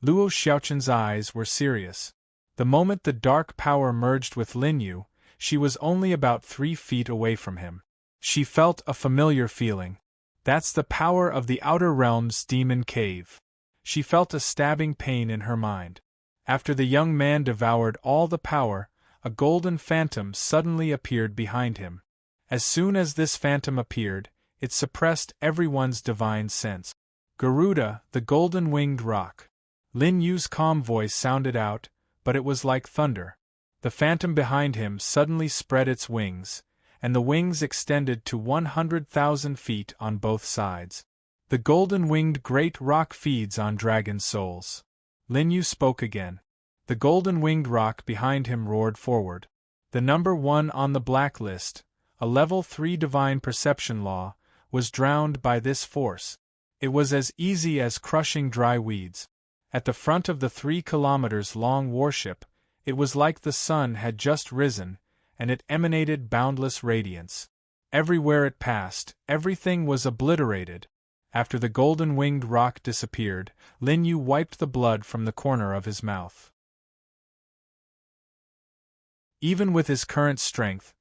Luo Xiaochen's eyes were serious. The moment the dark power merged with Lin Yu, she was only about 3 feet away from him. She felt a familiar feeling. That's the power of the outer realm's demon cave. She felt a stabbing pain in her mind. After the young man devoured all the power, a golden phantom suddenly appeared behind him. As soon as this phantom appeared, it suppressed everyone's divine sense. Garuda, the golden-winged rock. Lin Yu's calm voice sounded out, but it was like thunder. The phantom behind him suddenly spread its wings, and the wings extended to 100,000 feet on both sides. The golden-winged great rock feeds on dragon souls. Lin Yu spoke again. The golden-winged rock behind him roared forward. The number one on the blacklist, a level 3 divine perception law, was drowned by this force. It was as easy as crushing dry weeds. At the front of the 3 kilometers long warship, it was like the sun had just risen, and it emanated boundless radiance. Everywhere it passed, everything was obliterated. After the golden-winged rock disappeared, Lin Yu wiped the blood from the corner of his mouth. Even with his current strength,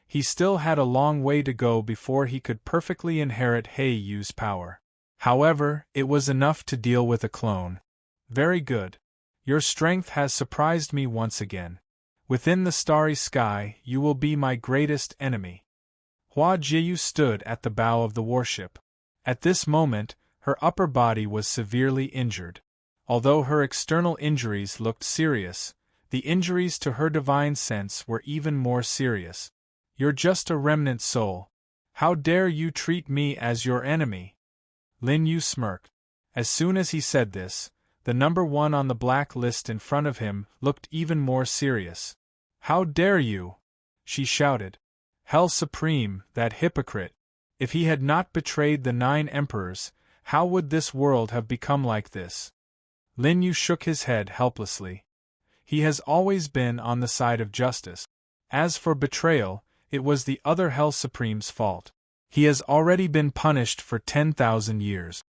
he still had a long way to go before he could perfectly inherit He Yu's power. However, it was enough to deal with a clone. Very good. Your strength has surprised me once again. Within the starry sky, you will be my greatest enemy. Hua Jiu stood at the bow of the warship. At this moment, her upper body was severely injured. Although her external injuries looked serious, the injuries to her divine sense were even more serious. You're just a remnant soul. How dare you treat me as your enemy? Lin Yu smirked. As soon as he said this, the number 1 on the black list in front of him looked even more serious. How dare you? She shouted. Hell Supreme, that hypocrite. If he had not betrayed the 9 emperors, how would this world have become like this? Lin Yu shook his head helplessly. He has always been on the side of justice. As for betrayal, it was the other Hell Supreme's fault. He has already been punished for 10,000 years.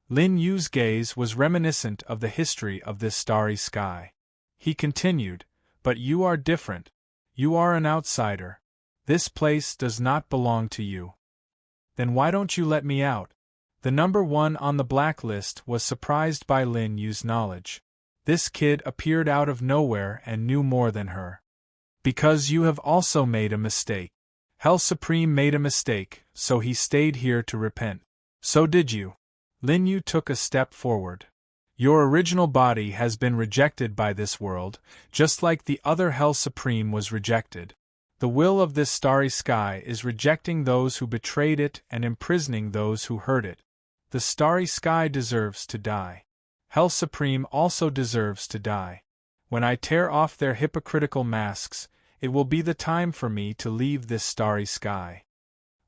Lin Yu's gaze was reminiscent of the history of this starry sky. He continued, but you are different. You are an outsider. This place does not belong to you. Then why don't you let me out? The number 1 on the blacklist was surprised by Lin Yu's knowledge. This kid appeared out of nowhere and knew more than her. Because you have also made a mistake. Hell Supreme made a mistake, so he stayed here to repent. So did you. Lin Yu took a step forward. Your original body has been rejected by this world, just like the other Hell Supreme was rejected. The will of this starry sky is rejecting those who betrayed it and imprisoning those who hurt it. The starry sky deserves to die. Hell Supreme also deserves to die. When I tear off their hypocritical masks, it will be the time for me to leave this starry sky.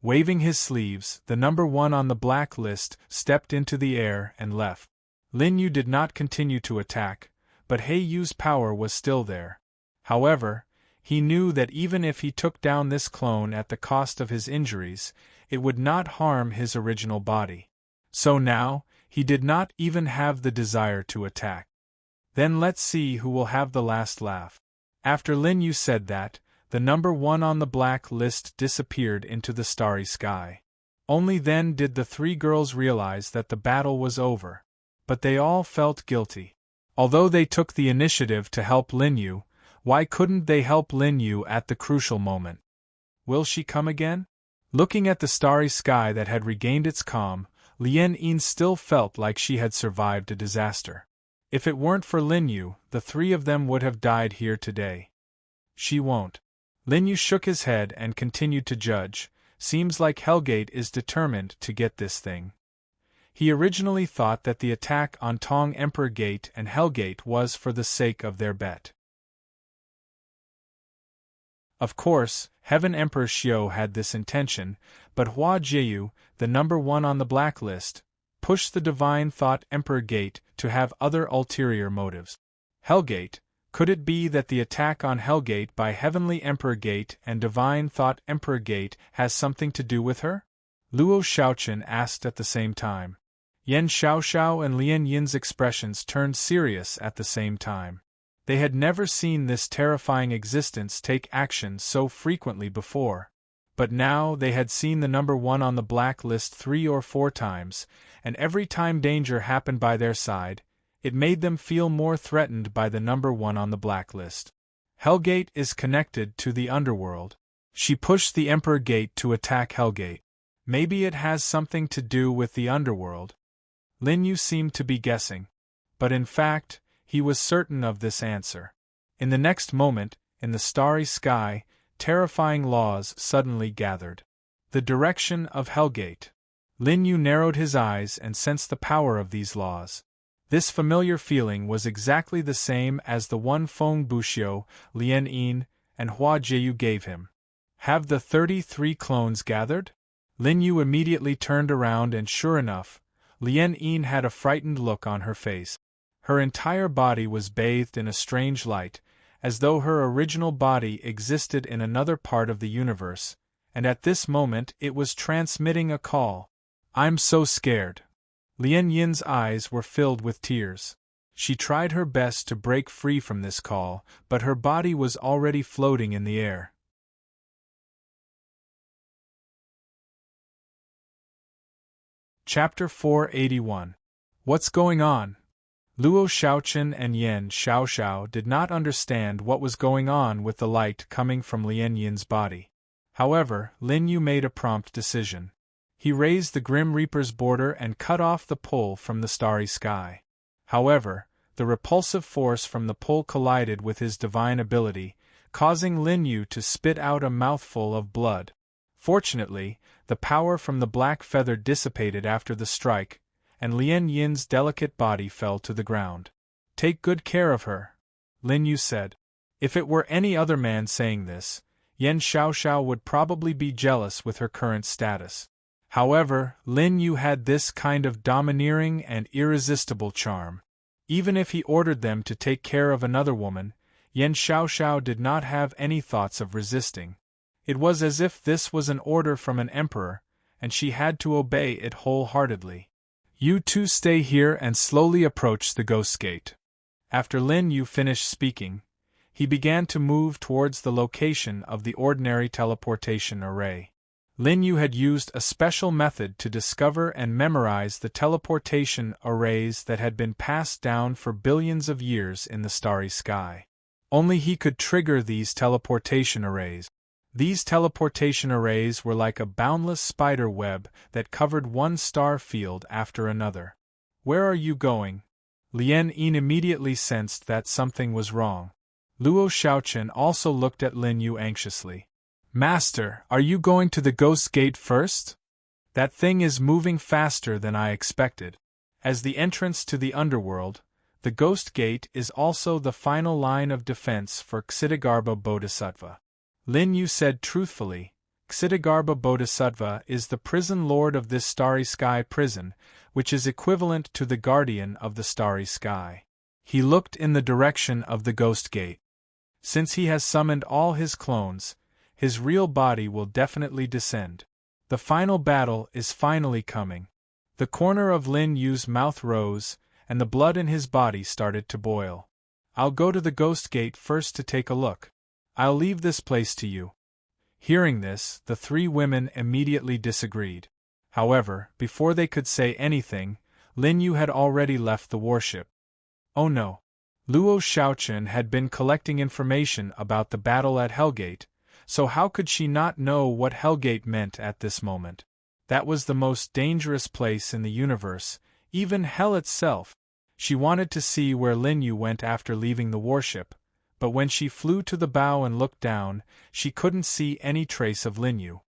Waving his sleeves, the number 1 on the black list stepped into the air and left. Lin Yu did not continue to attack, but He Yu's power was still there. However, he knew that even if he took down this clone at the cost of his injuries, it would not harm his original body. So now, he did not even have the desire to attack. Then let's see who will have the last laugh. After Lin Yu said that, the number 1 on the black list disappeared into the starry sky. Only then did the 3 girls realize that the battle was over. But they all felt guilty. Although they took the initiative to help Lin Yu, why couldn't they help Lin Yu at the crucial moment? Will she come again? Looking at the starry sky that had regained its calm, Lien Yin still felt like she had survived a disaster. If it weren't for Lin Yu, the 3 of them would have died here today. She won't. Lin Yu shook his head and continued to judge. Seems like Hellgate is determined to get this thing. He originally thought that the attack on Tong Emperor Gate and Hellgate was for the sake of their bet. Of course, Heaven Emperor Xiao had this intention, but Hua Jiu, the number 1 on the blacklist, pushed the Divine Thought Emperor Gate to have other ulterior motives. Hellgate, could it be that the attack on Hellgate by Heavenly Emperor Gate and Divine Thought Emperor Gate has something to do with her? Luo Shaochen asked at the same time. Yen Xiaoxiao and Lien Yin's expressions turned serious at the same time. They had never seen this terrifying existence take action so frequently before. But now they had seen the number 1 on the blacklist 3 or 4 times, and every time danger happened by their side, it made them feel more threatened by the number 1 on the blacklist. Hellgate is connected to the underworld. She pushed the Emperor Gate to attack Hellgate. Maybe it has something to do with the underworld. Lin Yu seemed to be guessing. But in fact, he was certain of this answer. In the next moment, in the starry sky, terrifying laws suddenly gathered. The direction of Hellgate. Lin Yu narrowed his eyes and sensed the power of these laws. This familiar feeling was exactly the same as the one Feng Buxiu, Lien Yin, and Hua Jiu gave him. Have the 33 clones gathered? Lin Yu immediately turned around and sure enough, Lien Yin had a frightened look on her face. Her entire body was bathed in a strange light, as though her original body existed in another part of the universe, and at this moment it was transmitting a call. I'm so scared. Lien Yin's eyes were filled with tears. She tried her best to break free from this call, but her body was already floating in the air. Chapter 481. What's going on? Luo Shaochen and Yan Xiaoxiao did not understand what was going on with the light coming from Lien Yin's body. However, Lin Yu made a prompt decision. He raised the Grim Reaper's border and cut off the pull from the starry sky. However, the repulsive force from the pull collided with his divine ability, causing Lin Yu to spit out a mouthful of blood. Fortunately, the power from the black feather dissipated after the strike, and Lien Yin's delicate body fell to the ground. "Take good care of her," Lin Yu said. If it were any other man saying this, Yan Xiaoxiao would probably be jealous with her current status. However, Lin Yu had this kind of domineering and irresistible charm. Even if he ordered them to take care of another woman, Yan Xiaoxiao did not have any thoughts of resisting. It was as if this was an order from an emperor, and she had to obey it wholeheartedly. "You two stay here and slowly approach the Ghost Gate." After Lin Yu finished speaking, he began to move towards the location of the ordinary teleportation array. Lin Yu had used a special method to discover and memorize the teleportation arrays that had been passed down for billions of years in the starry sky. Only he could trigger these teleportation arrays. These teleportation arrays were like a boundless spider web that covered one star field after another. "Where are you going?" Lien Yin immediately sensed that something was wrong. Luo Shaochen also looked at Lin Yu anxiously. "Master, are you going to the Ghost Gate first? That thing is moving faster than I expected." As the entrance to the underworld, the Ghost Gate is also the final line of defense for Ksitigarbha Bodhisattva. Lin Yu said truthfully, Ksitigarbha Bodhisattva is the prison lord of this starry sky prison, which is equivalent to the guardian of the starry sky. He looked in the direction of the Ghost Gate. Since he has summoned all his clones, his real body will definitely descend. The final battle is finally coming. The corner of Lin Yu's mouth rose, and the blood in his body started to boil. "I'll go to the Ghost Gate first to take a look. I'll leave this place to you." Hearing this, the three women immediately disagreed. However, before they could say anything, Lin Yu had already left the warship. Oh no! Luo Shaochen had been collecting information about the battle at Hellgate, so how could she not know what Hellgate meant at this moment? That was the most dangerous place in the universe, even Hell itself. She wanted to see where Lin Yu went after leaving the warship, but when she flew to the bow and looked down, she couldn't see any trace of Lin Yu.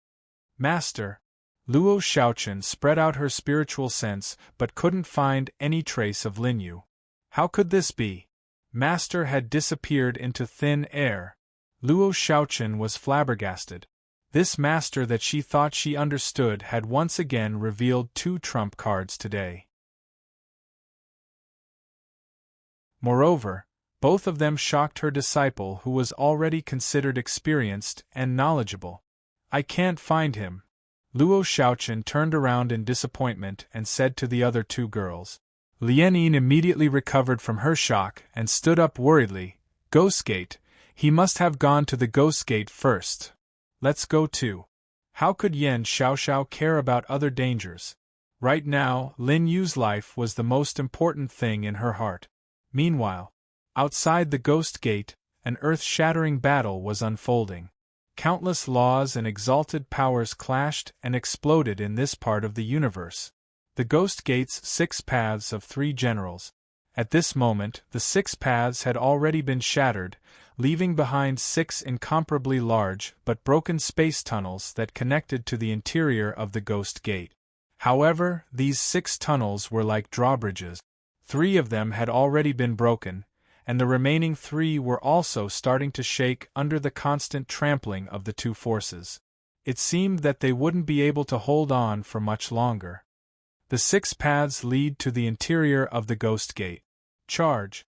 "Master!" Luo Shaochen spread out her spiritual sense but couldn't find any trace of Lin Yu. How could this be? Master had disappeared into thin air. Luo Shaochen was flabbergasted. This master that she thought she understood had once again revealed two trump cards today. Moreover, both of them shocked her disciple who was already considered experienced and knowledgeable. "I can't find him." Luo Shaochen turned around in disappointment and said to the other two girls. Lien Yin immediately recovered from her shock and stood up worriedly. "Ghost Gate, he must have gone to the Ghost Gate first. Let's go too." How could Yan Xiaoxiao care about other dangers? Right now, Lin Yu's life was the most important thing in her heart. Meanwhile, outside the Ghost Gate, an earth-shattering battle was unfolding. Countless laws and exalted powers clashed and exploded in this part of the universe. The Ghost Gate's 6 paths of 3 generals. At this moment, the 6 paths had already been shattered, leaving behind 6 incomparably large but broken space tunnels that connected to the interior of the Ghost Gate. However, these 6 tunnels were like drawbridges. 3 of them had already been broken, and the remaining 3 were also starting to shake under the constant trampling of the two forces. It seemed that they wouldn't be able to hold on for much longer. The 6 paths lead to the interior of the Ghost Gate. Charge!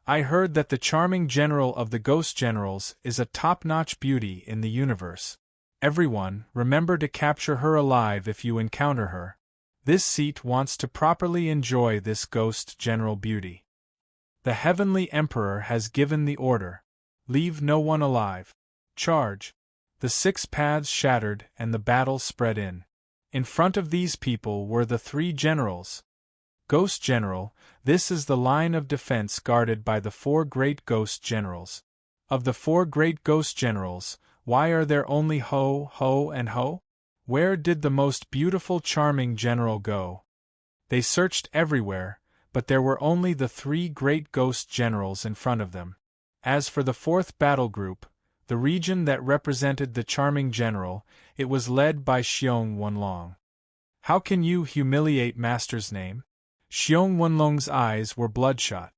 I heard that the charming general of the Ghost Generals is a top-notch beauty in the universe. Everyone, remember to capture her alive if you encounter her. This seat wants to properly enjoy this Ghost General beauty. The Heavenly Emperor has given the order. Leave no one alive. Charge! The 6 paths shattered and the battle spread in. In front of these people were the 3 generals. Ghost General, this is the line of defense guarded by the 4 great Ghost Generals. Of the 4 great Ghost Generals, why are there only Ho, Ho, and Ho? Where did the most beautiful charming general go? They searched everywhere, but there were only the 3 great Ghost Generals in front of them. As for the 4th battle group, the region that represented the charming general, it was led by Xiong Wenlong. How can you humiliate Master's name? Xiong Wenlong's eyes were bloodshot.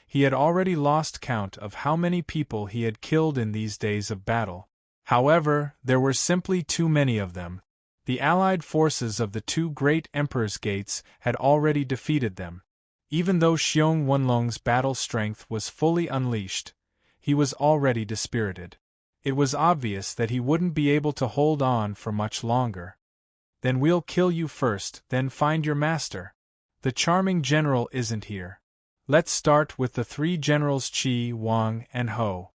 He had already lost count of how many people he had killed in these days of battle. However, there were simply too many of them. The allied forces of the 2 great Emperor's Gates had already defeated them. Even though Xiong Wenlong's battle strength was fully unleashed, he was already dispirited. It was obvious that he wouldn't be able to hold on for much longer. Then we'll kill you first, then find your master. The charming general isn't here. Let's start with the 3 generals Qi, Wang, and Ho.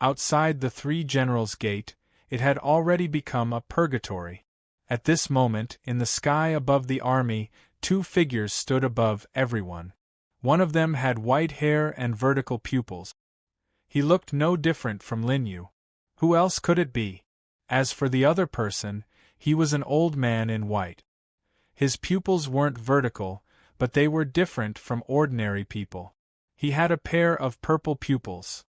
Outside the 3 generals' gate, it had already become a purgatory. At this moment, in the sky above the army, 2 figures stood above everyone. One of them had white hair and vertical pupils. He looked no different from Lin Yu. Who else could it be? As for the other person, he was an old man in white. His pupils weren't vertical, but they were different from ordinary people. He had a pair of purple pupils.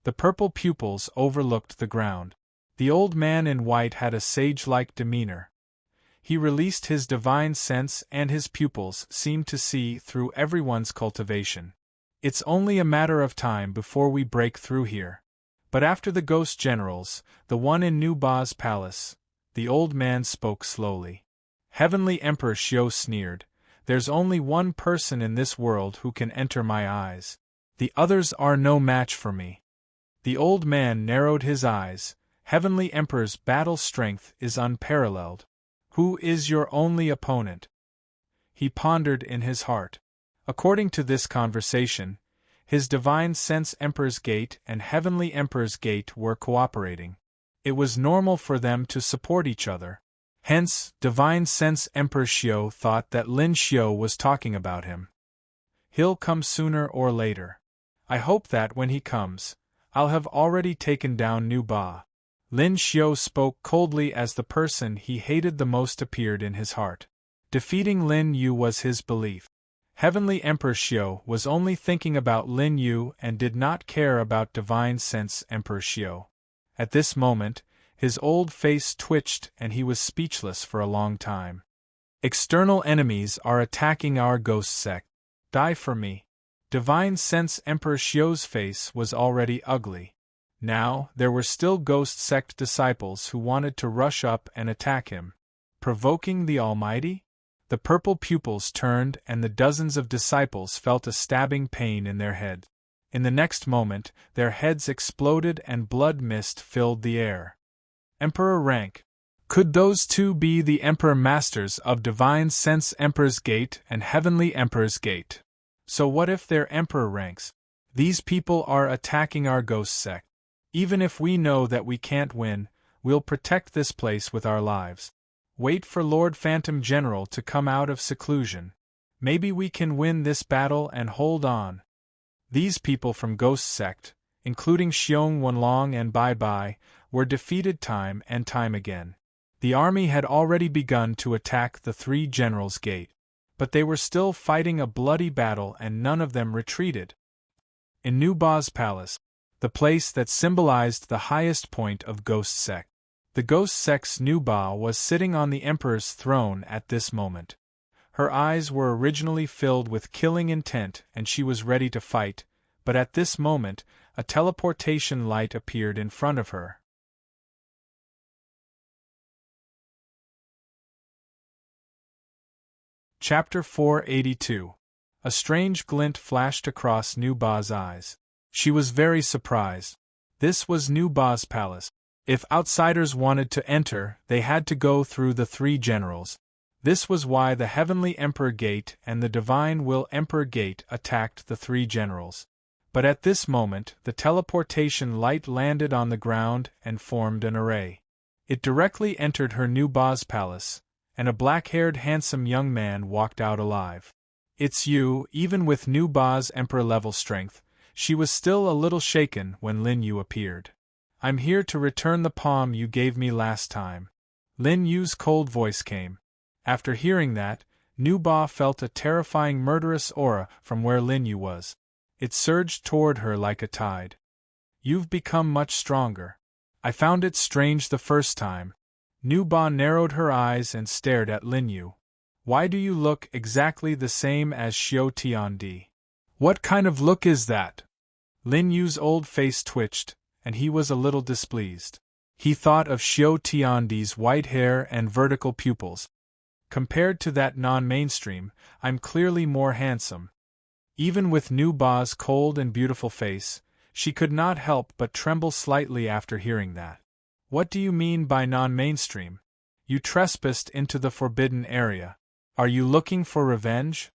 The purple pupils overlooked the ground. The old man in white had a sage-like demeanor. He released his divine sense and his pupils seemed to see through everyone's cultivation. It's only a matter of time before we break through here. But after the Ghost Generals, the one in Nu Ba's palace, the old man spoke slowly. Heavenly Emperor Xiao sneered, "There's only one person in this world who can enter my eyes. The others are no match for me." The old man narrowed his eyes. Heavenly Emperor's battle strength is unparalleled. Who is your only opponent? He pondered in his heart. According to this conversation, his Divine Sense Emperor's Gate and Heavenly Emperor's Gate were cooperating. It was normal for them to support each other. Hence, Divine Sense Emperor Xiao thought that Lin Xiao was talking about him. He'll come sooner or later. I hope that when he comes, I'll have already taken down Nu Ba. Lin Xiao spoke coldly as the person he hated the most appeared in his heart. Defeating Lin Yu was his belief. Heavenly Emperor Xiao was only thinking about Lin Yu and did not care about Divine Sense Emperor Xiao. At this moment, his old face twitched and he was speechless for a long time. External enemies are attacking our ghost sect. Die for me. Divine Sense Emperor Xiao's face was already ugly. Now, there were still ghost sect disciples who wanted to rush up and attack him. Provoking the Almighty? The purple pupils turned and the dozens of disciples felt a stabbing pain in their head. In the next moment, their heads exploded and blood mist filled the air. Emperor rank. Could those 2 be the Emperor Masters of Divine Sense Emperor's Gate and Heavenly Emperor's Gate? So what if they're Emperor ranks? These people are attacking our ghost sect. Even if we know that we can't win, we'll protect this place with our lives. Wait for Lord Phantom General to come out of seclusion. Maybe we can win this battle and hold on. These people from Ghost Sect, including Xiong Wenlong and Bai Bai, were defeated time and time again. The army had already begun to attack the 3 generals' gate, but they were still fighting a bloody battle and none of them retreated. In Nu Ba's palace, the place that symbolized the highest point of Ghost Sect, the Ghost Sect's Nu Ba was sitting on the Emperor's throne at this moment. Her eyes were originally filled with killing intent and she was ready to fight, but at this moment, a teleportation light appeared in front of her. Chapter 482. A strange glint flashed across Nu Ba's eyes. She was very surprised. This was Nu Ba's palace. If outsiders wanted to enter, they had to go through the 3 generals. This was why the Heavenly Emperor Gate and the Divine Will Emperor Gate attacked the 3 generals. But at this moment, the teleportation light landed on the ground and formed an array. It directly entered her Nu Ba's palace, and a black-haired handsome young man walked out alive. It's you. Even with Nu Ba's emperor-level strength, she was still a little shaken when Lin Yu appeared. I'm here to return the palm you gave me last time. Lin Yu's cold voice came. After hearing that, Nu Ba felt a terrifying murderous aura from where Lin Yu was. It surged toward her like a tide. You've become much stronger. I found it strange the first time. Nu Ba narrowed her eyes and stared at Lin Yu. Why do you look exactly the same as Xiao Tiandi? What kind of look is that? Lin Yu's old face twitched, and he was a little displeased. He thought of Xiao Tiandi's white hair and vertical pupils. Compared to that non-mainstream, I'm clearly more handsome. Even with Nu Ba's cold and beautiful face, she could not help but tremble slightly after hearing that. What do you mean by non-mainstream? You trespassed into the forbidden area. Are you looking for revenge?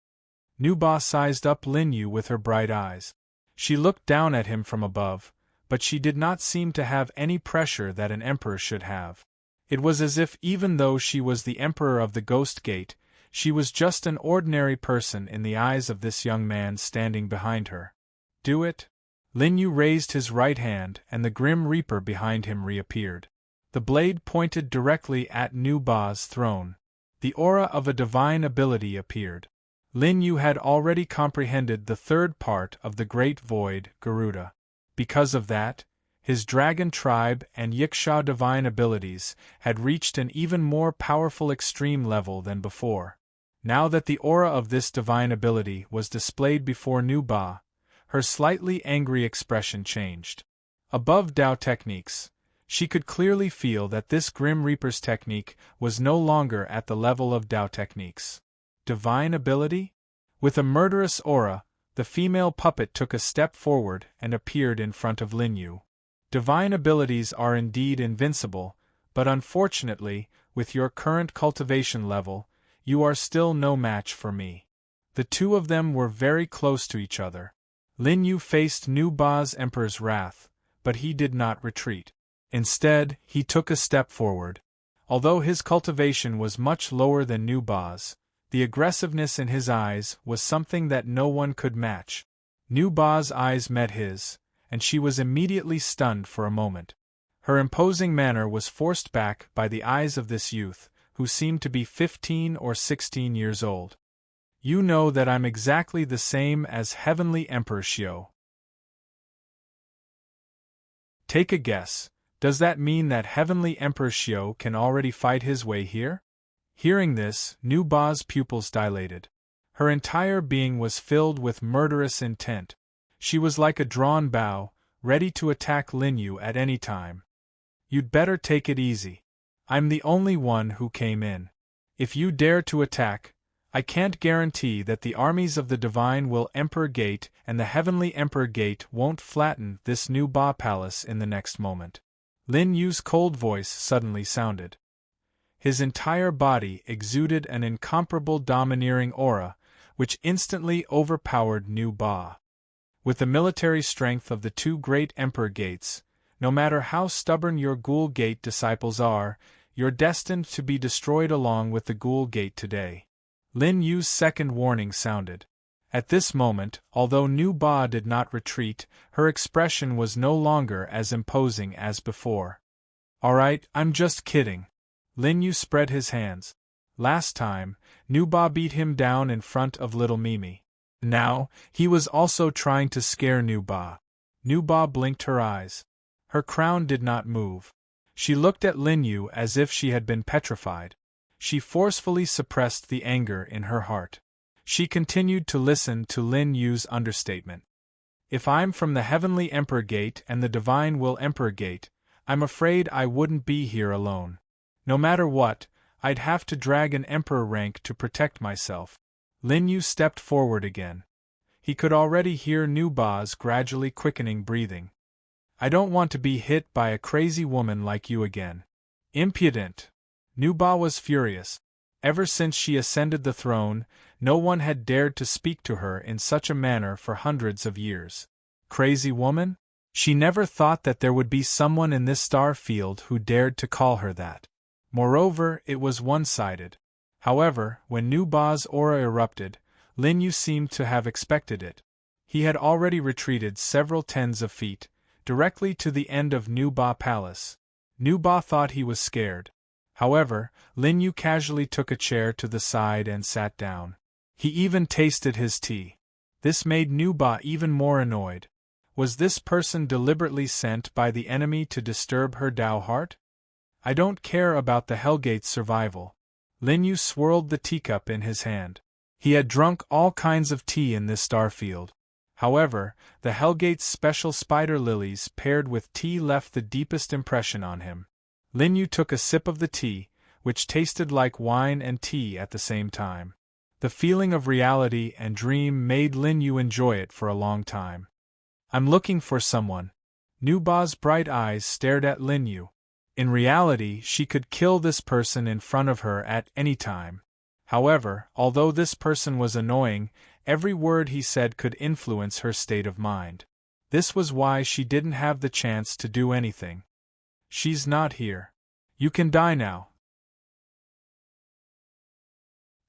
Nu Ba sized up Lin Yu with her bright eyes. She looked down at him from above, but she did not seem to have any pressure that an emperor should have. It was as if even though she was the emperor of the Ghost Gate, she was just an ordinary person in the eyes of this young man standing behind her. Do it? Lin Yu raised his right hand and the Grim Reaper behind him reappeared. The blade pointed directly at Nu Ba's throne. The aura of a divine ability appeared. Lin Yu had already comprehended the third part of the Great Void, Garuda. Because of that, his dragon tribe and Yiksha divine abilities had reached an even more powerful extreme level than before. Now that the aura of this divine ability was displayed before Nu Ba, her slightly angry expression changed. Above Tao techniques, she could clearly feel that this Grim Reaper's technique was no longer at the level of Tao techniques. Divine ability? With a murderous aura, the female puppet took a step forward and appeared in front of Lin Yu. Divine abilities are indeed invincible, but unfortunately, with your current cultivation level, you are still no match for me. The two of them were very close to each other. Lin Yu faced Nu Ba's emperor's wrath, but he did not retreat. Instead, he took a step forward. Although his cultivation was much lower than Nu Ba's, the aggressiveness in his eyes was something that no one could match. Nu Ba's eyes met his, and she was immediately stunned for a moment. Her imposing manner was forced back by the eyes of this youth, who seemed to be 15 or 16 years old. You know that I'm exactly the same as Heavenly Emperor Xiao. Take a guess. Does that mean that Heavenly Emperor Xiao can already fight his way here? Hearing this, Nu Ba's pupils dilated. Her entire being was filled with murderous intent. She was like a drawn bow, ready to attack Lin Yu at any time. You'd better take it easy. I'm the only one who came in. If you dare to attack, I can't guarantee that the armies of the Divine Will Emperor Gate and the Heavenly Emperor Gate won't flatten this Nu Ba palace in the next moment. Lin Yu's cold voice suddenly sounded. His entire body exuded an incomparable domineering aura, which instantly overpowered Nu Ba. With the military strength of the two great Emperor Gates, no matter how stubborn your Ghoul Gate disciples are, you're destined to be destroyed along with the Ghoul Gate today. Lin Yu's second warning sounded. At this moment, although Nu Ba did not retreat, her expression was no longer as imposing as before. Alright, I'm just kidding. Lin Yu spread his hands. Last time, Nu Ba beat him down in front of little Mimi. Now, he was also trying to scare Nu Ba. Nu Ba blinked her eyes. Her crown did not move. She looked at Lin Yu as if she had been petrified. She forcefully suppressed the anger in her heart. She continued to listen to Lin Yu's understatement. If I'm from the Heavenly Emperor Gate and the Divine Will Emperor Gate, I'm afraid I wouldn't be here alone. No matter what, I'd have to drag an Emperor rank to protect myself. Lin Yu stepped forward again. He could already hear Nu Ba's gradually quickening breathing. I don't want to be hit by a crazy woman like you again. Impudent! Nu Ba was furious. Ever since she ascended the throne, no one had dared to speak to her in such a manner for hundreds of years. Crazy woman? She never thought that there would be someone in this star field who dared to call her that. Moreover, it was one-sided. However, when Nu Ba's aura erupted, Lin Yu seemed to have expected it. He had already retreated several tens of feet, directly to the end of Nu Ba Palace. Nu Ba thought he was scared. However, Lin Yu casually took a chair to the side and sat down. He even tasted his tea. This made Nu Ba even more annoyed. Was this person deliberately sent by the enemy to disturb her Tao heart? I don't care about the Hellgate's survival. Lin Yu swirled the teacup in his hand. He had drunk all kinds of tea in this starfield. However, the Hellgate's special spider lilies paired with tea left the deepest impression on him. Lin Yu took a sip of the tea, which tasted like wine and tea at the same time. The feeling of reality and dream made Lin Yu enjoy it for a long time. I'm looking for someone. Nu Ba's bright eyes stared at Lin Yu. In reality, she could kill this person in front of her at any time. However, although this person was annoying, every word he said could influence her state of mind. This was why she didn't have the chance to do anything. She's not here. You can die now.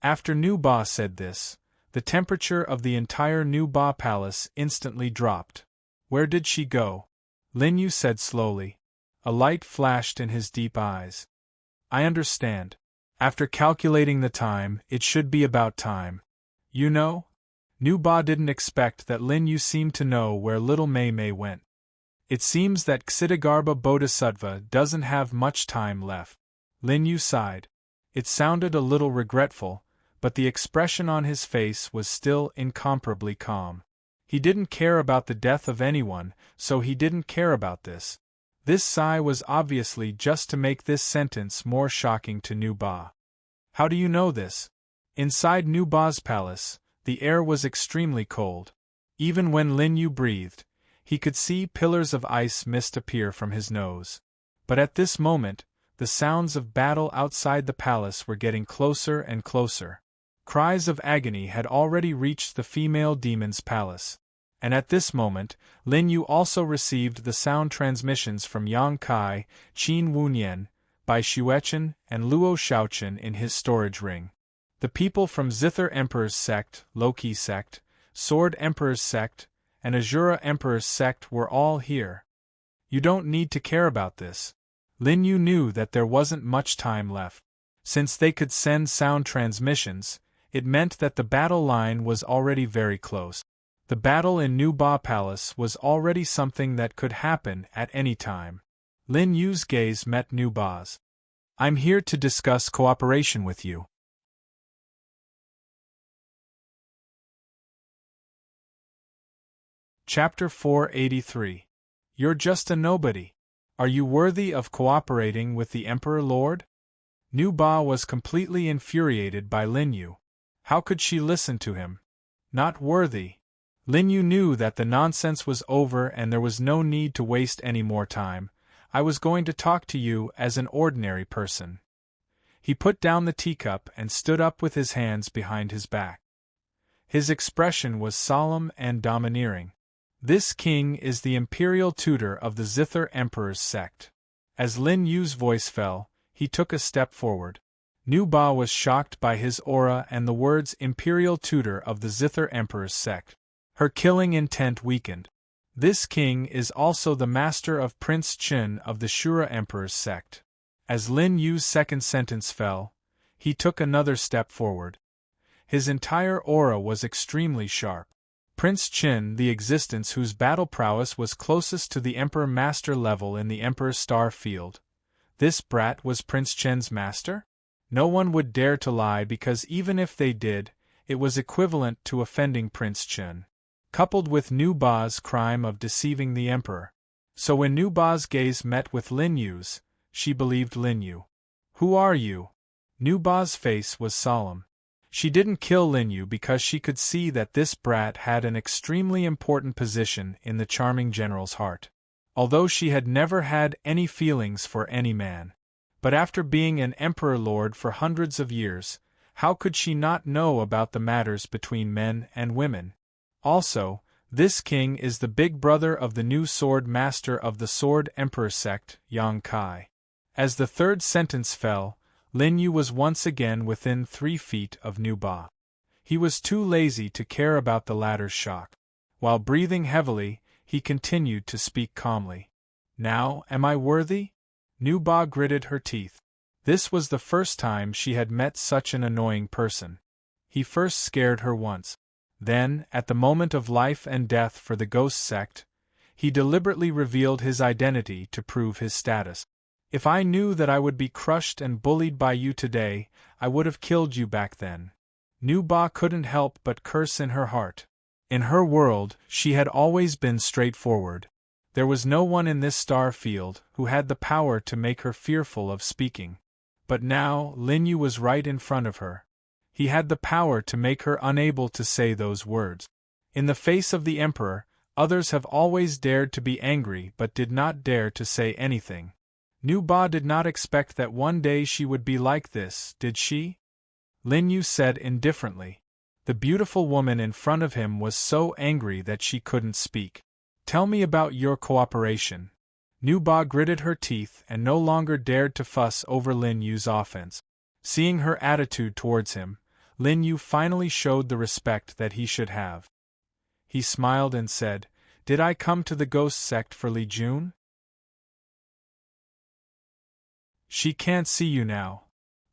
After Nu Ba said this, the temperature of the entire Nu Ba palace instantly dropped. Where did she go? Lin Yu said slowly. A light flashed in his deep eyes. I understand. After calculating the time, it should be about time. You know? Nu Ba didn't expect that Lin Yu seemed to know where little Mei Mei went. It seems that Ksitigarbha Bodhisattva doesn't have much time left. Lin Yu sighed. It sounded a little regretful, but the expression on his face was still incomparably calm. He didn't care about the death of anyone, so he didn't care about this. This sigh was obviously just to make this sentence more shocking to Nu Ba. How do you know this? Inside Nu Ba's palace, the air was extremely cold. Even when Lin Yu breathed, he could see pillars of ice mist appear from his nose. But at this moment, the sounds of battle outside the palace were getting closer and closer. Cries of agony had already reached the female demon's palace. And at this moment, Lin Yu also received the sound transmissions from Yang Kai, Qin Wunyan, Bai Xuechen, and Luo Shaochen in his storage ring. The people from Zither Emperor's sect, Loki sect, Sword Emperor's sect, and Azura Emperor's sect were all here. You don't need to care about this. Lin Yu knew that there wasn't much time left. Since they could send sound transmissions, it meant that the battle line was already very close. The battle in Nu Ba Palace was already something that could happen at any time. Lin Yu's gaze met Nu Ba's. I'm here to discuss cooperation with you. Chapter 483. You're just a nobody. Are you worthy of cooperating with the Emperor Lord? Nu Ba was completely infuriated by Lin Yu. How could she listen to him? Not worthy. Lin Yu knew that the nonsense was over and there was no need to waste any more time. I was going to talk to you as an ordinary person. He put down the teacup and stood up with his hands behind his back. His expression was solemn and domineering. This king is the imperial tutor of the Zither Emperor's sect. As Lin Yu's voice fell, he took a step forward. Nu Ba was shocked by his aura and the words imperial tutor of the Zither Emperor's sect. Her killing intent weakened. This king is also the master of Prince Chen of the Shura Emperor's sect. As Lin Yu's second sentence fell, he took another step forward. His entire aura was extremely sharp. Prince Chen, the existence whose battle prowess was closest to the Emperor Master level in the Emperor Star Field. This brat was Prince Chen's master? No one would dare to lie because even if they did, it was equivalent to offending Prince Chen. Coupled with Nu Ba's crime of deceiving the Emperor. So when Nu Ba's gaze met with Lin Yu's, she believed Lin Yu. Who are you? Nu Ba's face was solemn. She didn't kill Lin Yu because she could see that this brat had an extremely important position in the charming general's heart. Although she had never had any feelings for any man. But after being an emperor lord for hundreds of years, how could she not know about the matters between men and women? Also, this king is the big brother of the new sword master of the Sword Emperor sect, Yang Kai. As the third sentence fell, Lin Yu was once again within 3 feet of Nu Ba. He was too lazy to care about the latter's shock. While breathing heavily, he continued to speak calmly. Now, am I worthy? Nu Ba gritted her teeth. This was the first time she had met such an annoying person. He first scared her once. Then, at the moment of life and death for the ghost sect, he deliberately revealed his identity to prove his status. If I knew that I would be crushed and bullied by you today, I would have killed you back then. Nu Ba couldn't help but curse in her heart. In her world, she had always been straightforward. There was no one in this star field who had the power to make her fearful of speaking. But now, Lin Yu was right in front of her. He had the power to make her unable to say those words. In the face of the Emperor, others have always dared to be angry but did not dare to say anything. Nu Ba did not expect that one day she would be like this, did she? Lin Yu said indifferently. The beautiful woman in front of him was so angry that she couldn't speak. Tell me about your cooperation. Nu Ba gritted her teeth and no longer dared to fuss over Lin Yu's offense. Seeing her attitude towards him, Lin Yu finally showed the respect that he should have. He smiled and said, "Did I come to the ghost sect for Li Jun?" "She can't see you now,"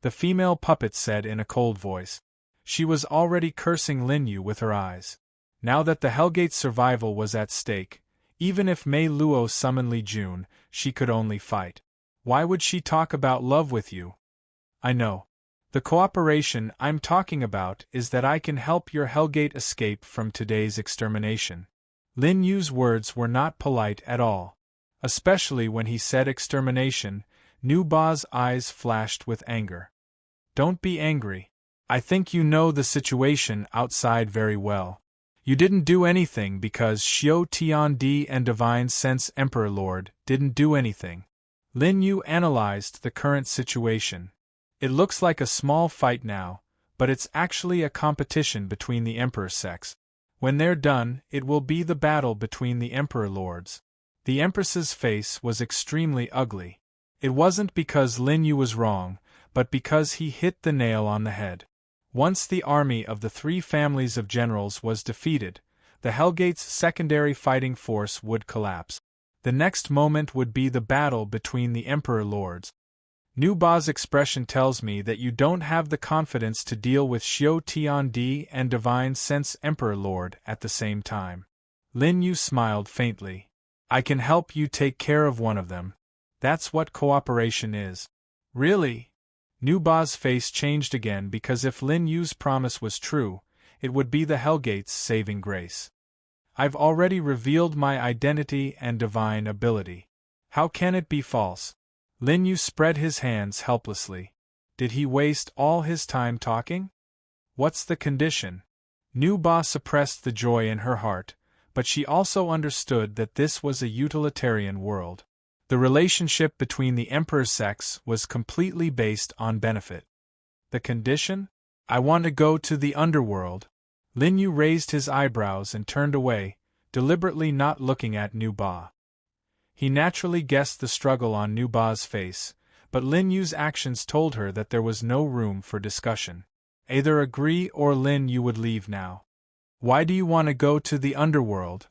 the female puppet said in a cold voice. She was already cursing Lin Yu with her eyes. Now that the Hellgate's survival was at stake, even if Mei Luo summoned Li Jun, she could only fight. Why would she talk about love with you? I know. The cooperation I'm talking about is that I can help your Hellgate escape from today's extermination. Lin Yu's words were not polite at all. Especially when he said extermination, Nu Ba's eyes flashed with anger. Don't be angry. I think you know the situation outside very well. You didn't do anything because Xiao Tiandi and Divine Sense Emperor Lord didn't do anything. Lin Yu analyzed the current situation. It looks like a small fight now, but it's actually a competition between the Emperor sects. When they're done, it will be the battle between the Emperor Lords. The Empress's face was extremely ugly. It wasn't because Lin Yu was wrong, but because he hit the nail on the head. Once the army of the 3 families of generals was defeated, the Hellgate's secondary fighting force would collapse. The next moment would be the battle between the Emperor Lords. Nu Ba's expression tells me that you don't have the confidence to deal with Xiao Tiandi and Divine Sense Emperor Lord at the same time. Lin Yu smiled faintly. I can help you take care of one of them. That's what cooperation is. Really? Nu Ba's face changed again because if Lin Yu's promise was true, it would be the Hellgate's saving grace. I've already revealed my identity and divine ability. How can it be false? Lin Yu spread his hands helplessly. Did he waste all his time talking? What's the condition? Nu Ba suppressed the joy in her heart, but she also understood that this was a utilitarian world. The relationship between the Emperor's sects was completely based on benefit. The condition? I want to go to the underworld. Lin Yu raised his eyebrows and turned away, deliberately not looking at Nu Ba. He naturally guessed the struggle on Nu Ba's face, but Lin Yu's actions told her that there was no room for discussion. Either agree or Lin Yu would leave now. Why do you want to go to the underworld?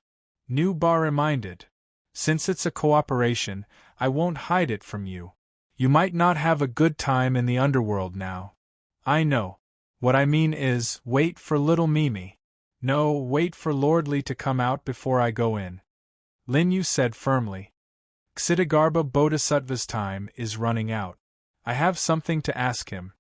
Nu Ba reminded. Since it's a cooperation, I won't hide it from you. You might not have a good time in the underworld now. I know. What I mean is, wait for little Mimi. No, wait for Lord Li to come out before I go in. Lin Yu said firmly. Ksitigarbha Bodhisattva's time is running out. I have something to ask him.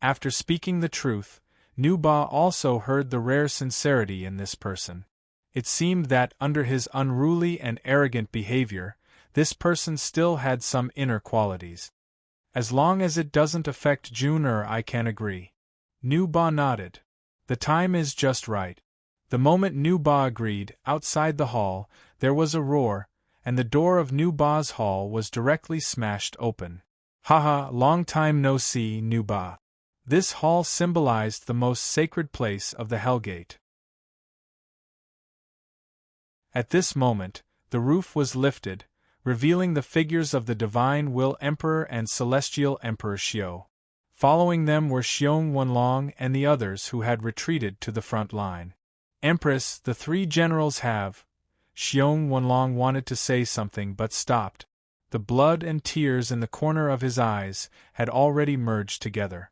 After speaking the truth, Nu Ba also heard the rare sincerity in this person. It seemed that, under his unruly and arrogant behavior, this person still had some inner qualities. As long as it doesn't affect Jun I can agree. Nu Ba nodded. The time is just right. The moment Nu Ba agreed, outside the hall, there was a roar, and the door of Nu Ba's hall was directly smashed open. Haha, long time no see, Nu Ba. This hall symbolized the most sacred place of the Hellgate. At this moment, the roof was lifted, revealing the figures of the Divine Will Emperor and Celestial Emperor Xiao. Following them were Xiong Wenlong and the others who had retreated to the front line. Empress, the three generals have. Xiong Wenlong wanted to say something but stopped. The blood and tears in the corner of his eyes had already merged together.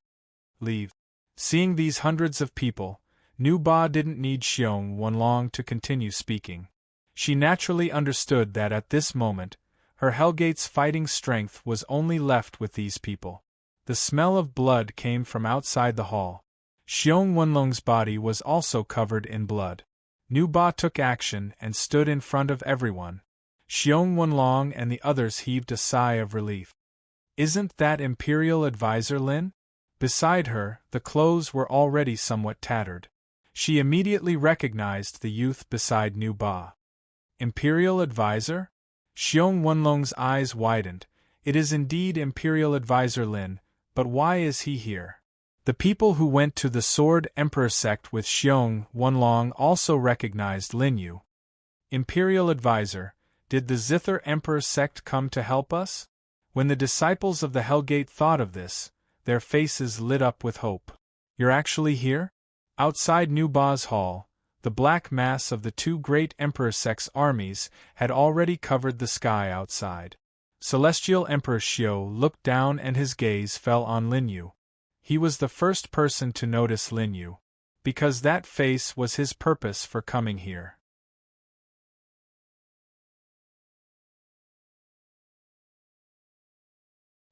Leave. Seeing these hundreds of people, Nu Ba didn't need Xiong Wenlong to continue speaking. She naturally understood that at this moment, her Hellgate's fighting strength was only left with these people. The smell of blood came from outside the hall. Xiong Wenlong's body was also covered in blood. Nu Ba took action and stood in front of everyone. Xiong Wenlong and the others heaved a sigh of relief. Isn't that Imperial Advisor Lin? Beside her, the clothes were already somewhat tattered. She immediately recognized the youth beside Nu Ba. Imperial Advisor? Xiong Wenlong's eyes widened. It is indeed Imperial Advisor Lin, but why is he here? The people who went to the Sword Emperor sect with Xiong Wenlong also recognized Lin Yu. Imperial Advisor, did the Zither Emperor sect come to help us? When the disciples of the Hellgate thought of this, their faces lit up with hope. You're actually here? Outside Nu Ba's hall, the black mass of the two great Emperor sect's armies had already covered the sky outside. Celestial Emperor Xiao looked down and his gaze fell on Lin Yu. He was the first person to notice Lin Yu, because that face was his purpose for coming here.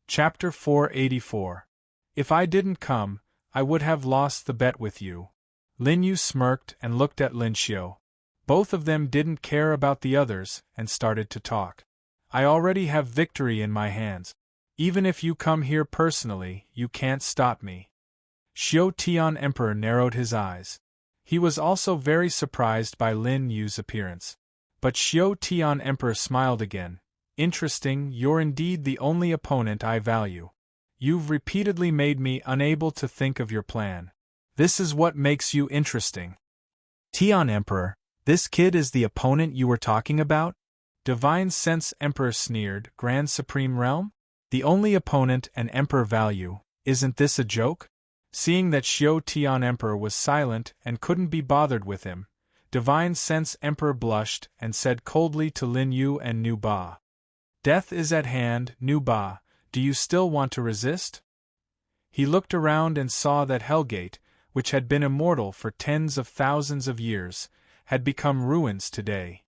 Chapter 484. If I didn't come, I would have lost the bet with you. Lin Yu smirked and looked at Lin Xiao. Both of them didn't care about the others and started to talk. I already have victory in my hands. Even if you come here personally, you can't stop me. Xiao Tian Emperor narrowed his eyes. He was also very surprised by Lin Yu's appearance. But Xiao Tian Emperor smiled again. Interesting, you're indeed the only opponent I value. You've repeatedly made me unable to think of your plan. This is what makes you interesting. Tian Emperor, this kid is the opponent you were talking about? Divine Sense Emperor sneered. Grand Supreme Realm? The only opponent an emperor value, isn't this a joke? Seeing that Xiao Tian Emperor was silent and couldn't be bothered with him, Divine Sense Emperor blushed and said coldly to Lin Yu and Nu Ba. Death is at hand, Nu Ba, do you still want to resist? He looked around and saw that Hellgate, which had been immortal for tens of thousands of years, had become ruins today.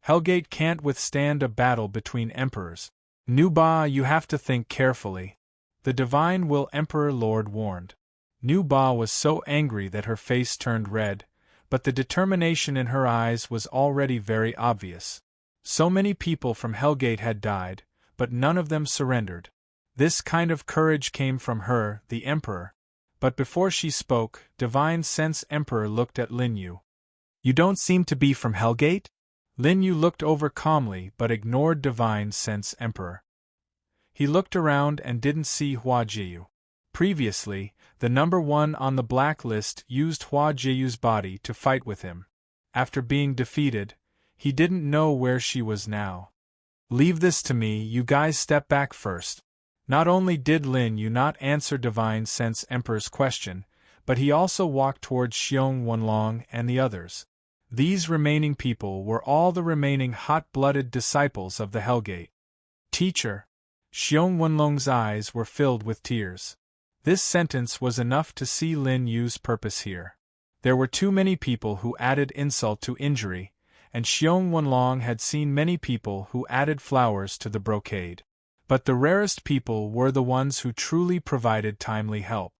Hellgate can't withstand a battle between emperors. Nu Ba, you have to think carefully. The Divine Will Emperor Lord warned. Nu Ba was so angry that her face turned red, but the determination in her eyes was already very obvious. So many people from Hellgate had died, but none of them surrendered. This kind of courage came from her, the Emperor. But before she spoke, Divine Sense Emperor looked at Lin Yu. You don't seem to be from Hellgate? Lin Yu looked over calmly but ignored Divine Sense Emperor. He looked around and didn't see Hua Jiyu. Previously, the number one on the blacklist used Hua Jiyu's body to fight with him. After being defeated, he didn't know where she was now. Leave this to me, you guys step back first. Not only did Lin Yu not answer Divine Sense Emperor's question, but he also walked towards Xiong Wenlong and the others. These remaining people were all the remaining hot-blooded disciples of the Hellgate. Teacher. Xiong Wenlong's eyes were filled with tears. This sentence was enough to see Lin Yu's purpose here. There were too many people who added insult to injury, and Xiong Wenlong had seen many people who added flowers to the brocade. But the rarest people were the ones who truly provided timely help.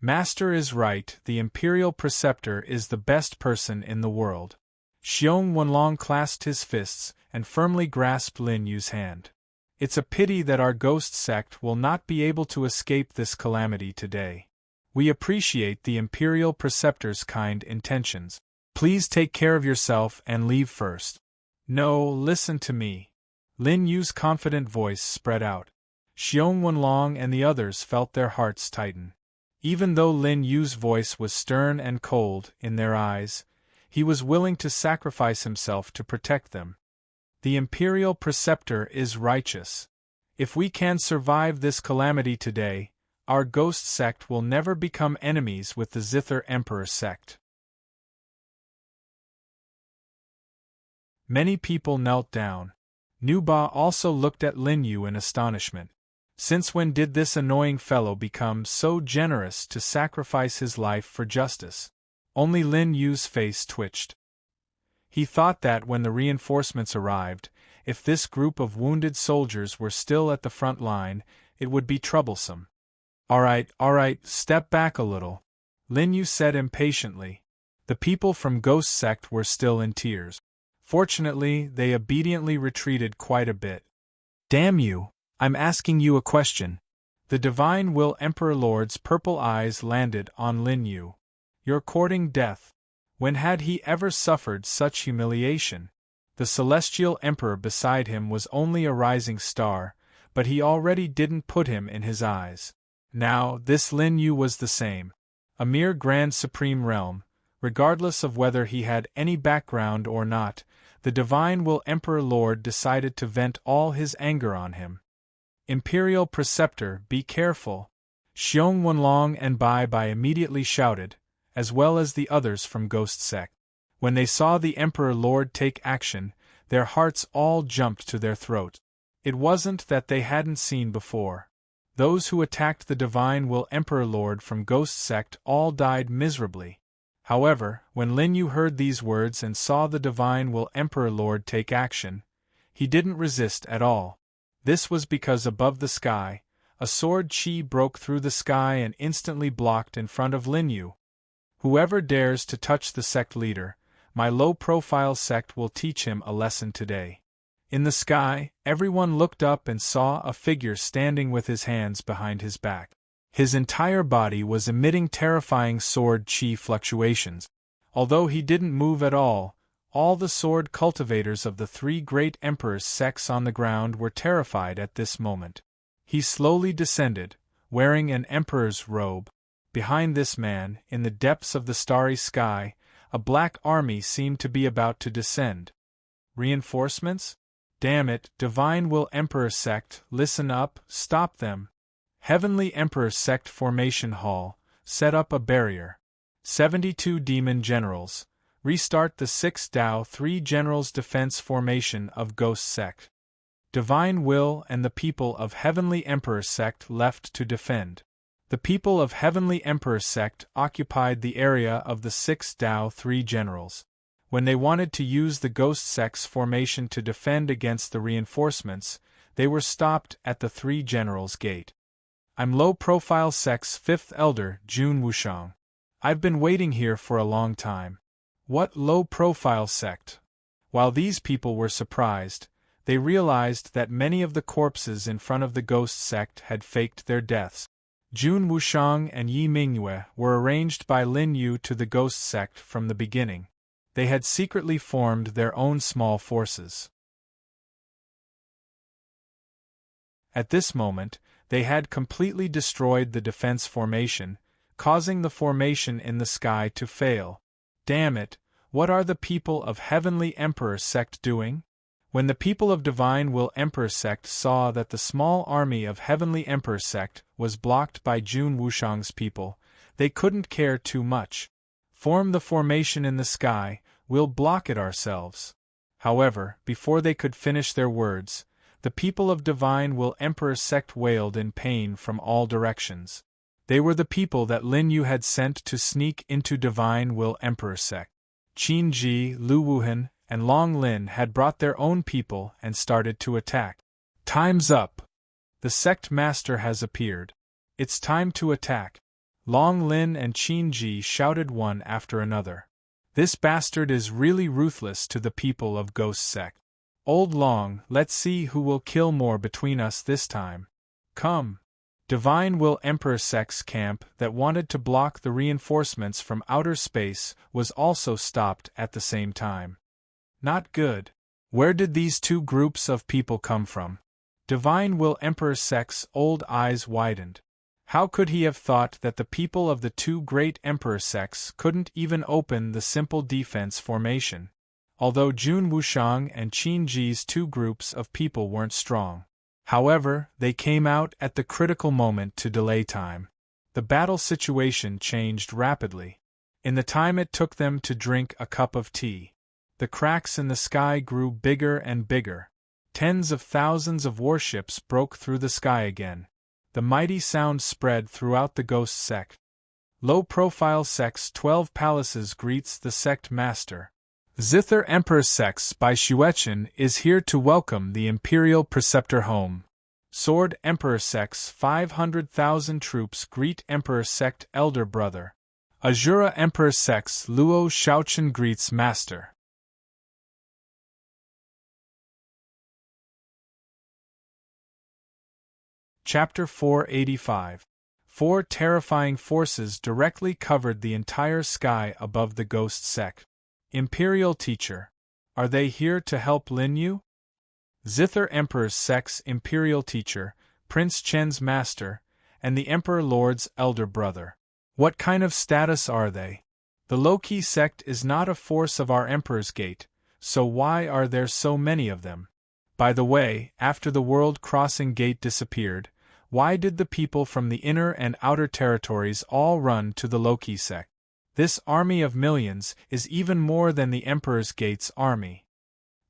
Master is right, the Imperial Preceptor is the best person in the world. Xiong Wenlong clasped his fists and firmly grasped Lin Yu's hand. It's a pity that our ghost sect will not be able to escape this calamity today. We appreciate the Imperial Preceptor's kind intentions. Please take care of yourself and leave first. No, listen to me. Lin Yu's confident voice spread out. Xiong Wenlong and the others felt their hearts tighten. Even though Lin Yu's voice was stern and cold in their eyes, he was willing to sacrifice himself to protect them. The Imperial Preceptor is righteous. If we can survive this calamity today, our ghost sect will never become enemies with the Zither Emperor sect. Many people knelt down. Nuba also looked at Lin Yu in astonishment. Since when did this annoying fellow become so generous to sacrifice his life for justice? Only Lin Yu's face twitched. He thought that when the reinforcements arrived, if this group of wounded soldiers were still at the front line, it would be troublesome. All right, step back a little," Lin Yu said impatiently. The people from Ghost Sect were still in tears. Fortunately, they obediently retreated quite a bit. "Damn you, I'm asking you a question." The Divine Will Emperor Lord's purple eyes landed on Lin Yu. "You're courting death. When had he ever suffered such humiliation?" The Celestial Emperor beside him was only a rising star, but he already didn't put him in his eyes. Now, this Lin Yu was the same. A mere Grand Supreme Realm, regardless of whether he had any background or not, the Divine Will Emperor Lord decided to vent all his anger on him. "Imperial Preceptor, be careful!" Xiong Wenlong and Bai Bai immediately shouted, as well as the others from Ghost Sect. When they saw the Emperor Lord take action, their hearts all jumped to their throats. It wasn't that they hadn't seen before. Those who attacked the Divine Will Emperor Lord from Ghost Sect all died miserably. However, when Lin Yu heard these words and saw the Divine Will Emperor Lord take action, he didn't resist at all. This was because above the sky, a sword chi broke through the sky and instantly blocked in front of Lin Yu. "Whoever dares to touch the sect leader, my low-profile sect will teach him a lesson today." In the sky, everyone looked up and saw a figure standing with his hands behind his back. His entire body was emitting terrifying sword chi fluctuations. Although he didn't move at all the sword cultivators of the three great emperors' sects on the ground were terrified at this moment. He slowly descended, wearing an emperor's robe. Behind this man, in the depths of the starry sky, a black army seemed to be about to descend. Reinforcements? Damn it, Divine Will Emperor Sect, listen up, stop them. Heavenly Emperor Sect Formation Hall, set up a barrier. 72 Demon Generals, restart the 6 Dao 3 Generals Defense Formation of Ghost Sect. Divine Will and the people of Heavenly Emperor Sect left to defend. The people of Heavenly Emperor Sect occupied the area of the 6 Dao 3 Generals. When they wanted to use the Ghost Sect's formation to defend against the reinforcements, they were stopped at the 3 Generals' gate. "I'm low-profile sect's 5th Elder, Jun Wushang. I've been waiting here for a long time." "What low-profile sect?" While these people were surprised, they realized that many of the corpses in front of the Ghost Sect had faked their deaths. Jun Wushang and Yi Mingyue were arranged by Lin Yu to the Ghost Sect from the beginning. They had secretly formed their own small forces. At this moment, they had completely destroyed the defense formation, causing the formation in the sky to fail. Damn it, what are the people of Heavenly Emperor Sect doing? When the people of Divine Will Emperor Sect saw that the small army of Heavenly Emperor Sect was blocked by Jun Wushang's people, they couldn't care too much. "Form the formation in the sky, we'll block it ourselves." However, before they could finish their words, the people of Divine Will Emperor Sect wailed in pain from all directions. They were the people that Lin Yu had sent to sneak into Divine Will Emperor Sect. Qin Ji, Lu Wuhan, and Long Lin had brought their own people and started to attack. "Time's up! The sect master has appeared. It's time to attack!" Long Lin and Qin Ji shouted one after another. "This bastard is really ruthless to the people of Ghost Sect. Old Long, let's see who will kill more between us this time. Come!" Divine Will Emperor Sect's camp that wanted to block the reinforcements from outer space was also stopped at the same time. Not good. Where did these two groups of people come from? Divine Will Emperor Sect's old eyes widened. How could he have thought that the people of the two great emperor sects couldn't even open the simple defense formation? Although Jun Wushang and Qin Ji's two groups of people weren't strong, However, they came out at the critical moment to delay time. The battle situation changed rapidly. In the time it took them to drink a cup of tea, the cracks in the sky grew bigger and bigger. Tens of thousands of warships broke through the sky again. The mighty sound spread throughout the ghost sect. Low-profile sects 12 Palaces greets the sect master. Zither Emperor Sects by Shuechen is here to welcome the Imperial Preceptor home. Sword Emperor Sects 500,000 troops greet Emperor Sect Elder Brother. Azura Emperor Sects Luo Shaochen greets Master. Chapter 485. 4 terrifying forces directly covered the entire sky above the ghost sect. Imperial Teacher. Are they here to help Lin Yu? Zither Emperor's Sect's Imperial Teacher, Prince Chen's Master, and the Emperor Lord's elder brother. What kind of status are they? The low-key sect is not a force of our Emperor's Gate, so why are there so many of them? By the way, after the world-crossing gate disappeared, why did the people from the inner and outer territories all run to the low-key sect? This army of millions is even more than the Emperor's Gate's army.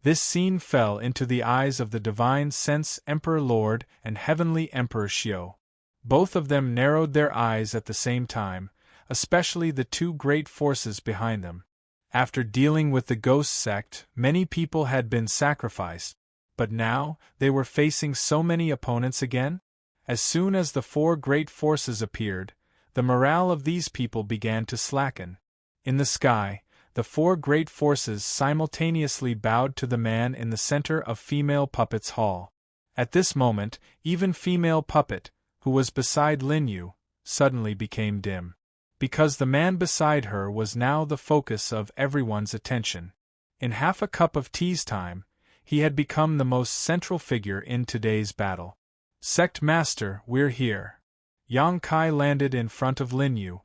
This scene fell into the eyes of the Divine Sense Emperor Lord and Heavenly Emperor Xiao. Both of them narrowed their eyes at the same time, especially the two great forces behind them. After dealing with the ghost sect, many people had been sacrificed, but now they were facing so many opponents again? As soon as the 4 great forces appeared, the morale of these people began to slacken. In the sky, the 4 great forces simultaneously bowed to the man in the center of Female Puppet's hall. At this moment, even Female Puppet, who was beside Lin Yu, suddenly became dim. Because the man beside her was now the focus of everyone's attention. In half a cup of tea's time, he had become the most central figure in today's battle. Sect Master, we're here. Yang Kai landed in front of Lin Yu.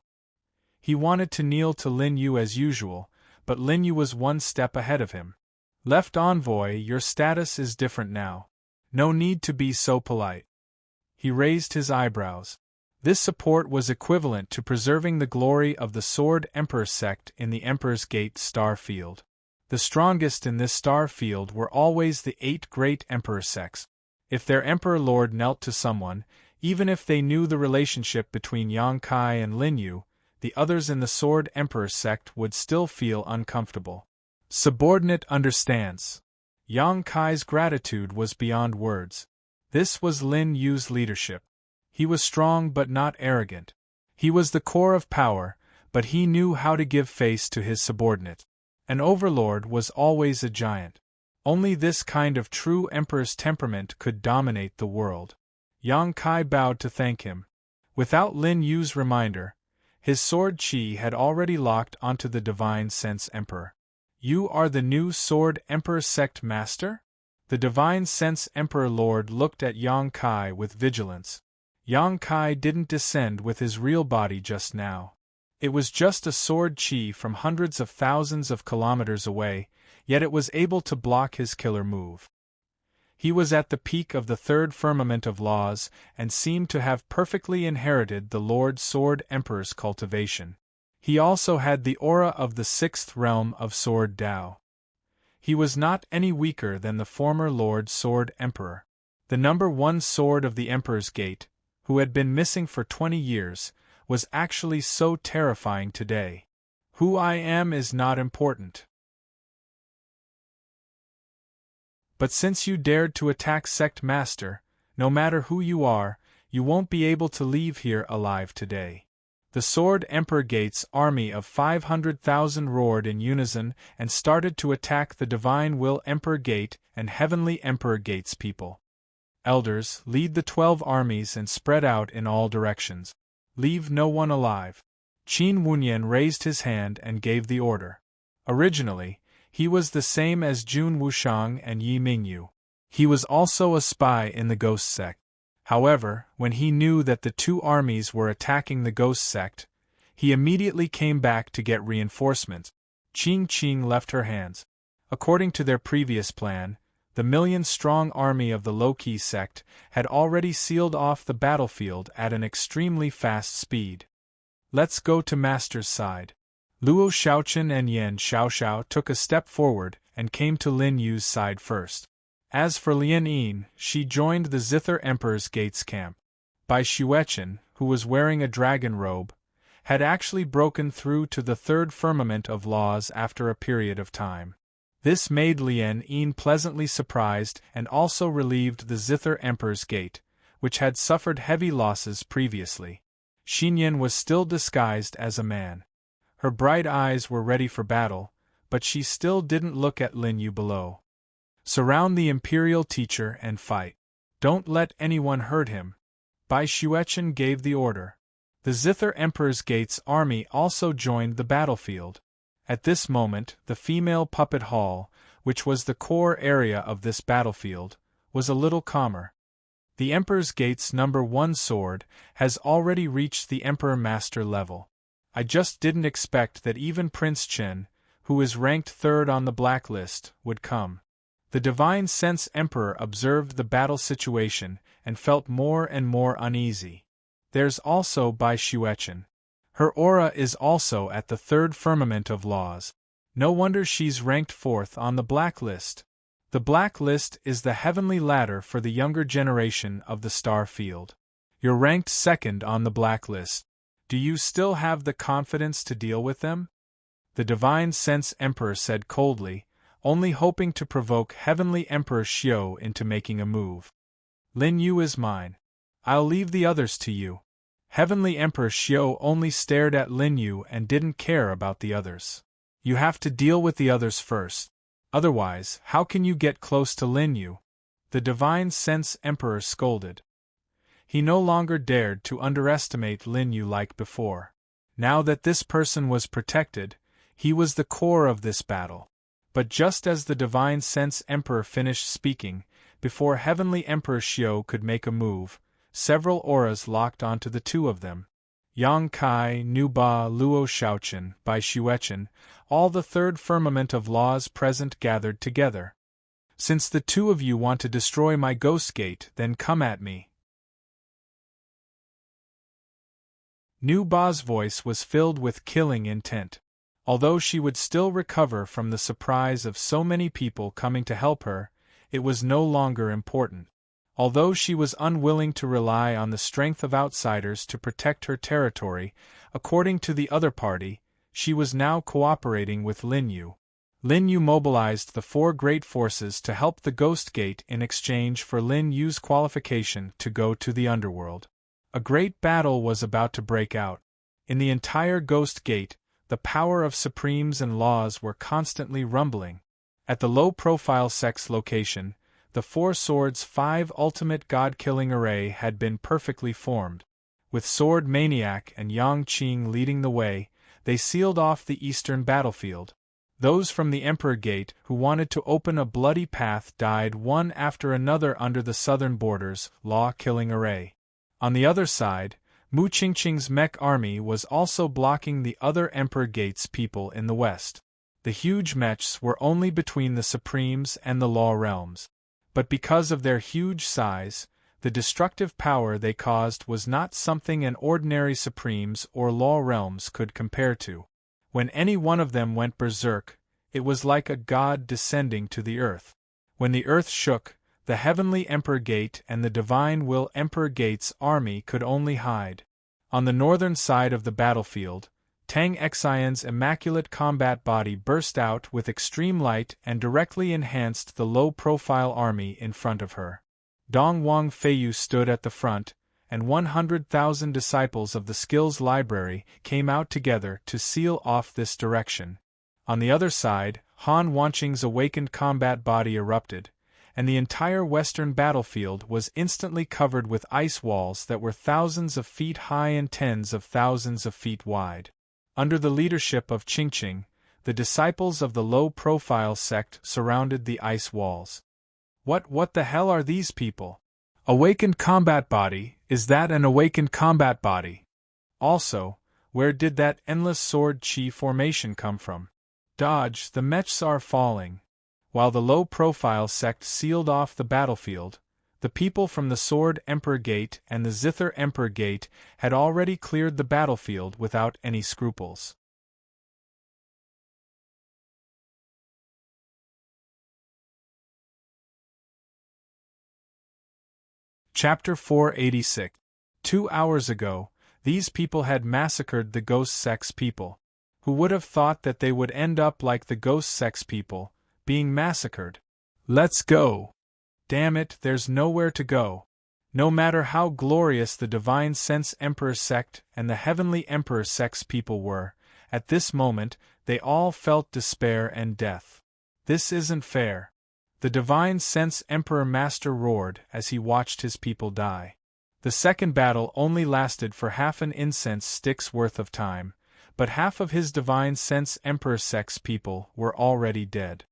He wanted to kneel to Lin Yu as usual, but Lin Yu was one step ahead of him. Left Envoy, your status is different now. No need to be so polite. He raised his eyebrows. This support was equivalent to preserving the glory of the Sword Emperor sect in the Emperor's Gate star field. The strongest in this star field were always the 8 great Emperor sects. If their Emperor Lord knelt to someone, even if they knew the relationship between Yang Kai and Lin Yu, the others in the Sword Emperor sect would still feel uncomfortable. Subordinate understands. Yang Kai's gratitude was beyond words. This was Lin Yu's leadership. He was strong but not arrogant. He was the core of power, but he knew how to give face to his subordinate. An overlord was always a giant. Only this kind of true emperor's temperament could dominate the world. Yang Kai bowed to thank him. Without Lin Yu's reminder, his sword chi had already locked onto the Divine Sense Emperor. You are the new Sword Emperor Sect Master? The Divine Sense Emperor Lord looked at Yang Kai with vigilance. Yang Kai didn't descend with his real body just now. It was just a sword chi from hundreds of thousands of kilometers away, yet it was able to block his killer move. He was at the peak of the 3rd firmament of laws and seemed to have perfectly inherited the Lord Sword Emperor's cultivation. He also had the aura of the 6th realm of Sword Dao. He was not any weaker than the former Lord Sword Emperor. The number 1 sword of the Emperor's Gate, who had been missing for 20 years, was actually so terrifying today. Who I am is not important. But since you dared to attack Sect Master, no matter who you are, you won't be able to leave here alive today. The Sword Emperor Gate's army of 500,000 roared in unison and started to attack the Divine Will Emperor Gate and Heavenly Emperor Gate's people. Elders, lead the 12 armies and spread out in all directions. Leave no one alive. Qin Wunyan raised his hand and gave the order. Originally, he was the same as Jun Wushang and Yi Mingyu. He was also a spy in the Ghost Sect. However, when he knew that the 2 armies were attacking the Ghost Sect, he immediately came back to get reinforcements. Qing left her hands. According to their previous plan, The million-strong army of the low-key sect had already sealed off the battlefield at an extremely fast speed. Let's go to Master's side. Luo Shaochen and Yan Xiaoxiao took a step forward and came to Lin Yu's side first. As for Lien Yin, she joined the Zither Emperor's Gates camp. Bai Xuechen, who was wearing a dragon robe, had actually broken through to the third firmament of laws after a period of time. This made Lien Yin pleasantly surprised and also relieved the Zither Emperor's Gate, which had suffered heavy losses previously. Xinyan was still disguised as a man. Her bright eyes were ready for battle, but she still didn't look at Lin Yu below. Surround the Imperial teacher and fight. Don't let anyone hurt him. Bai Xuechen gave the order. The Zither Emperor's Gate's army also joined the battlefield. At this moment, the female puppet hall, which was the core area of this battlefield, was a little calmer. The Emperor's Gate's number 1 sword has already reached the Emperor Master level. I just didn't expect that even Prince Chen, who is ranked 3rd on the blacklist, would come. The Divine Sense Emperor observed the battle situation and felt more and more uneasy. There's also Bai Xuechen. Her aura is also at the 3rd firmament of laws. No wonder she's ranked 4th on the blacklist. The blacklist is the heavenly ladder for the younger generation of the star field. You're ranked 2nd on the blacklist. Do you still have the confidence to deal with them? The Divine Sense Emperor said coldly, only hoping to provoke Heavenly Emperor Xiao into making a move. Lin Yu is mine. I'll leave the others to you. Heavenly Emperor Xiao only stared at Lin Yu and didn't care about the others. You have to deal with the others first. Otherwise, how can you get close to Lin Yu? The Divine Sense Emperor scolded. He no longer dared to underestimate Lin Yu like before. Now that this person was protected, he was the core of this battle. But just as the Divine Sense Emperor finished speaking, before Heavenly Emperor Xiao could make a move, several auras locked onto the two of them. Yang Kai, Nu Ba, Luo Shaochen, Bai Xuechen, all the 3rd firmament of laws present gathered together. Since the two of you want to destroy my Ghost Gate, then come at me. Nu Ba's voice was filled with killing intent. Although she would still recover from the surprise of so many people coming to help her, it was no longer important. Although she was unwilling to rely on the strength of outsiders to protect her territory, according to the other party, she was now cooperating with Lin Yu. Lin Yu mobilized the 4 great forces to help the Ghost Gate in exchange for Lin Yu's qualification to go to the underworld. A great battle was about to break out. In the entire Ghost Gate, the power of supremes and laws were constantly rumbling. At the low-profile sect's location, the 4 swords' 5 ultimate god-killing array had been perfectly formed. With Sword Maniac and Yang Qing leading the way, they sealed off the eastern battlefield. Those from the Emperor Gate who wanted to open a bloody path died one after another under the southern border's law-killing array. On the other side, Mu Qingqing's mech army was also blocking the other Emperor Gate's people in the west. The huge mechs were only between the Supremes and the Law Realms. But because of their huge size, the destructive power they caused was not something an ordinary Supremes or Law Realms could compare to. When any one of them went berserk, it was like a god descending to the earth. When the earth shook, the Heavenly Emperor Gate and the Divine Will Emperor Gate's army could only hide. On the northern side of the battlefield, Tang Xian's immaculate combat body burst out with extreme light and directly enhanced the low-profile army in front of her. Dong Wang Feiyu stood at the front, and 100,000 disciples of the Skills Library came out together to seal off this direction. On the other side, Han Wanqing's awakened combat body erupted, and the entire western battlefield was instantly covered with ice walls that were thousands of feet high and tens of thousands of feet wide. Under the leadership of Qingqing, the disciples of the low-profile sect surrounded the ice walls. What the hell are these people? Awakened combat body, is that an awakened combat body? Also, where did that endless sword chi formation come from? Dodge, the mechs are falling. while the low-profile sect sealed off the battlefield, the people from the Sword Emperor Gate and the Zither Emperor Gate had already cleared the battlefield without any scruples. Chapter 486. 2 hours ago, these people had massacred the Ghost Sex people. Who would have thought that they would end up like the Ghost Sex people, being massacred? Let's go! Damn it, there's nowhere to go. No matter how glorious the Divine Sense Emperor sect and the Heavenly Emperor Sex people were, at this moment, they all felt despair and death. This isn't fair. The Divine Sense Emperor Master roared as he watched his people die. The second battle only lasted for half an incense stick's worth of time, but half of his Divine Sense Emperor Sex people were already dead.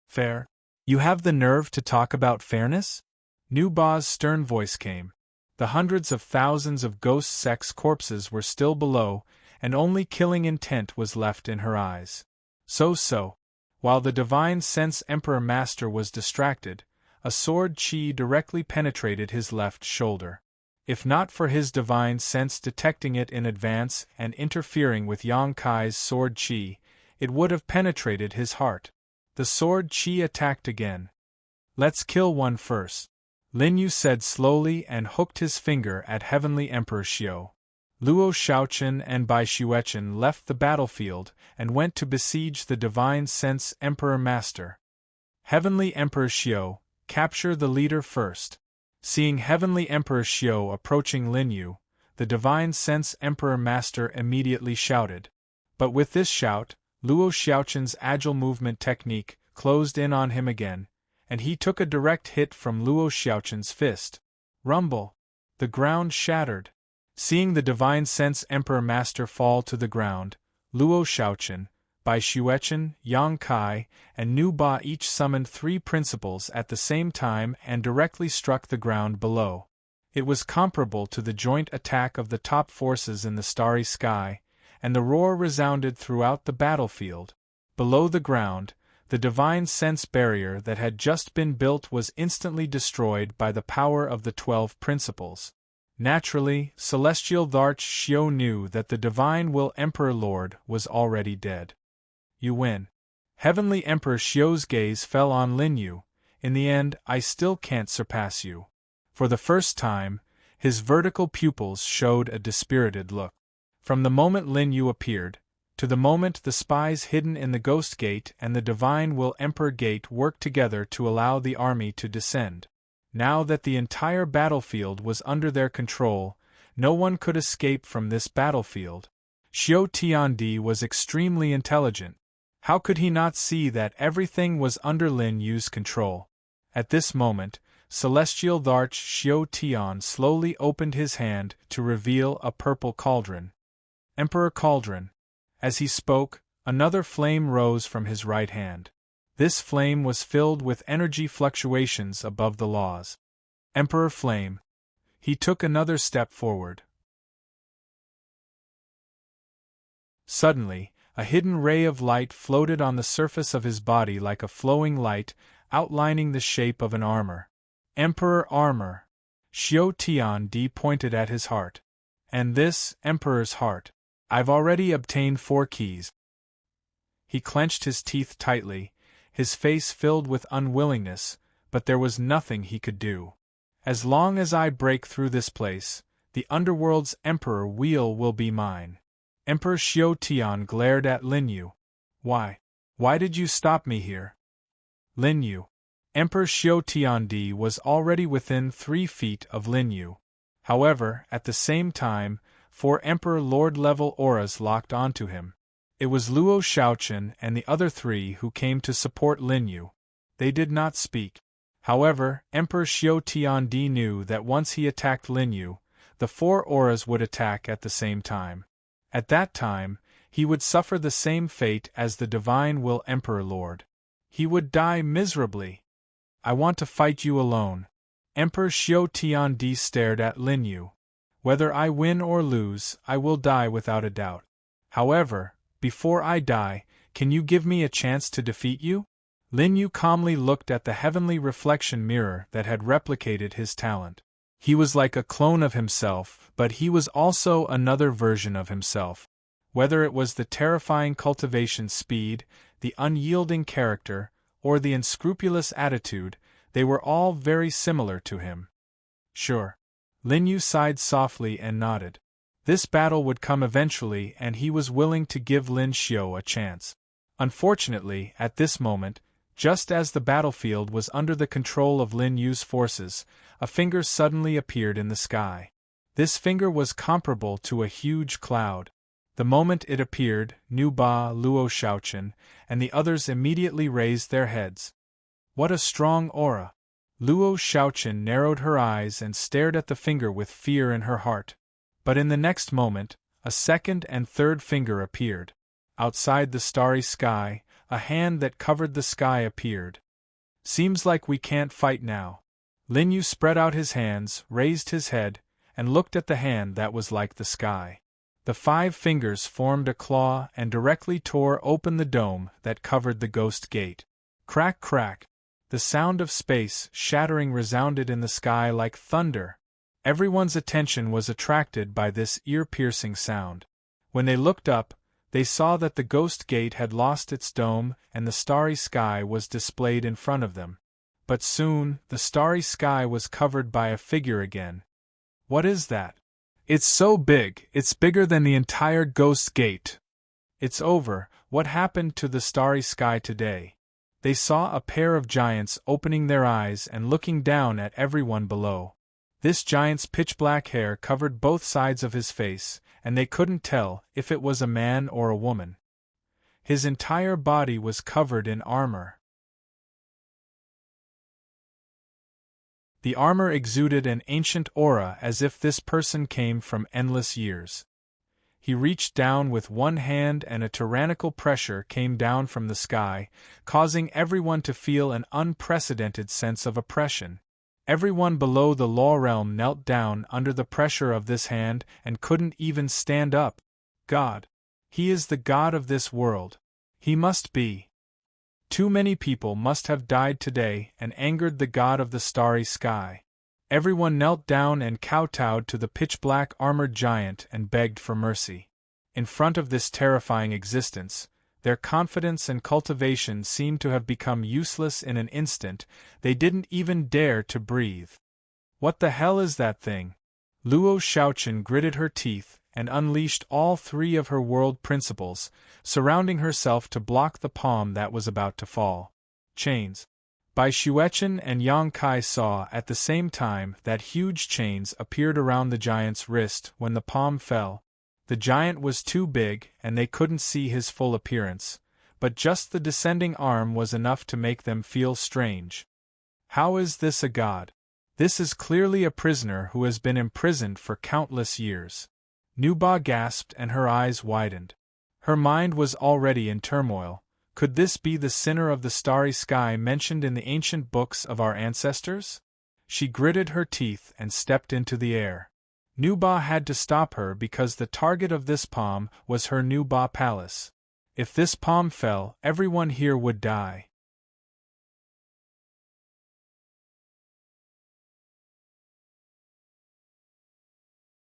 Fair? You have the nerve to talk about fairness? Nuba's stern voice came. The hundreds of thousands of Ghost Sex corpses were still below, and only killing intent was left in her eyes. So. While the Divine Sense Emperor Master was distracted, a sword chi directly penetrated his left shoulder. If not for his Divine Sense detecting it in advance and interfering with Yang Kai's sword chi, it would have penetrated his heart. The sword chi attacked again. Let's kill one first, Lin Yu said slowly and hooked his finger at Heavenly Emperor Xiao. Luo Shaochen and Bai Xuechen left the battlefield and went to besiege the Divine Sense Emperor Master. Heavenly Emperor Xiao, capture the leader first. Seeing Heavenly Emperor Xiao approaching Lin Yu, the Divine Sense Emperor Master immediately shouted. But with this shout, Luo Xiaochen's agile movement technique closed in on him again, and he took a direct hit from Luo Xiaochen's fist. Rumble! The ground shattered. Seeing the Divine Sense Emperor Master fall to the ground, Luo Shaochen, Bai Xuechen, Yang Kai, and Nu Ba each summoned 3 principles at the same time and directly struck the ground below. It was comparable to the joint attack of the top forces in the starry sky, and the roar resounded throughout the battlefield. Below the ground, the Divine Sense barrier that had just been built was instantly destroyed by the power of the 12 principles. Naturally, Celestial Dharch Xiao knew that the Divine Will Emperor Lord was already dead. You win. Heavenly Emperor Xiao's gaze fell on Lin Yu. In the end, I still can't surpass you. For the first time, his vertical pupils showed a dispirited look. From the moment Lin Yu appeared, to the moment the spies hidden in the Ghost Gate and the Divine Will Emperor Gate worked together to allow the army to descend. Now that the entire battlefield was under their control, no one could escape from this battlefield. Xiao Tiandi was extremely intelligent. How could he not see that everything was under Lin Yu's control? At this moment, Celestial Dharch Xiao Tian slowly opened his hand to reveal a purple cauldron. Emperor Cauldron. As he spoke, another flame rose from his right hand. This flame was filled with energy fluctuations above the laws. Emperor Flame. He took another step forward. Suddenly, a hidden ray of light floated on the surface of his body like a flowing light, outlining the shape of an armor. Emperor Armor. Xiao Tiandi pointed at his heart. And this, Emperor's heart. I've already obtained 4 keys. He clenched his teeth tightly, his face filled with unwillingness, but there was nothing he could do. As long as I break through this place, the underworld's Emperor wheel will be mine. Emperor Xiao Tian glared at Lin Yu. Why? Why did you stop me here? Lin Yu. Emperor Xiao Tiandi was already within 3 feet of Lin Yu. However, at the same time, 4 Emperor Lord-level auras locked onto him. It was Luo Shaochen and the other 3 who came to support Lin Yu. They did not speak. However, Emperor Xiao Tiandi knew that once he attacked Lin Yu, the 4 auras would attack at the same time. At that time, he would suffer the same fate as the Divine Will Emperor Lord. He would die miserably. I want to fight you alone. Emperor Xiao Tiandi stared at Lin Yu. Whether I win or lose, I will die without a doubt. However, before I die, can you give me a chance to defeat you? Lin Yu calmly looked at the heavenly reflection mirror that had replicated his talent. He was like a clone of himself, but he was also another version of himself. Whether it was the terrifying cultivation speed, the unyielding character, or the unscrupulous attitude, they were all very similar to him. Sure. Lin Yu sighed softly and nodded. This battle would come eventually and he was willing to give Lin Xiu a chance. Unfortunately, at this moment, just as the battlefield was under the control of Lin Yu's forces, a finger suddenly appeared in the sky. This finger was comparable to a huge cloud. The moment it appeared, Nu Ba, Luo Shaochen, and the others immediately raised their heads. What a strong aura! Luo Shaochen narrowed her eyes and stared at the finger with fear in her heart. But in the next moment, a second and third finger appeared. Outside the starry sky, a hand that covered the sky appeared. Seems like we can't fight now. Lin Yu spread out his hands, raised his head, and looked at the hand that was like the sky. The 5 fingers formed a claw and directly tore open the dome that covered the ghost gate. Crack, crack! The sound of space shattering resounded in the sky like thunder. Everyone's attention was attracted by this ear-piercing sound. When they looked up, they saw that the ghost gate had lost its dome and the starry sky was displayed in front of them. But soon, the starry sky was covered by a figure again. What is that? It's so big, it's bigger than the entire ghost gate. It's over. What happened to the starry sky today? They saw a pair of giants opening their eyes and looking down at everyone below. This giant's pitch-black hair covered both sides of his face, and they couldn't tell if it was a man or a woman. His entire body was covered in armor. The armor exuded an ancient aura as if this person came from endless years. He reached down with one hand and a tyrannical pressure came down from the sky, causing everyone to feel an unprecedented sense of oppression. Everyone below the law realm knelt down under the pressure of this hand and couldn't even stand up. God. He is the God of this world. He must be. Too many people must have died today and angered the God of the starry sky. Everyone knelt down and kowtowed to the pitch-black armored giant and begged for mercy. In front of this terrifying existence, their confidence and cultivation seemed to have become useless in an instant. They didn't even dare to breathe. What the hell is that thing? Luo Shaochen gritted her teeth and unleashed all 3 of her world principles, surrounding herself to block the palm that was about to fall. Chains. Bai Xuechen and Yang Kai saw at the same time that huge chains appeared around the giant's wrist when the palm fell. The giant was too big and they couldn't see his full appearance, but just the descending arm was enough to make them feel strange. How is this a god? This is clearly a prisoner who has been imprisoned for countless years. Nu Ba gasped and her eyes widened. Her mind was already in turmoil. Could this be the sinner of the starry sky mentioned in the ancient books of our ancestors? She gritted her teeth and stepped into the air. Nu Ba had to stop her because the target of this palm was her Nu Ba palace. If this palm fell, everyone here would die.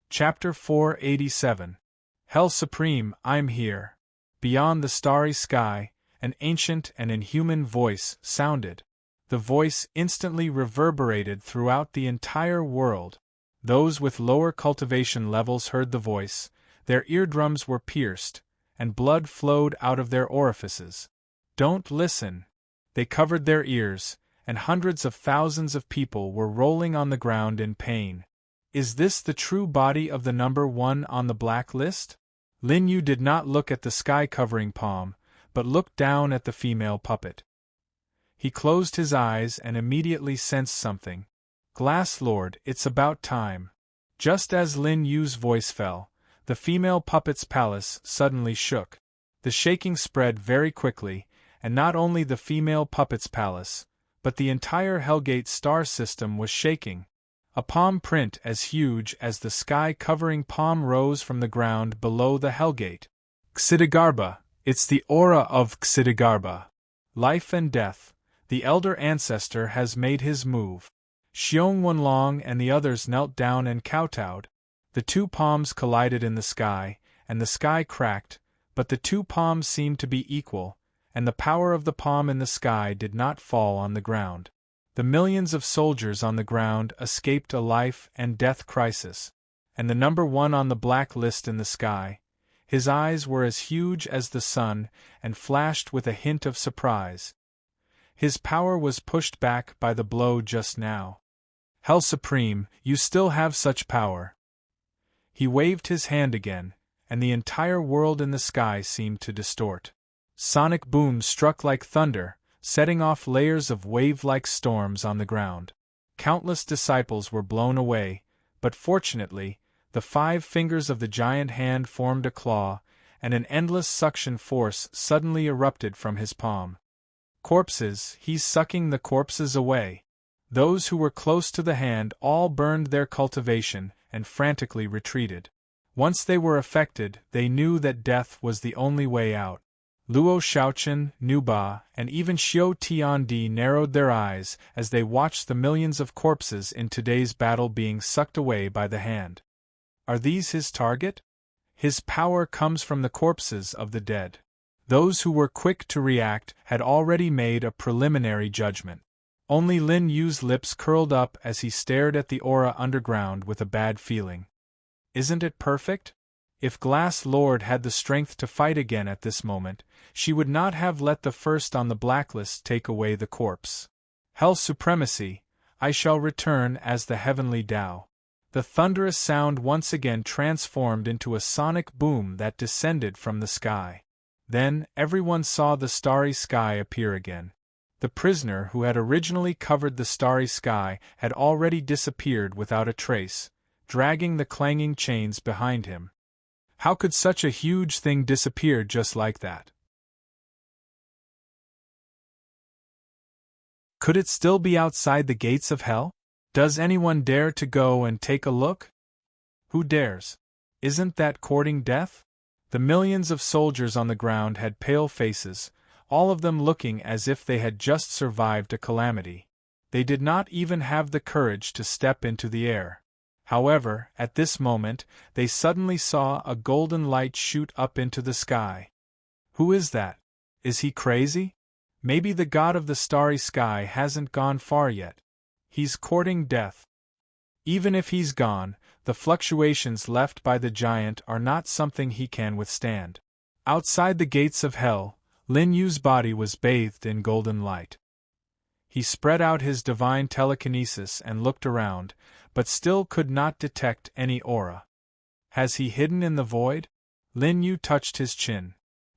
Chapter 487. Hell Supreme, I'm here. Beyond the starry sky, an ancient and inhuman voice sounded. The voice instantly reverberated throughout the entire world. Those with lower cultivation levels heard the voice, their eardrums were pierced, and blood flowed out of their orifices. Don't listen. They covered their ears, and hundreds of thousands of people were rolling on the ground in pain. Is this the true body of the number 1 on the blacklist? Lin Yu did not look at the sky-covering palm, but looked down at the female puppet. He closed his eyes and immediately sensed something. Glass Lord, it's about time. Just as Lin Yu's voice fell, the female puppet's palace suddenly shook. The shaking spread very quickly, and not only the female puppet's palace, but the entire Hellgate star system was shaking. A palm print as huge as the sky-covering palm rose from the ground below the Hellgate. Xidigarba, it's the aura of Xidigarba. Life and death, the elder ancestor has made his move. Xiong Wenlong and the others knelt down and kowtowed. The two palms collided in the sky, and the sky cracked, but the two palms seemed to be equal, and the power of the palm in the sky did not fall on the ground. The millions of soldiers on the ground escaped a life and death crisis, and the number one on the black list in the sky, his eyes were as huge as the sun and flashed with a hint of surprise. His power was pushed back by the blow just now. Hell Supreme, you still have such power. He waved his hand again, and the entire world in the sky seemed to distort. Sonic booms struck like thunder, setting off layers of wave-like storms on the ground. Countless disciples were blown away, but fortunately, the 5 fingers of the giant hand formed a claw, and an endless suction force suddenly erupted from his palm. Corpses, he's sucking the corpses away. Those who were close to the hand all burned their cultivation and frantically retreated. Once they were affected, they knew that death was the only way out. Luo Shaochen, Nuba, and even Xiao Tiandi narrowed their eyes as they watched the millions of corpses in today's battle being sucked away by the hand. Are these his target? His power comes from the corpses of the dead. Those who were quick to react had already made a preliminary judgment. Only Lin Yu's lips curled up as he stared at the aura underground with a bad feeling. Isn't it perfect? If Glass Lord had the strength to fight again at this moment, she would not have let the first on the blacklist take away the corpse. Hell Supremacy, I shall return as the heavenly Tao. The thunderous sound once again transformed into a sonic boom that descended from the sky. Then, everyone saw the starry sky appear again. The prisoner who had originally covered the starry sky had already disappeared without a trace, dragging the clanging chains behind him. How could such a huge thing disappear just like that? Could it still be outside the gates of hell? Does anyone dare to go and take a look? Who dares? Isn't that courting death? The millions of soldiers on the ground had pale faces, all of them looking as if they had just survived a calamity. They did not even have the courage to step into the air. However, at this moment, they suddenly saw a golden light shoot up into the sky. Who is that? Is he crazy? Maybe the god of the starry sky hasn't gone far yet. He's courting death. Even if he's gone, the fluctuations left by the giant are not something he can withstand. Outside the gates of hell, Lin Yu's body was bathed in golden light. He spread out his divine telekinesis and looked around, but still could not detect any aura. Has he hidden in the void? Lin Yu touched his chin.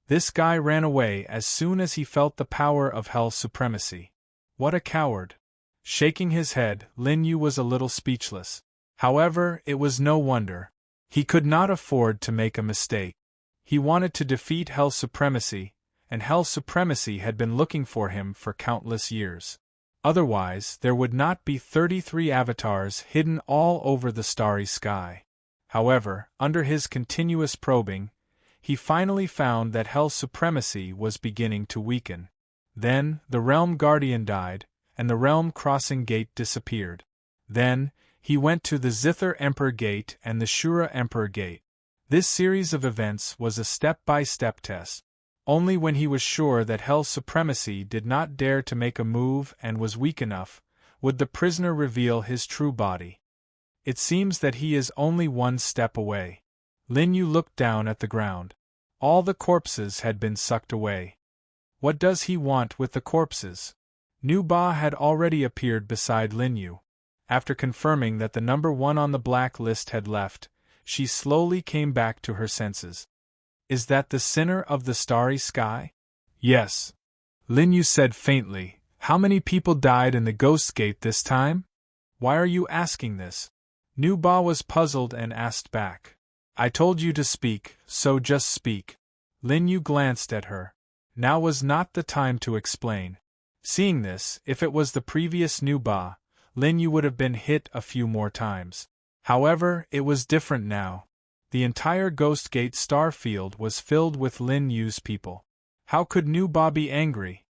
This guy ran away as soon as he felt the power of Hell Supremacy. What a coward! Shaking his head, Lin Yu was a little speechless. However, it was no wonder. He could not afford to make a mistake. He wanted to defeat Hell Supremacy, and Hell Supremacy had been looking for him for countless years. Otherwise, there would not be 33 avatars hidden all over the starry sky. However, under his continuous probing, he finally found that Hell Supremacy was beginning to weaken. Then, the Realm Guardian died, and the Realm Crossing Gate disappeared. Then, he went to the Zither Emperor Gate and the Shura Emperor Gate. This series of events was a step-by-step test. Only when he was sure that Hell Supremacy did not dare to make a move and was weak enough, would the prisoner reveal his true body. It seems that he is only one step away. Lin Yu looked down at the ground. All the corpses had been sucked away. What does he want with the corpses? Nu Ba had already appeared beside Lin Yu. After confirming that the number one on the black list had left, she slowly came back to her senses. Is that the sinner of the starry sky? Yes. Lin Yu said faintly. How many people died in the Ghost Gate this time? Why are you asking this? Nu Ba was puzzled and asked back. I told you to speak, so just speak. Lin Yu glanced at her. Now was not the time to explain. Seeing this, if it was the previous Nu Ba, Lin Yu would have been hit a few more times. However, it was different now. The entire Ghost Gate star field was filled with Lin Yu's people. How could Nu Ba be angry?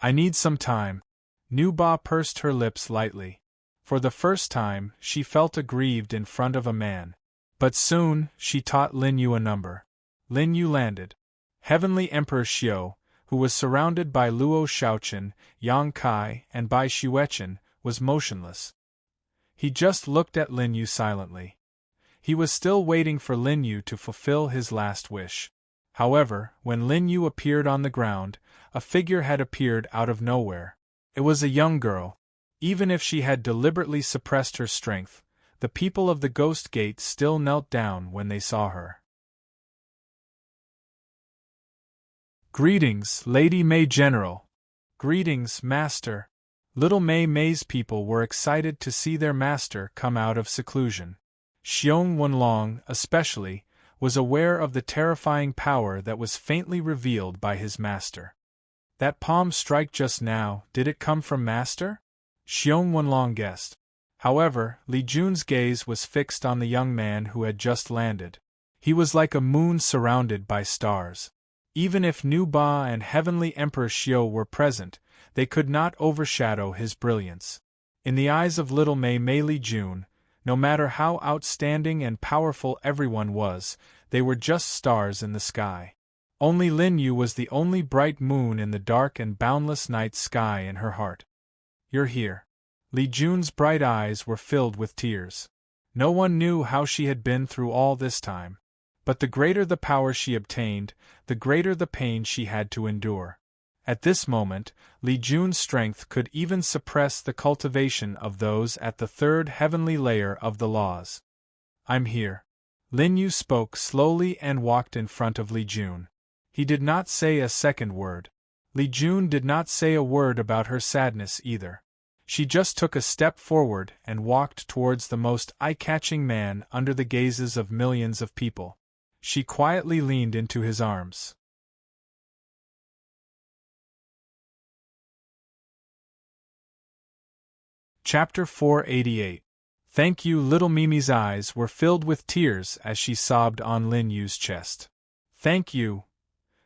I need some time. Nu-Ba pursed her lips lightly. For the first time, she felt aggrieved in front of a man. But soon, she taught Lin Yu a number. Lin Yu landed. Heavenly Emperor Xiao, who was surrounded by Luo Shaochen, Yang Kai, and Bai Xuechen, was motionless. He just looked at Lin Yu silently. He was still waiting for Lin Yu to fulfill his last wish. However, when Lin Yu appeared on the ground, a figure had appeared out of nowhere. It was a young girl. Even if she had deliberately suppressed her strength, the people of the Ghost Gate still knelt down when they saw her. Greetings, Lady Mei General. Greetings, Master. Little Mei's people were excited to see their master come out of seclusion. Xiong Wenlong, especially, was aware of the terrifying power that was faintly revealed by his master. That palm strike just now, did it come from Master? Xiong Wenlong guessed. However, Li Jun's gaze was fixed on the young man who had just landed. He was like a moon surrounded by stars. Even if Nu-Ba and Heavenly Emperor Xiao were present, they could not overshadow his brilliance. In the eyes of little Mei Li Jun, no matter how outstanding and powerful everyone was, they were just stars in the sky. Only Lin Yu was the only bright moon in the dark and boundless night sky in her heart. You're here. Li Jun's bright eyes were filled with tears. No one knew how she had been through all this time. But the greater the power she obtained, the greater the pain she had to endure. At this moment, Li Jun's strength could even suppress the cultivation of those at the third heavenly layer of the laws. I'm here. Lin Yu spoke slowly and walked in front of Li Jun. He did not say a second word. Li Jun did not say a word about her sadness either. She just took a step forward and walked towards the most eye-catching man under the gazes of millions of people. She quietly leaned into his arms. Chapter 488. Thank you. Little Mimi's eyes were filled with tears as she sobbed on Lin Yu's chest. Thank you.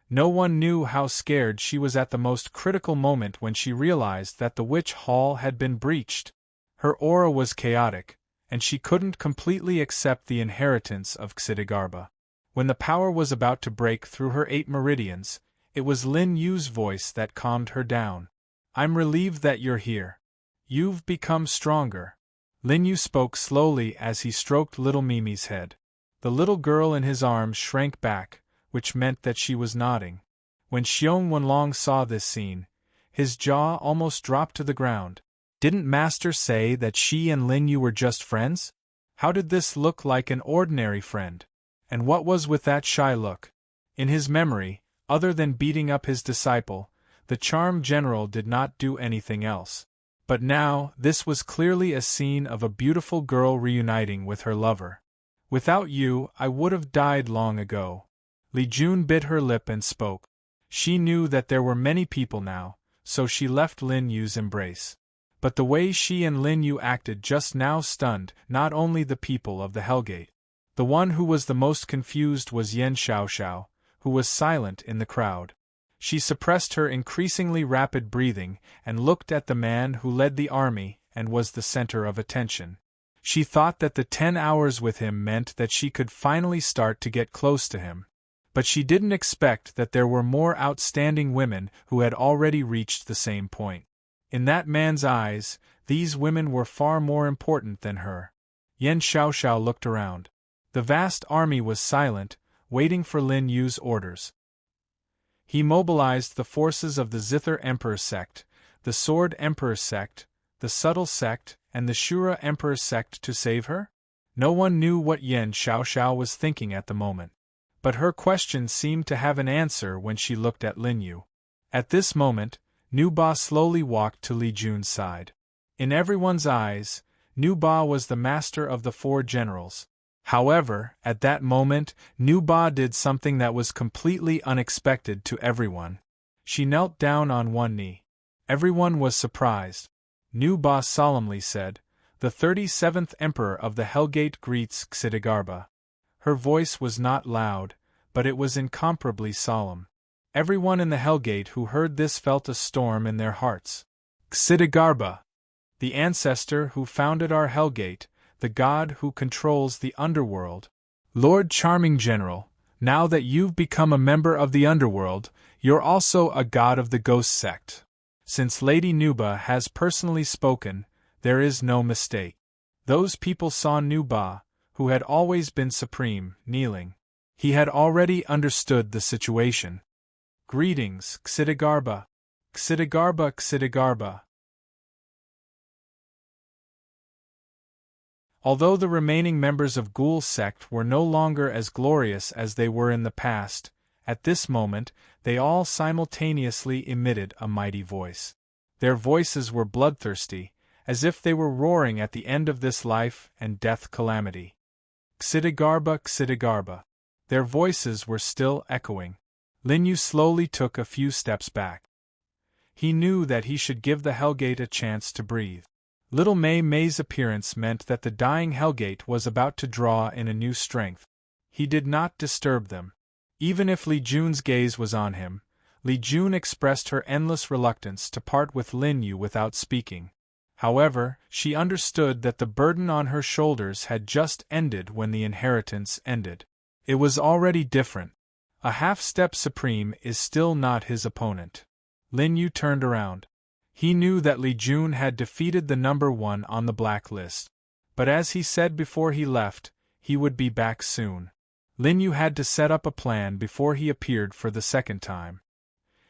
No one knew how scared she was at the most critical moment when she realized that the witch hall had been breached. Her aura was chaotic, and she couldn't completely accept the inheritance of Xidigarba. When the power was about to break through her 8 meridians, it was Lin Yu's voice that calmed her down. I'm relieved that you're here. You've become stronger. Lin Yu spoke slowly as he stroked little Mimi's head. The little girl in his arms shrank back, which meant that she was nodding. When Xiong Wenlong saw this scene, his jaw almost dropped to the ground. Didn't Master say that she and Lin Yu were just friends? How did this look like an ordinary friend? And what was with that shy look? In his memory, other than beating up his disciple, the charm general did not do anything else. But now, this was clearly a scene of a beautiful girl reuniting with her lover. Without you, I would have died long ago. Li Jun bit her lip and spoke. She knew that there were many people now, so she left Lin Yu's embrace. But the way she and Lin Yu acted just now stunned not only the people of the Hellgate. The one who was the most confused was Yan Xiaoxiao, who was silent in the crowd. She suppressed her increasingly rapid breathing and looked at the man who led the army and was the center of attention. She thought that the 10 hours with him meant that she could finally start to get close to him. But she didn't expect that there were more outstanding women who had already reached the same point. In that man's eyes, these women were far more important than her. Yan Xiaoxiao looked around. The vast army was silent, waiting for Lin Yu's orders. He mobilized the forces of the Zither Emperor sect, the Sword Emperor sect, the Subtle sect, and the Shura Emperor sect to save her? No one knew what Yan Xiaoxiao was thinking at the moment. But her question seemed to have an answer when she looked at Lin Yu. At this moment, Nu-Ba slowly walked to Li Jun's side. In everyone's eyes, Nu-Ba was the master of the 4 generals. However, at that moment, Nu-Ba did something that was completely unexpected to everyone. She knelt down on one knee. Everyone was surprised. Nu-Ba solemnly said, "The 37th Emperor of the Hellgate greets Xidigarba." Her voice was not loud, but it was incomparably solemn. Everyone in the Hellgate who heard this felt a storm in their hearts. Xidigarba, the ancestor who founded our Hellgate, the god who controls the underworld. Lord Charming General, now that you've become a member of the underworld, you're also a god of the ghost sect. Since Lady Nuba has personally spoken, there is no mistake. Those people saw Nuba, who had always been supreme, kneeling. He had already understood the situation. Greetings, Xidigarba. Xidigarba, Xidigarba. Although the remaining members of Ghoul sect were no longer as glorious as they were in the past, at this moment they all simultaneously emitted a mighty voice. Their voices were bloodthirsty, as if they were roaring at the end of this life and death calamity. Xidigarba, Xidigarba. Their voices were still echoing. Lin Yu slowly took a few steps back. He knew that he should give the Hellgate a chance to breathe. Little Mei Mei's appearance meant that the dying Hellgate was about to draw in a new strength. He did not disturb them. Even if Li Jun's gaze was on him, Li Jun expressed her endless reluctance to part with Lin Yu without speaking. However, she understood that the burden on her shoulders had just ended when the inheritance ended. It was already different. A half-step supreme is still not his opponent. Lin Yu turned around. He knew that Li Jun had defeated the number 1 on the blacklist. But as he said before he left, he would be back soon. Lin Yu had to set up a plan before he appeared for the second time.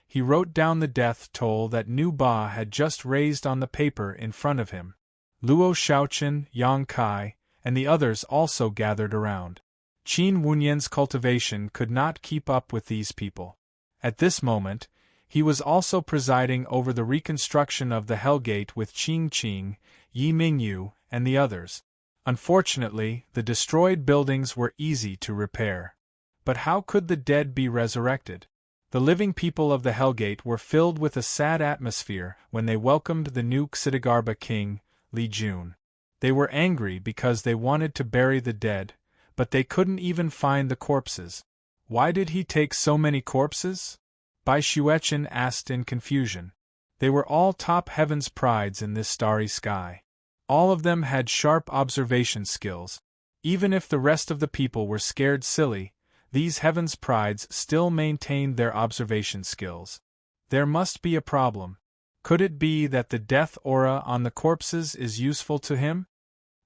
He wrote down the death toll that Nu Ba had just raised on the paper in front of him. Luo Shaoqin, Yang Kai, and the others also gathered around. Qin Wunyan's cultivation could not keep up with these people. At this moment, he was also presiding over the reconstruction of the Hellgate with Qing Qing, Yi Mingyu, and the others. Unfortunately, the destroyed buildings were easy to repair. But how could the dead be resurrected? The living people of the Hellgate were filled with a sad atmosphere when they welcomed the new Xidigarba king, Li Jun. They were angry because they wanted to bury the dead, but they couldn't even find the corpses. Why did he take so many corpses? Bai Xueqin asked in confusion. They were all top heaven's prides in this starry sky. All of them had sharp observation skills. Even if the rest of the people were scared silly, these heaven's prides still maintained their observation skills. There must be a problem. Could it be that the death aura on the corpses is useful to him?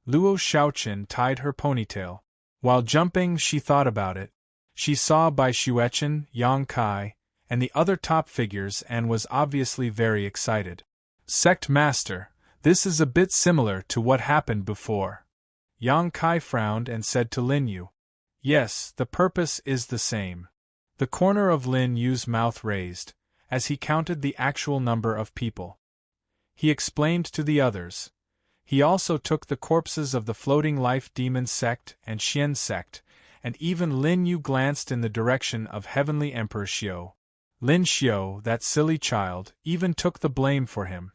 Luo Shaoqin tied her ponytail. While jumping, she thought about it. She saw Bai Xueqin, Yang Kai, and the other top figures and was obviously very excited. Sect Master, this is a bit similar to what happened before. Yang Kai frowned and said to Lin Yu. Yes, the purpose is the same. The corner of Lin Yu's mouth raised, as he counted the actual number of people. He explained to the others. He also took the corpses of the Floating Life Demon sect and Xian sect, and even Lin Yu glanced in the direction of Heavenly Emperor Xiao. Lin Xiao, that silly child, even took the blame for him.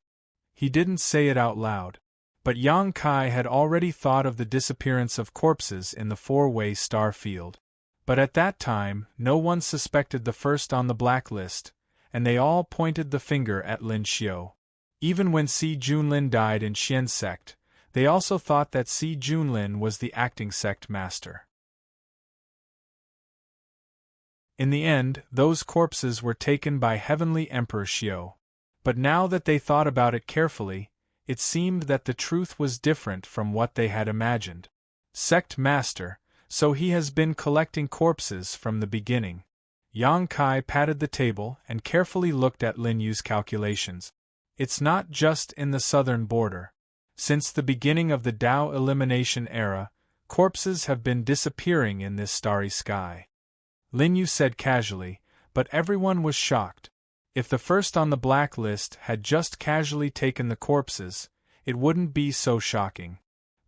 He didn't say it out loud. But Yang Kai had already thought of the disappearance of corpses in the four-way star field. But at that time, no one suspected the first on the blacklist, and they all pointed the finger at Lin Xiao. Even when Si Junlin died in Xian sect, they also thought that Si Junlin was the acting sect master. In the end, those corpses were taken by Heavenly Emperor Xiao. But now that they thought about it carefully, it seemed that the truth was different from what they had imagined. Sect Master, so he has been collecting corpses from the beginning. Yang Kai patted the table and carefully looked at Lin Yu's calculations. It's not just in the southern border. Since the beginning of the Dao elimination era, corpses have been disappearing in this starry sky. Lin Yu said casually, but everyone was shocked. If the first on the blacklist had just casually taken the corpses, it wouldn't be so shocking.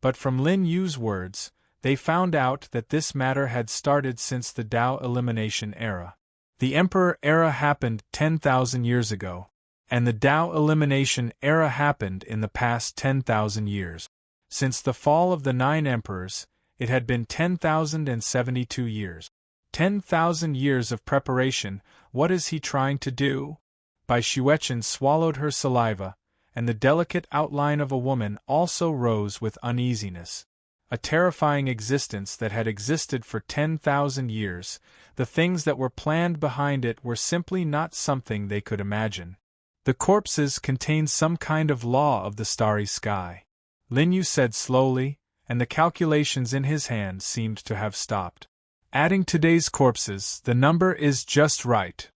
But from Lin Yu's words, they found out that this matter had started since the Dao elimination era. The Emperor era happened 10,000 years ago, and the Dao elimination era happened in the past 10,000 years. Since the fall of the 9 emperors, it had been 10,072 years. 10,000 years of preparation, what is he trying to do? Bai Xuechen swallowed her saliva, and the delicate outline of a woman also rose with uneasiness. A terrifying existence that had existed for 10,000 years, the things that were planned behind it were simply not something they could imagine. The corpses contained some kind of law of the starry sky, Lin Yu said slowly, and the calculations in his hand seemed to have stopped. Adding today's corpses, the number is just right.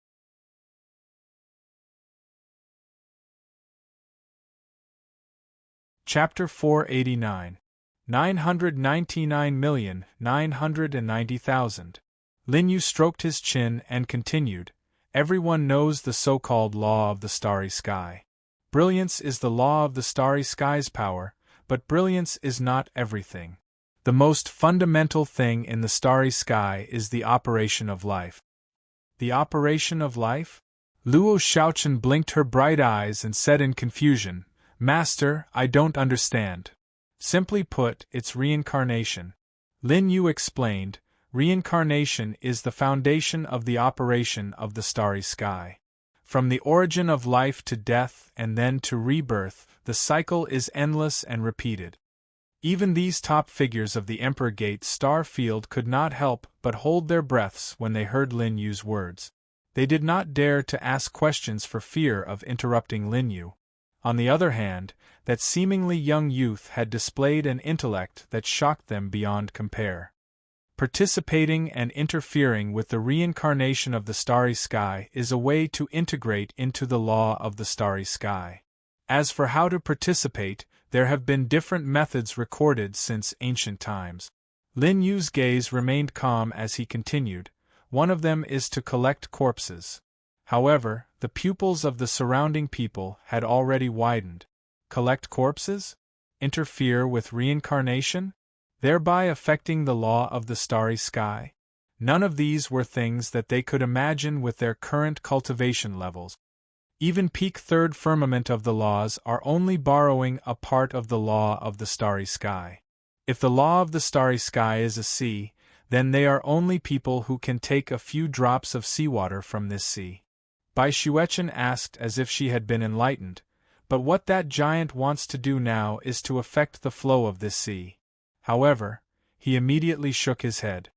Chapter 489. 999,990,000. Lin Yu stroked his chin and continued, everyone knows the so-called law of the starry sky. Brilliance is the law of the starry sky's power, but brilliance is not everything. The most fundamental thing in the starry sky is the operation of life. The operation of life? Luo Shaochen blinked her bright eyes and said in confusion, Master, I don't understand. Simply put, it's reincarnation. Lin Yu explained, reincarnation is the foundation of the operation of the starry sky. From the origin of life to death and then to rebirth, the cycle is endless and repeated. Even these top figures of the Emperor Gate star field could not help but hold their breaths when they heard Lin Yu's words. They did not dare to ask questions for fear of interrupting Lin Yu. On the other hand, that seemingly young youth had displayed an intellect that shocked them beyond compare. Participating and interfering with the reincarnation of the starry sky is a way to integrate into the law of the starry sky. As for how to participate, there have been different methods recorded since ancient times. Lin Yu's gaze remained calm as he continued, one of them is to collect corpses. However, the pupils of the surrounding people had already widened. Collect corpses? Interfere with reincarnation? Thereby affecting the law of the starry sky? None of these were things that they could imagine with their current cultivation levels. Even peak third firmament of the laws are only borrowing a part of the law of the starry sky. If the law of the starry sky is a sea, then they are only people who can take a few drops of seawater from this sea. Bai Xuechen asked as if she had been enlightened, but what that giant wants to do now is to affect the flow of this sea. However, he immediately shook his head.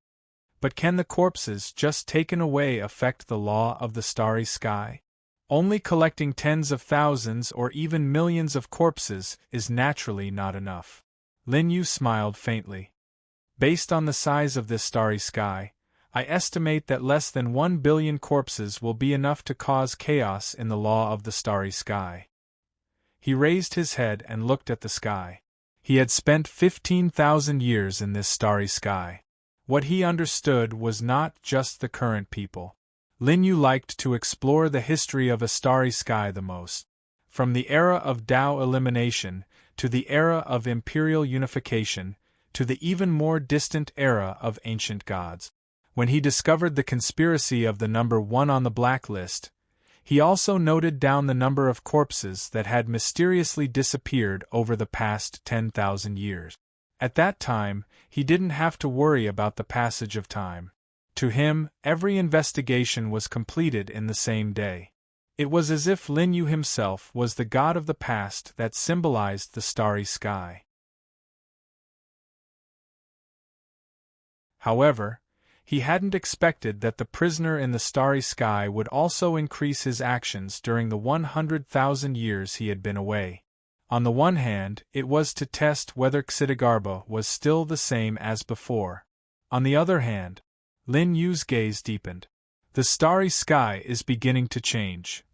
But can the corpses just taken away affect the law of the starry sky? Only collecting tens of thousands or even millions of corpses is naturally not enough. Lin Yu smiled faintly. Based on the size of this starry sky, I estimate that less than 1 billion corpses will be enough to cause chaos in the law of the starry sky. He raised his head and looked at the sky. He had spent 15,000 years in this starry sky. What he understood was not just the current people. Lin Yu liked to explore the history of a starry sky the most. From the era of Tao elimination, to the era of imperial unification, to the even more distant era of ancient gods. When he discovered the conspiracy of the number 1 on the blacklist, he also noted down the number of corpses that had mysteriously disappeared over the past 10,000 years. At that time, he didn't have to worry about the passage of time. To him, every investigation was completed in the same day. It was as if Lin Yu himself was the god of the past that symbolized the starry sky. However, he hadn't expected that the prisoner in the starry sky would also increase his actions during the 100,000 years he had been away. On the one hand, it was to test whether Xidagarba was still the same as before. On the other hand, Lin Yu's gaze deepened. The starry sky is beginning to change.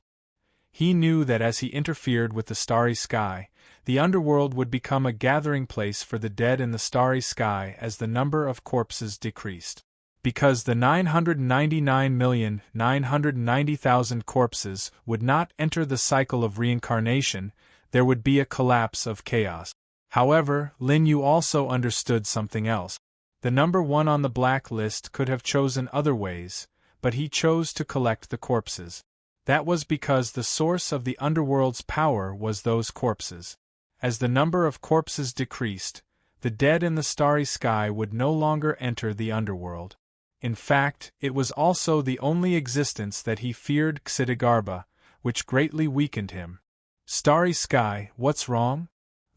He knew that as he interfered with the starry sky, the underworld would become a gathering place for the dead in the starry sky as the number of corpses decreased. Because the 999,990,000 corpses would not enter the cycle of reincarnation, there would be a collapse of chaos. However, Lin Yu also understood something else. The number 1 on the black list could have chosen other ways, but he chose to collect the corpses. That was because the source of the underworld's power was those corpses. As the number of corpses decreased, the dead in the starry sky would no longer enter the underworld. In fact, it was also the only existence that he feared Xidigarba, which greatly weakened him. Starry sky, what's wrong?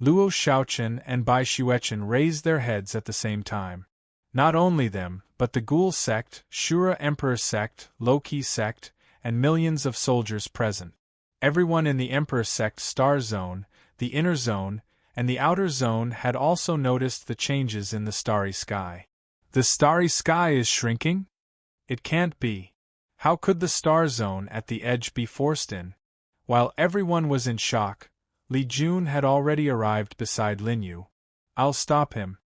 Luo Shaochen and Bai Xuechen raised their heads at the same time. Not only them, but the Ghoul sect, Shura Emperor sect, Loki sect, and millions of soldiers present. Everyone in the Emperor sect star zone, the inner zone, and the outer zone had also noticed the changes in the starry sky. The starry sky is shrinking? It can't be. How could the star zone at the edge be forced in? While everyone was in shock, Li Jun had already arrived beside Lin Yu. I'll stop him,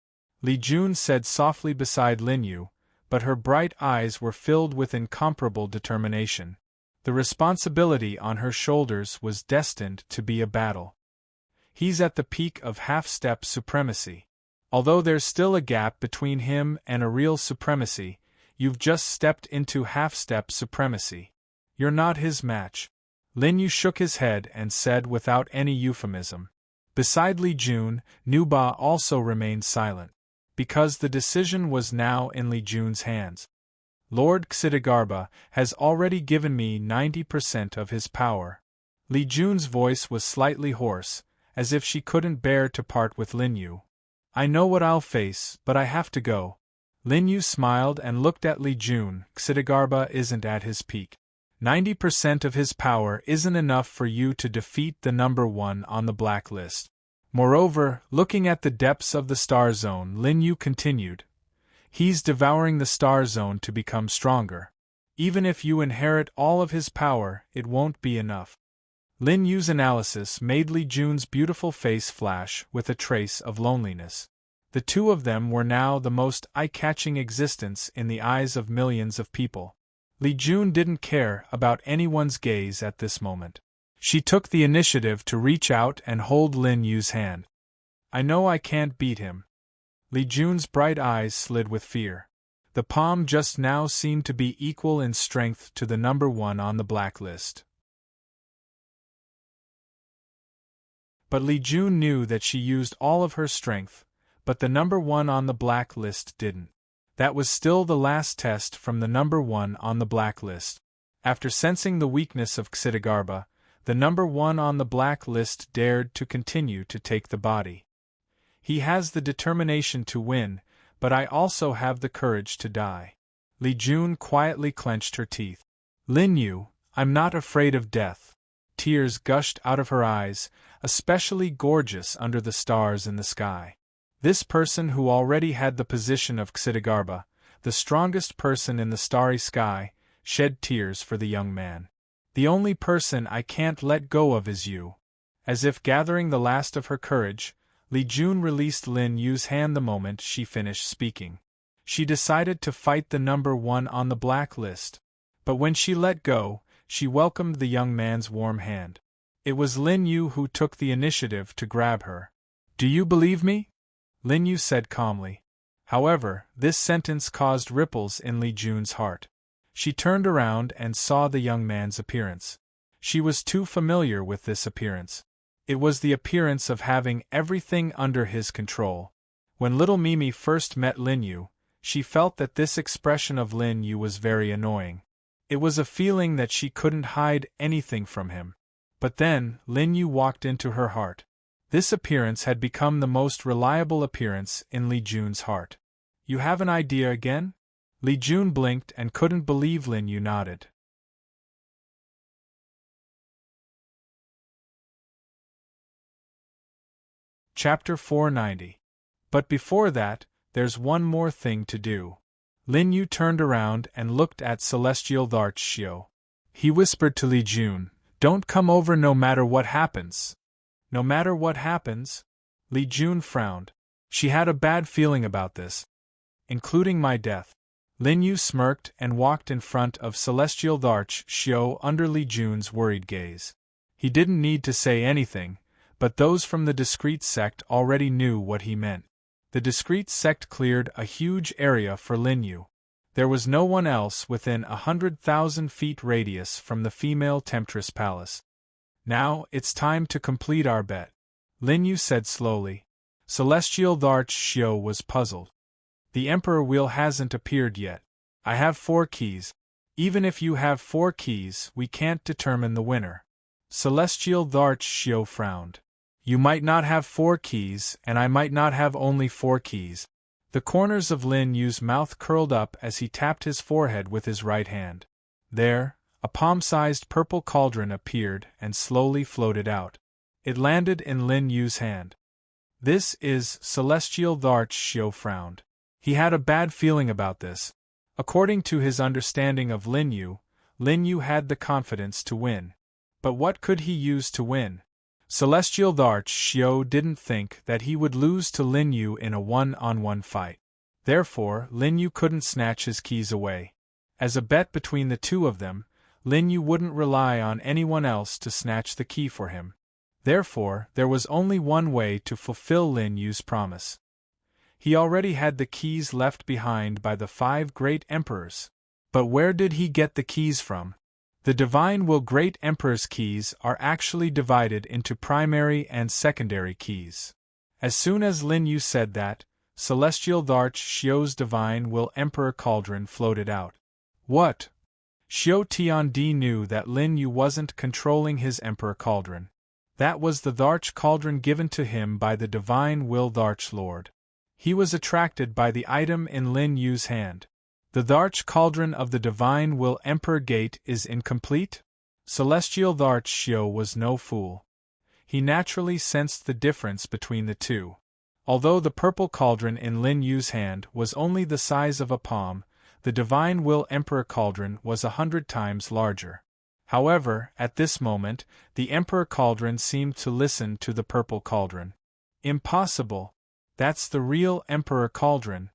Li Jun said softly beside Lin Yu, but her bright eyes were filled with incomparable determination. The responsibility on her shoulders was destined to be a battle. He's at the peak of half-step supremacy. Although there's still a gap between him and a real supremacy, you've just stepped into half-step supremacy. You're not his match. Lin Yu shook his head and said without any euphemism. Beside Li Jun, Nuba also remained silent, because the decision was now in Li Jun's hands. Lord Xidigarba has already given me 90% of his power. Li Jun's voice was slightly hoarse, as if she couldn't bear to part with Lin Yu. I know what I'll face, but I have to go. Lin Yu smiled and looked at Li Jun. Xidigarba isn't at his peak. 90% of his power isn't enough for you to defeat the number 1 on the blacklist. Moreover, looking at the depths of the star zone, Lin Yu continued, he's devouring the star zone to become stronger. Even if you inherit all of his power, it won't be enough. Lin Yu's analysis made Li Jun's beautiful face flash with a trace of loneliness. The two of them were now the most eye-catching existence in the eyes of millions of people. Li Jun didn't care about anyone's gaze at this moment. She took the initiative to reach out and hold Lin Yu's hand. I know I can't beat him. Li Jun's bright eyes slid with fear. The palm just now seemed to be equal in strength to the number 1 on the blacklist. But Li Jun knew that she used all of her strength, but the number 1 on the blacklist didn't. That was still the last test from the number 1 on the blacklist. After sensing the weakness of Xidigarba, the number 1 on the blacklist dared to continue to take the body. He has the determination to win, but I also have the courage to die. Li Jun quietly clenched her teeth. Lin Yu, I'm not afraid of death. Tears gushed out of her eyes, especially gorgeous under the stars in the sky. This person who already had the position of Xidigarba, the strongest person in the starry sky, shed tears for the young man. The only person I can't let go of is you. As if gathering the last of her courage, Li Jun released Lin Yu's hand the moment she finished speaking. She decided to fight the number 1 on the blacklist. But when she let go, she welcomed the young man's warm hand. It was Lin Yu who took the initiative to grab her. Do you believe me? Lin Yu said calmly. However, this sentence caused ripples in Li Jun's heart. She turned around and saw the young man's appearance. She was too familiar with this appearance. It was the appearance of having everything under his control. When little Mimi first met Lin Yu, she felt that this expression of Lin Yu was very annoying. It was a feeling that she couldn't hide anything from him. But then, Lin Yu walked into her heart. This appearance had become the most reliable appearance in Li Jun's heart. You have an idea again? Li Jun blinked and couldn't believe Lin Yu nodded. Chapter 490. But before that, there's one more thing to do. Lin Yu turned around and looked at Celestial Dharch Xiao. He whispered to Li Jun, don't come over no matter what happens. No matter what happens? Li Jun frowned. She had a bad feeling about this. Including my death. Lin Yu smirked and walked in front of Celestial Dharch Xiao under Li Jun's worried gaze. He didn't need to say anything, but those from the discreet sect already knew what he meant. The discreet sect cleared a huge area for Lin Yu. There was no one else within 100,000 feet radius from the female Temptress Palace. Now, it's time to complete our bet, Lin Yu said slowly. Celestial Dharch Xiao was puzzled. The Emperor Wheel hasn't appeared yet. I have 4 keys. Even if you have 4 keys, we can't determine the winner. Celestial Dharch Xiao frowned. You might not have 4 keys, and I might not have only 4 keys. The corners of Lin Yu's mouth curled up as he tapped his forehead with his right hand. There, a palm-sized purple cauldron appeared and slowly floated out. It landed in Lin Yu's hand. This is Celestial Dharch Xiao frowned. He had a bad feeling about this. According to his understanding of Lin Yu had the confidence to win. But what could he use to win? Celestial Dharch Xiao didn't think that he would lose to Lin Yu in a one-on-one fight. Therefore, Lin Yu couldn't snatch his keys away. As a bet between the two of them, Lin Yu wouldn't rely on anyone else to snatch the key for him. Therefore, there was only one way to fulfill Lin Yu's promise. He already had the keys left behind by the 5 great emperors. But where did he get the keys from? The Divine Will Great Emperor's keys are actually divided into primary and secondary keys. As soon as Lin Yu said that, Celestial Dharch Xiao's Divine Will Emperor cauldron floated out. What? Xiao Tiandi knew that Lin Yu wasn't controlling his Emperor cauldron. That was the Dharch cauldron given to him by the Divine Will Dharch Lord. He was attracted by the item in Lin Yu's hand. The Dharch cauldron of the Divine Will Emperor Gate is incomplete? Celestial Dharch Xiao was no fool. He naturally sensed the difference between the two. Although the purple cauldron in Lin Yu's hand was only the size of a palm, the Divine Will Emperor cauldron was 100 times larger. However, at this moment, the Emperor cauldron seemed to listen to the purple cauldron. Impossible! That's the real Emperor cauldron.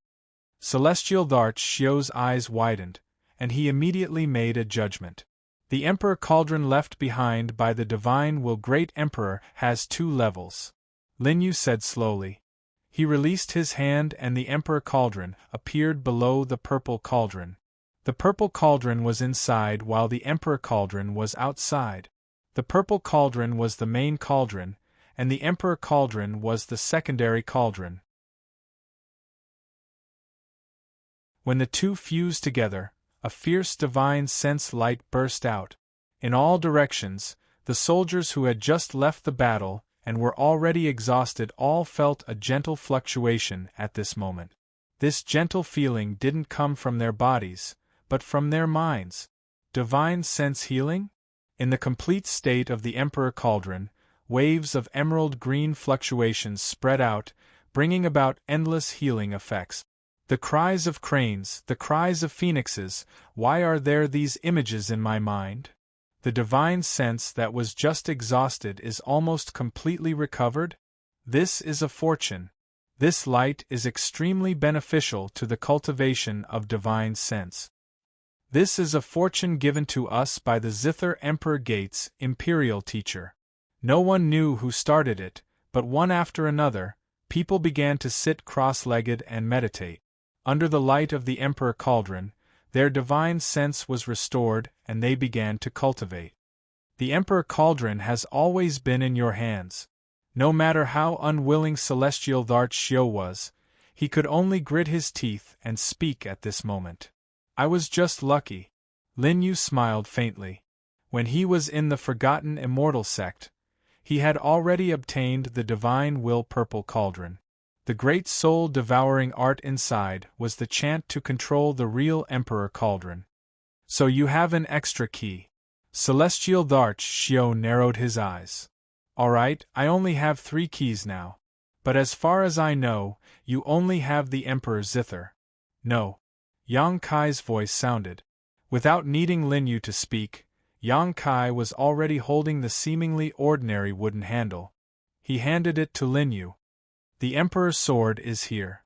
Celestial Dharch Xiao's eyes widened, and he immediately made a judgment. The Emperor cauldron left behind by the Divine Will Great Emperor has 2 levels. Lin Yu said slowly. He released his hand and the Emperor cauldron appeared below the purple cauldron. The purple cauldron was inside while the Emperor cauldron was outside. The purple cauldron was the main cauldron, and the Emperor cauldron was the secondary cauldron. When the two fused together, a fierce divine sense light burst out. In all directions, the soldiers who had just left the battle and were already exhausted all felt a gentle fluctuation at this moment. This gentle feeling didn't come from their bodies, but from their minds. Divine sense healing? In the complete state of the Emperor cauldron, waves of emerald green fluctuations spread out, bringing about endless healing effects. The cries of cranes, the cries of phoenixes, why are there these images in my mind? The divine sense that was just exhausted is almost completely recovered? This is a fortune. This light is extremely beneficial to the cultivation of divine sense. This is a fortune given to us by the Zither Emperor Gates, imperial teacher. No one knew who started it, but one after another, people began to sit cross-legged and meditate. Under the light of the Emperor cauldron, their divine sense was restored and they began to cultivate. The Emperor cauldron has always been in your hands. No matter how unwilling Celestial Dharch Xiao was, he could only grit his teeth and speak at this moment. I was just lucky. Lin Yu smiled faintly. When he was in the Forgotten Immortal sect, he had already obtained the Divine Will Purple Cauldron. The great soul-devouring art inside was the chant to control the real Emperor Cauldron. So you have an extra key. Celestial Dharch Xiao narrowed his eyes. Alright, I only have 3 keys now. But as far as I know, you only have the Emperor Zither. No. Yang Kai's voice sounded. Without needing Lin Yu to speak, Yang Kai was already holding the seemingly ordinary wooden handle. He handed it to Lin Yu. The Emperor's sword is here.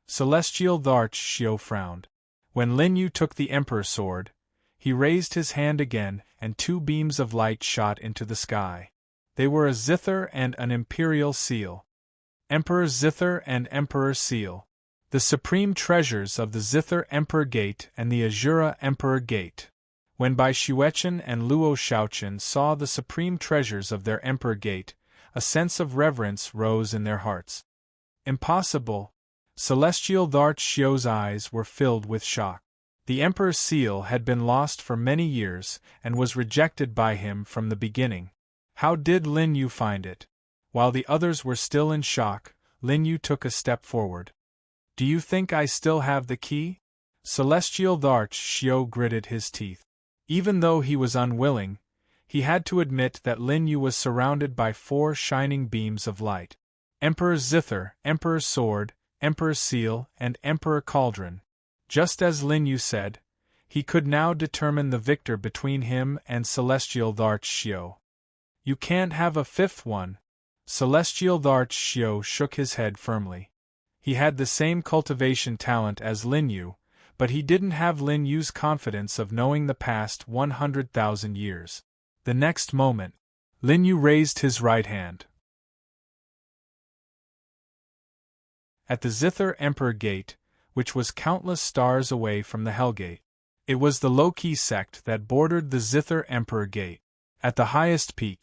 Celestial Dharch Xiao frowned. When Lin Yu took the Emperor's sword, he raised his hand again and 2 beams of light shot into the sky. They were a zither and an imperial seal. Emperor Zither and Emperor Seal. The supreme treasures of the Zither Emperor Gate and the Azura Emperor Gate. When Bai Xuechen and Luo Shaochen saw the supreme treasures of their Emperor Gate, a sense of reverence rose in their hearts. Impossible! Celestial Dharch Xiao's eyes were filled with shock. The Emperor's seal had been lost for many years and was rejected by him from the beginning. How did Lin Yu find it? While the others were still in shock, Lin Yu took a step forward. Do you think I still have the key? Celestial Darch Xiao gritted his teeth. Even though he was unwilling, he had to admit that Lin Yu was surrounded by 4 shining beams of light. Emperor's Zither, Emperor's Sword, Emperor's Seal, and Emperor Cauldron. Just as Lin Yu said, he could now determine the victor between him and Celestial Darch Xiao. You can't have a 5th one. Celestial Darch Xiao shook his head firmly. He had the same cultivation talent as Lin Yu, but he didn't have Lin Yu's confidence of knowing the past 100,000 years. The next moment, Lin Yu raised his right hand. At the Zither Emperor Gate, which was countless stars away from the Hellgate. It was the low-key sect that bordered the Zither Emperor Gate. At the highest peak,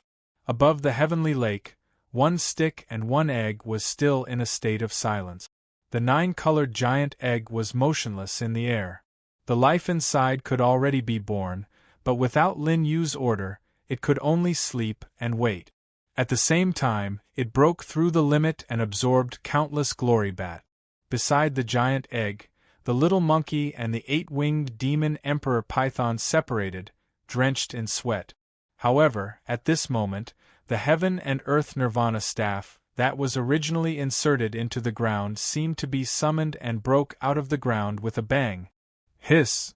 above the heavenly lake, 1 stick and 1 egg was still in a state of silence. The 9-colored giant egg was motionless in the air. The life inside could already be born, but without Lin Yu's order, it could only sleep and wait. At the same time, it broke through the limit and absorbed countless glory bat. Beside the giant egg, the little monkey and the 8-winged demon Emperor Python separated, drenched in sweat. However, at this moment, the Heaven and Earth Nirvana staff, that was originally inserted into the ground, seemed to be summoned and broke out of the ground with a bang. Hiss!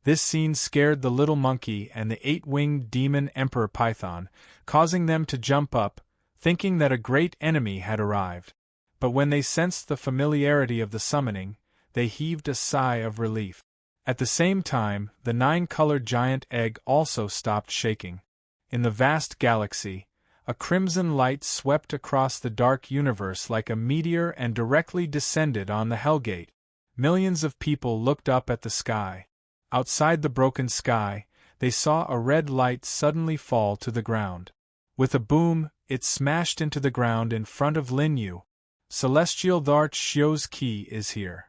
This scene scared the little monkey and the 8-winged demon Emperor Python, causing them to jump up, thinking that a great enemy had arrived. But when they sensed the familiarity of the summoning, they heaved a sigh of relief. At the same time, the 9-colored giant egg also stopped shaking. In the vast galaxy, a crimson light swept across the dark universe like a meteor and directly descended on the Hellgate. Millions of people looked up at the sky. Outside the broken sky, they saw a red light suddenly fall to the ground. With a boom, it smashed into the ground in front of Lin Yu. Celestial Darch Xiao's key is here.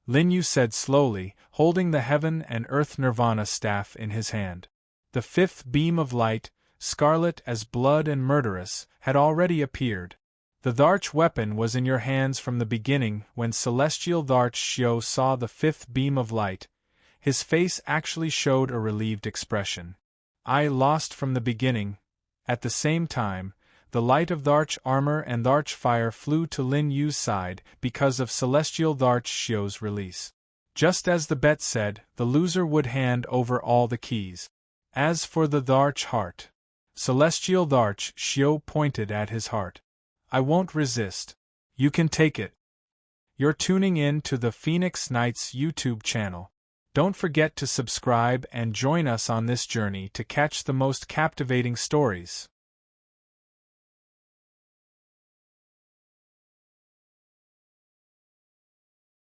Lin Yu said slowly, holding the Heaven and Earth Nirvana staff in his hand. The 5th beam of light, scarlet as blood and murderous, had already appeared. The Darch weapon was in your hands from the beginning. When Celestial Darch Xiao saw the 5th beam of light, his face actually showed a relieved expression. I lost from the beginning. At the same time, the light of Darch armor and Darch fire flew to Lin Yu's side because of Celestial Darch Xiao's release. Just as the bet said, the loser would hand over all the keys. As for the Darch heart, Celestial Darch Xiao pointed at his heart. I won't resist. You can take it. You're tuning in to the Phoenix Knights YouTube channel. Don't forget to subscribe and join us on this journey to catch the most captivating stories.